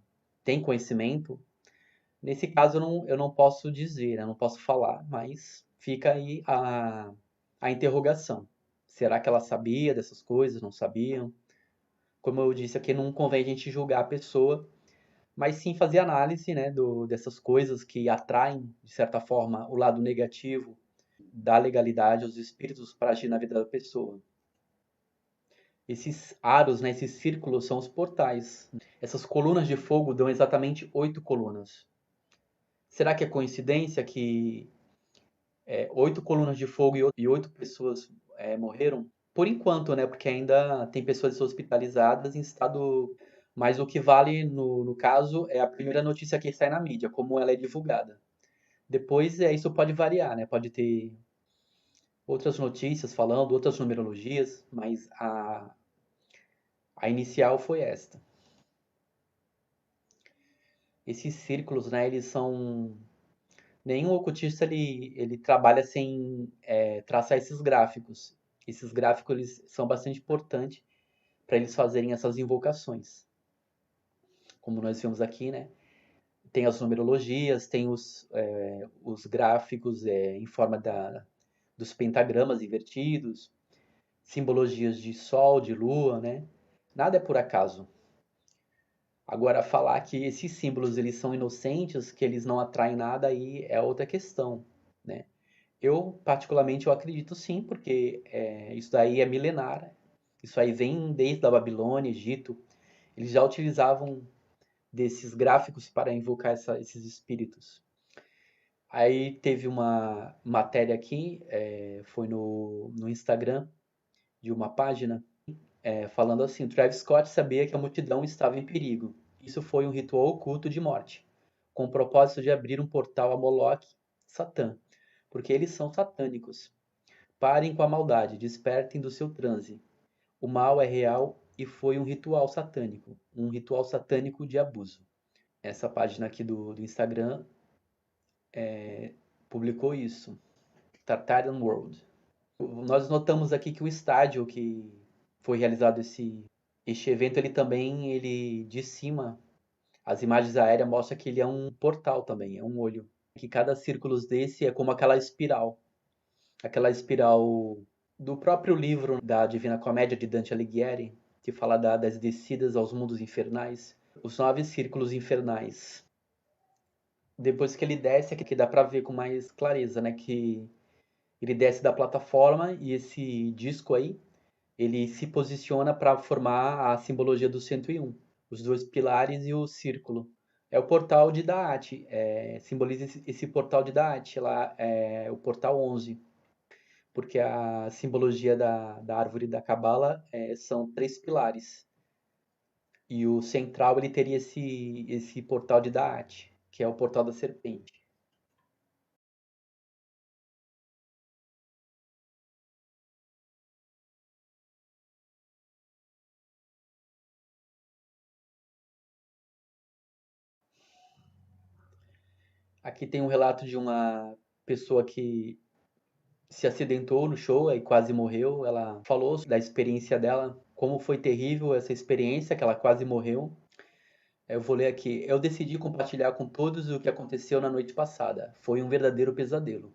tem conhecimento. Nesse caso eu não posso dizer, eu não posso falar, mas fica aí a interrogação. Será que ela sabia dessas coisas, não sabiam? Como eu disse aqui, não convém a gente julgar a pessoa, mas sim fazer análise, né, dessas coisas que atraem, de certa forma, o lado negativo da legalidade, os espíritos para agir na vida da pessoa. Esses aros, né, esses círculos são os portais. Essas colunas de fogo dão exatamente 8 colunas. Será que é coincidência que 8 colunas de fogo e 8 pessoas morreram? Por enquanto, né, porque ainda tem pessoas hospitalizadas em estado... Mas o que vale, no caso, é a primeira notícia que sai na mídia, como ela é divulgada. Depois, isso pode variar, né? Pode ter outras notícias falando, outras numerologias, mas a inicial foi esta. Esses círculos, né, eles são... Nenhum ocultista ele trabalha sem traçar esses gráficos. Esses gráficos eles são bastante importantes para eles fazerem essas invocações. Como nós vimos aqui, né? Tem as numerologias, tem os gráficos em forma dos pentagramas invertidos, simbologias de sol, de lua, né? Nada é por acaso. Agora, falar que esses símbolos eles são inocentes, que eles não atraem nada, aí é outra questão, né? Eu, particularmente, eu acredito sim, porque isso daí é milenar. Isso aí vem desde a Babilônia, Egito. Eles já utilizavam desses gráficos para invocar esses espíritos. Aí teve uma matéria aqui, foi no Instagram, de uma página, falando assim: Travis Scott sabia que a multidão estava em perigo. Isso foi um ritual oculto de morte, com o propósito de abrir um portal a Moloch, Satã, porque eles são satânicos. Parem com a maldade, despertem do seu transe. O mal é real e foi um ritual satânico de abuso. Essa página aqui do Instagram publicou isso, Tartarian World. Nós notamos aqui que o estádio que foi realizado este evento, ele de cima, as imagens aéreas mostram que ele é um portal também, é um olho. Que cada círculo desse é como aquela espiral do próprio livro da Divina Comédia de Dante Alighieri, que fala das descidas aos mundos infernais, os 9 círculos infernais. Depois que ele desce, aqui dá para ver com mais clareza, né, que ele desce da plataforma e esse disco aí, ele se posiciona para formar a simbologia do 101. os dois pilares e o círculo. É o portal de Da'at, simboliza esse portal de Da'at, lá é o portal 11, porque a simbologia da árvore da Cabala são 3 pilares. E o central ele teria esse portal de Da'at, que é o portal da serpente. Aqui tem um relato de uma pessoa que se acidentou no show e quase morreu. Ela falou da experiência dela, como foi terrível essa experiência, que ela quase morreu. Eu vou ler aqui. Eu decidi compartilhar com todos o que aconteceu na noite passada. Foi um verdadeiro pesadelo.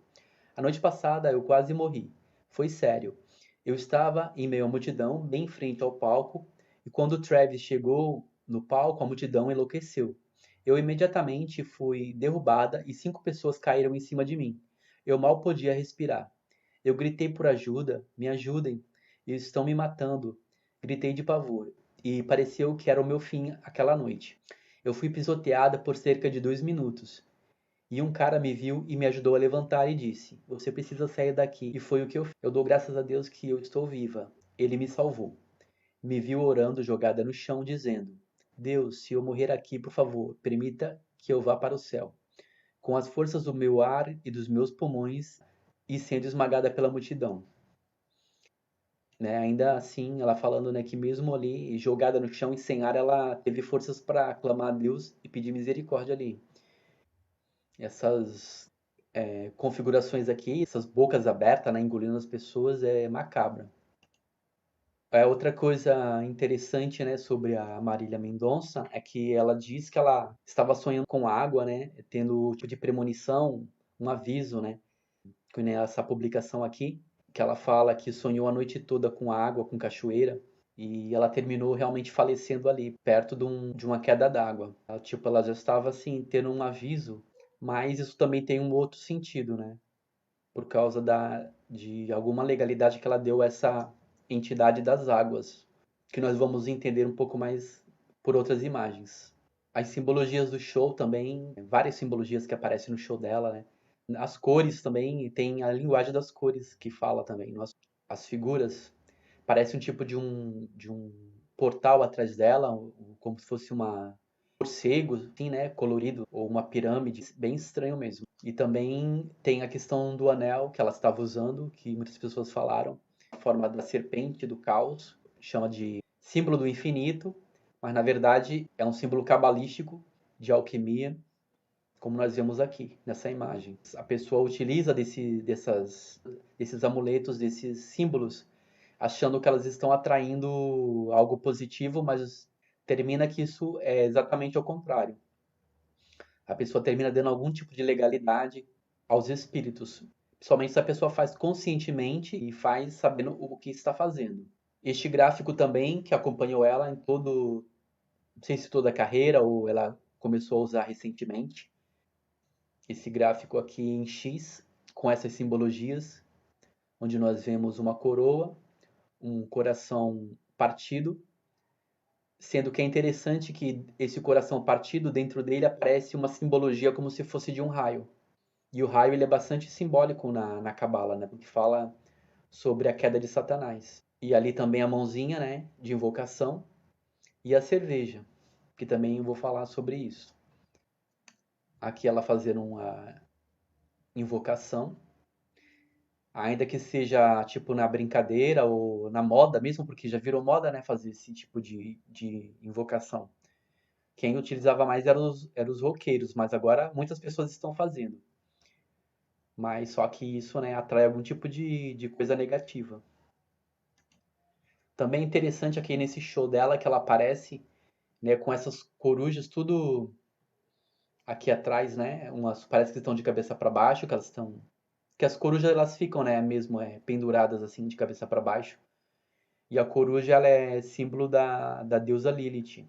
A noite passada eu quase morri. Foi sério. Eu estava em meio à multidão, bem em frente ao palco, e quando o Travis chegou no palco, a multidão enlouqueceu. Eu imediatamente fui derrubada e 5 pessoas caíram em cima de mim. Eu mal podia respirar. Eu gritei por ajuda, me ajudem, eles estão me matando. Gritei de pavor, e pareceu que era o meu fim aquela noite. Eu fui pisoteada por cerca de 2 minutos. E um cara me viu e me ajudou a levantar e disse: "Você precisa sair daqui." E foi o que eu fiz. Eu dou graças a Deus que eu estou viva. Ele me salvou. Me viu orando jogada no chão, dizendo: "Deus, se eu morrer aqui, por favor, permita que eu vá para o céu." Com as forças do meu ar e dos meus pulmões e sendo esmagada pela multidão. Né? Ainda assim, ela falando, né, que mesmo ali, jogada no chão e sem ar, ela teve forças para clamar a Deus e pedir misericórdia ali. Essas configurações aqui, essas bocas abertas, né, engolindo as pessoas, é macabra. Outra coisa interessante, né, sobre a Marília Mendonça é que ela diz que ela estava sonhando com água, né, tendo tipo de premonição, um aviso, né, com essa publicação aqui, que ela fala que sonhou a noite toda com água, com cachoeira, e ela terminou realmente falecendo ali, perto de uma queda d'água. Ela já estava assim, tendo um aviso, mas isso também tem um outro sentido, né, por causa de alguma legalidade que ela deu a essa entidade das águas, que nós vamos entender um pouco mais por outras imagens. As simbologias do show também, várias simbologias que aparecem no show dela, né? As cores também, tem a linguagem das cores que fala também. As figuras, parece um tipo de um portal atrás dela, como se fosse uma morcego, assim, né, colorido, ou uma pirâmide, bem estranho mesmo. E também tem a questão do anel que ela estava usando, que muitas pessoas falaram, a forma da serpente, do caos, chama de símbolo do infinito, mas na verdade é um símbolo cabalístico de alquimia, como nós vemos aqui nessa imagem. A pessoa utiliza desses amuletos, desses símbolos, achando que elas estão atraindo algo positivo, mas termina que isso é exatamente ao contrário. A pessoa termina dando algum tipo de legalidade aos espíritos, principalmente se a pessoa faz conscientemente e faz sabendo o que está fazendo. Este gráfico também, que acompanhou ela em não sei se toda a carreira ou ela começou a usar recentemente, esse gráfico aqui em X, com essas simbologias, onde nós vemos uma coroa, um coração partido, sendo que é interessante que esse coração partido, dentro dele aparece uma simbologia como se fosse de um raio. E o raio ele é bastante simbólico na Cabala, né? Porque fala sobre a queda de Satanás. E ali também a mãozinha, né, de invocação, e a cerveja, que também eu vou falar sobre isso. Aqui ela fazendo uma invocação, ainda que seja tipo na brincadeira ou na moda mesmo, porque já virou moda, né, fazer esse tipo de invocação. Quem utilizava mais eram os roqueiros, mas agora muitas pessoas estão fazendo. Mas só que isso, né, atrai algum tipo de coisa negativa. Também é interessante aqui nesse show dela que ela aparece, né, com essas corujas tudo aqui atrás, né, parece que estão de cabeça para baixo, que as corujas elas ficam, né, mesmo penduradas assim de cabeça para baixo. E a coruja ela é símbolo da deusa Lilith,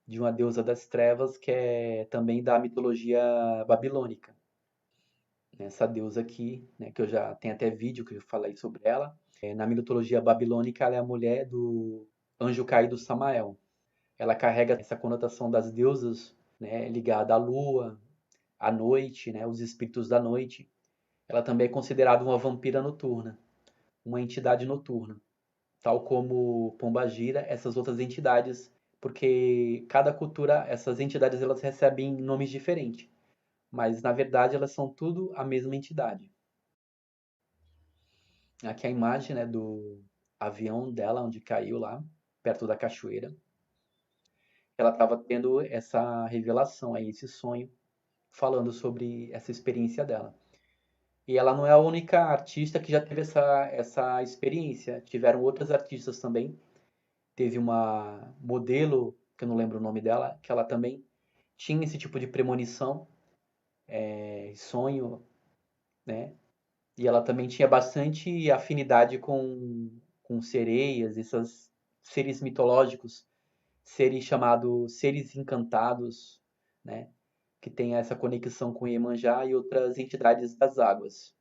de uma deusa das trevas que é também da mitologia babilônica. Essa deusa aqui, né, que eu já tenho até vídeo que eu falei sobre ela, na mitologia babilônica ela é a mulher do anjo caído Samael. ela carrega essa conotação das deusas, né, ligada à lua, à noite, né, os espíritos da noite. Ela também é considerada uma vampira noturna, uma entidade noturna, tal como Pombagira, essas outras entidades, porque cada cultura, essas entidades elas recebem nomes diferentes, mas na verdade elas são tudo a mesma entidade. Aqui a imagem, né, do avião dela, onde caiu lá, perto da cachoeira. Ela estava tendo essa revelação aí, esse sonho, falando sobre essa experiência dela. E ela não é a única artista que já teve essa experiência. Tiveram outras artistas também. Teve uma modelo, que eu não lembro o nome dela, que ela também tinha esse tipo de premonição, sonho, né? E ela também tinha bastante afinidade com sereias, esses seres mitológicos, seres chamados seres encantados, né? Que tem essa conexão com Iemanjá e outras entidades das águas.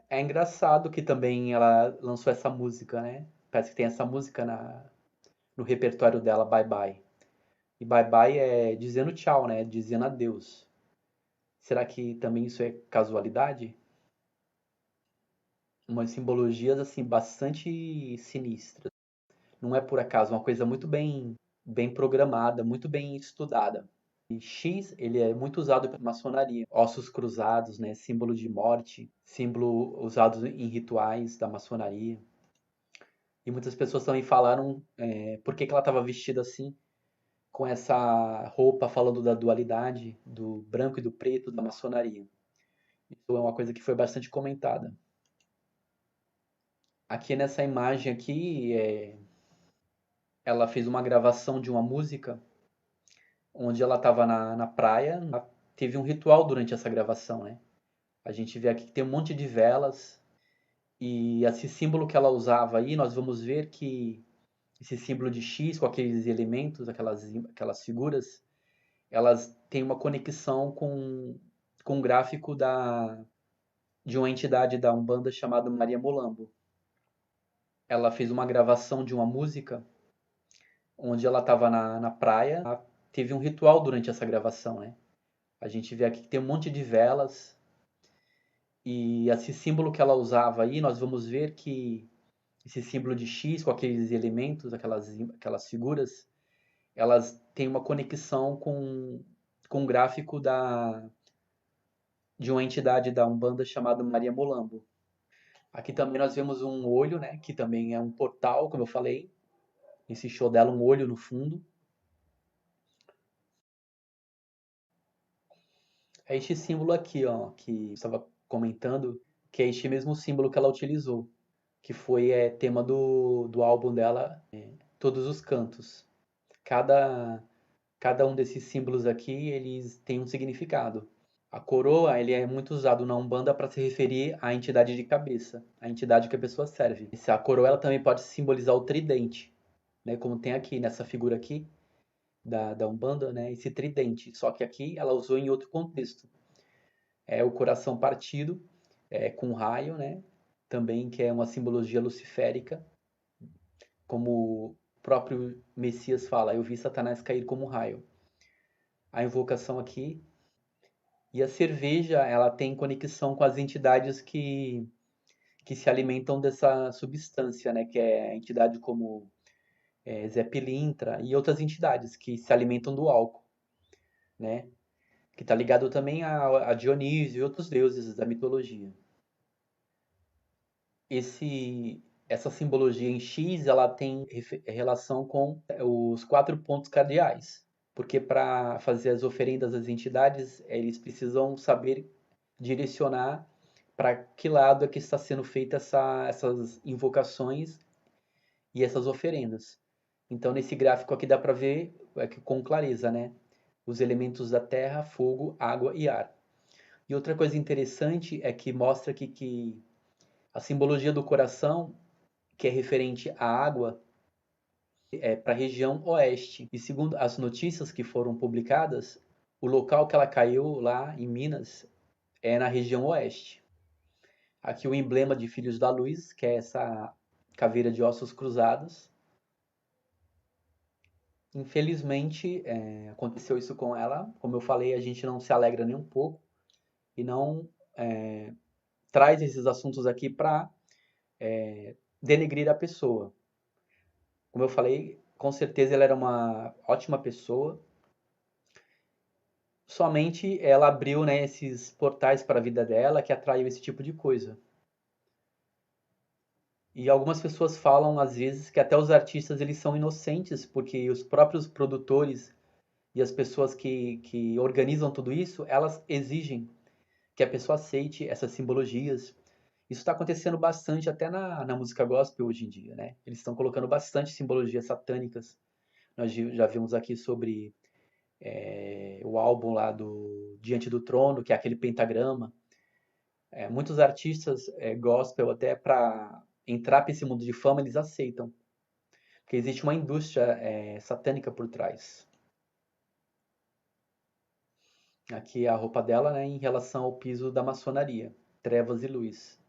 É engraçado que também ela lançou essa música, né? Parece que tem essa música no repertório dela, Bye Bye. E Bye Bye é dizendo tchau, né? Dizendo adeus. Será que também isso é casualidade? Umas simbologias assim bastante sinistras. Não é por acaso, uma coisa muito bem programada, muito bem estudada. E X, ele é muito usado pela maçonaria. Ossos cruzados, né, símbolo de morte, símbolo usado em rituais da maçonaria. E muitas pessoas também falaram por que ela estava vestida assim, com essa roupa falando da dualidade, do branco e do preto da maçonaria. Isso é uma coisa que foi bastante comentada. Aqui nessa imagem aqui, ela fez uma gravação de uma música onde ela estava na praia. Teve um ritual durante essa gravação, né? A gente vê aqui que tem um monte de velas e esse símbolo que ela usava aí, nós vamos ver que esse símbolo de X com aqueles elementos, aquelas figuras, elas têm uma conexão com o gráfico de uma entidade da Umbanda chamada Maria Molambo. Ela fez uma gravação de uma música onde ela estava na praia. Teve um ritual durante essa gravação, né? A gente vê aqui que tem um monte de velas e esse símbolo que ela usava aí, nós vamos ver que esse símbolo de X com aqueles elementos, aquelas figuras, elas têm uma conexão com o gráfico de uma entidade da Umbanda chamada Maria Molambo. Aqui também nós vemos um olho, né? Que também é um portal, como eu falei. Esse show dela, um olho no fundo. É este símbolo aqui, ó, que eu estava comentando, que é este mesmo símbolo que ela utilizou, que foi tema do álbum dela, Todos os Cantos. Cada um desses símbolos aqui, eles têm um significado. A coroa, ele é muito usado na Umbanda para se referir à entidade de cabeça, à entidade que a pessoa serve. A coroa ela também pode simbolizar o tridente, né, como tem aqui nessa figura aqui da Umbanda, né, esse tridente. Só que aqui ela usou em outro contexto. É o coração partido, com raio, né, também que é uma simbologia luciférica, como o próprio Messias fala, eu vi Satanás cair como um raio. A invocação aqui. E a cerveja, ela tem conexão com as entidades que se alimentam dessa substância, né? Que é a entidade como Zé Pilintra e outras entidades que se alimentam do álcool, né? Que está ligado também a Dionísio e outros deuses da mitologia. Essa simbologia em X, ela tem relação com os 4 pontos cardeais. Porque para fazer as oferendas às entidades, eles precisam saber direcionar para que lado é que está sendo feita essas invocações e essas oferendas. Então, nesse gráfico aqui dá para ver com clareza, né? Os elementos da terra, fogo, água e ar. E outra coisa interessante é que mostra que a simbologia do coração, que é referente à água, para a região oeste. E segundo as notícias que foram publicadas, o local que ela caiu lá em Minas é na região oeste. Aqui o emblema de Filhos da Luz, que é essa caveira de ossos cruzados. Infelizmente, aconteceu isso com ela. Como eu falei, a gente não se alegra nem um pouco e não traz esses assuntos aqui para denegrir a pessoa. Como eu falei, com certeza ela era uma ótima pessoa. Somente ela abriu, né, esses portais para a vida dela que atraiu esse tipo de coisa. E algumas pessoas falam, às vezes, que até os artistas eles são inocentes, porque os próprios produtores e as pessoas que organizam tudo isso, elas exigem que a pessoa aceite essas simbologias. Isso está acontecendo bastante até na música gospel hoje em dia, né? Eles estão colocando bastante simbologias satânicas. Nós já vimos aqui sobre o álbum lá do Diante do Trono, que é aquele pentagrama. Muitos artistas gospel, até para entrar para esse mundo de fama, eles aceitam. Porque existe uma indústria satânica por trás. Aqui é a roupa dela, né, em relação ao piso da maçonaria. Trevas e luz.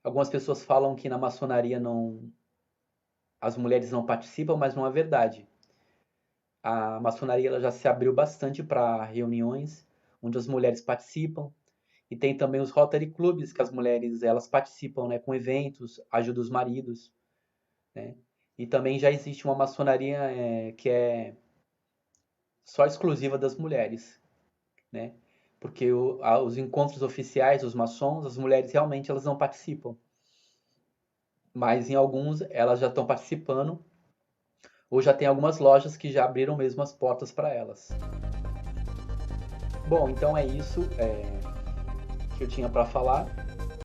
Algumas pessoas falam que na maçonaria as mulheres não participam, mas não é verdade. A maçonaria ela já se abriu bastante para reuniões onde as mulheres participam. E tem também os Rotary Clubs, que as mulheres elas participam, né, com eventos, ajudam os maridos. Né? E também já existe uma maçonaria que é só exclusiva das mulheres. Né? Porque os encontros oficiais dos maçons, as mulheres realmente elas não participam. Mas em alguns elas já estão participando, ou já tem algumas lojas que já abriram mesmo as portas para elas. Bom, então é isso que eu tinha para falar.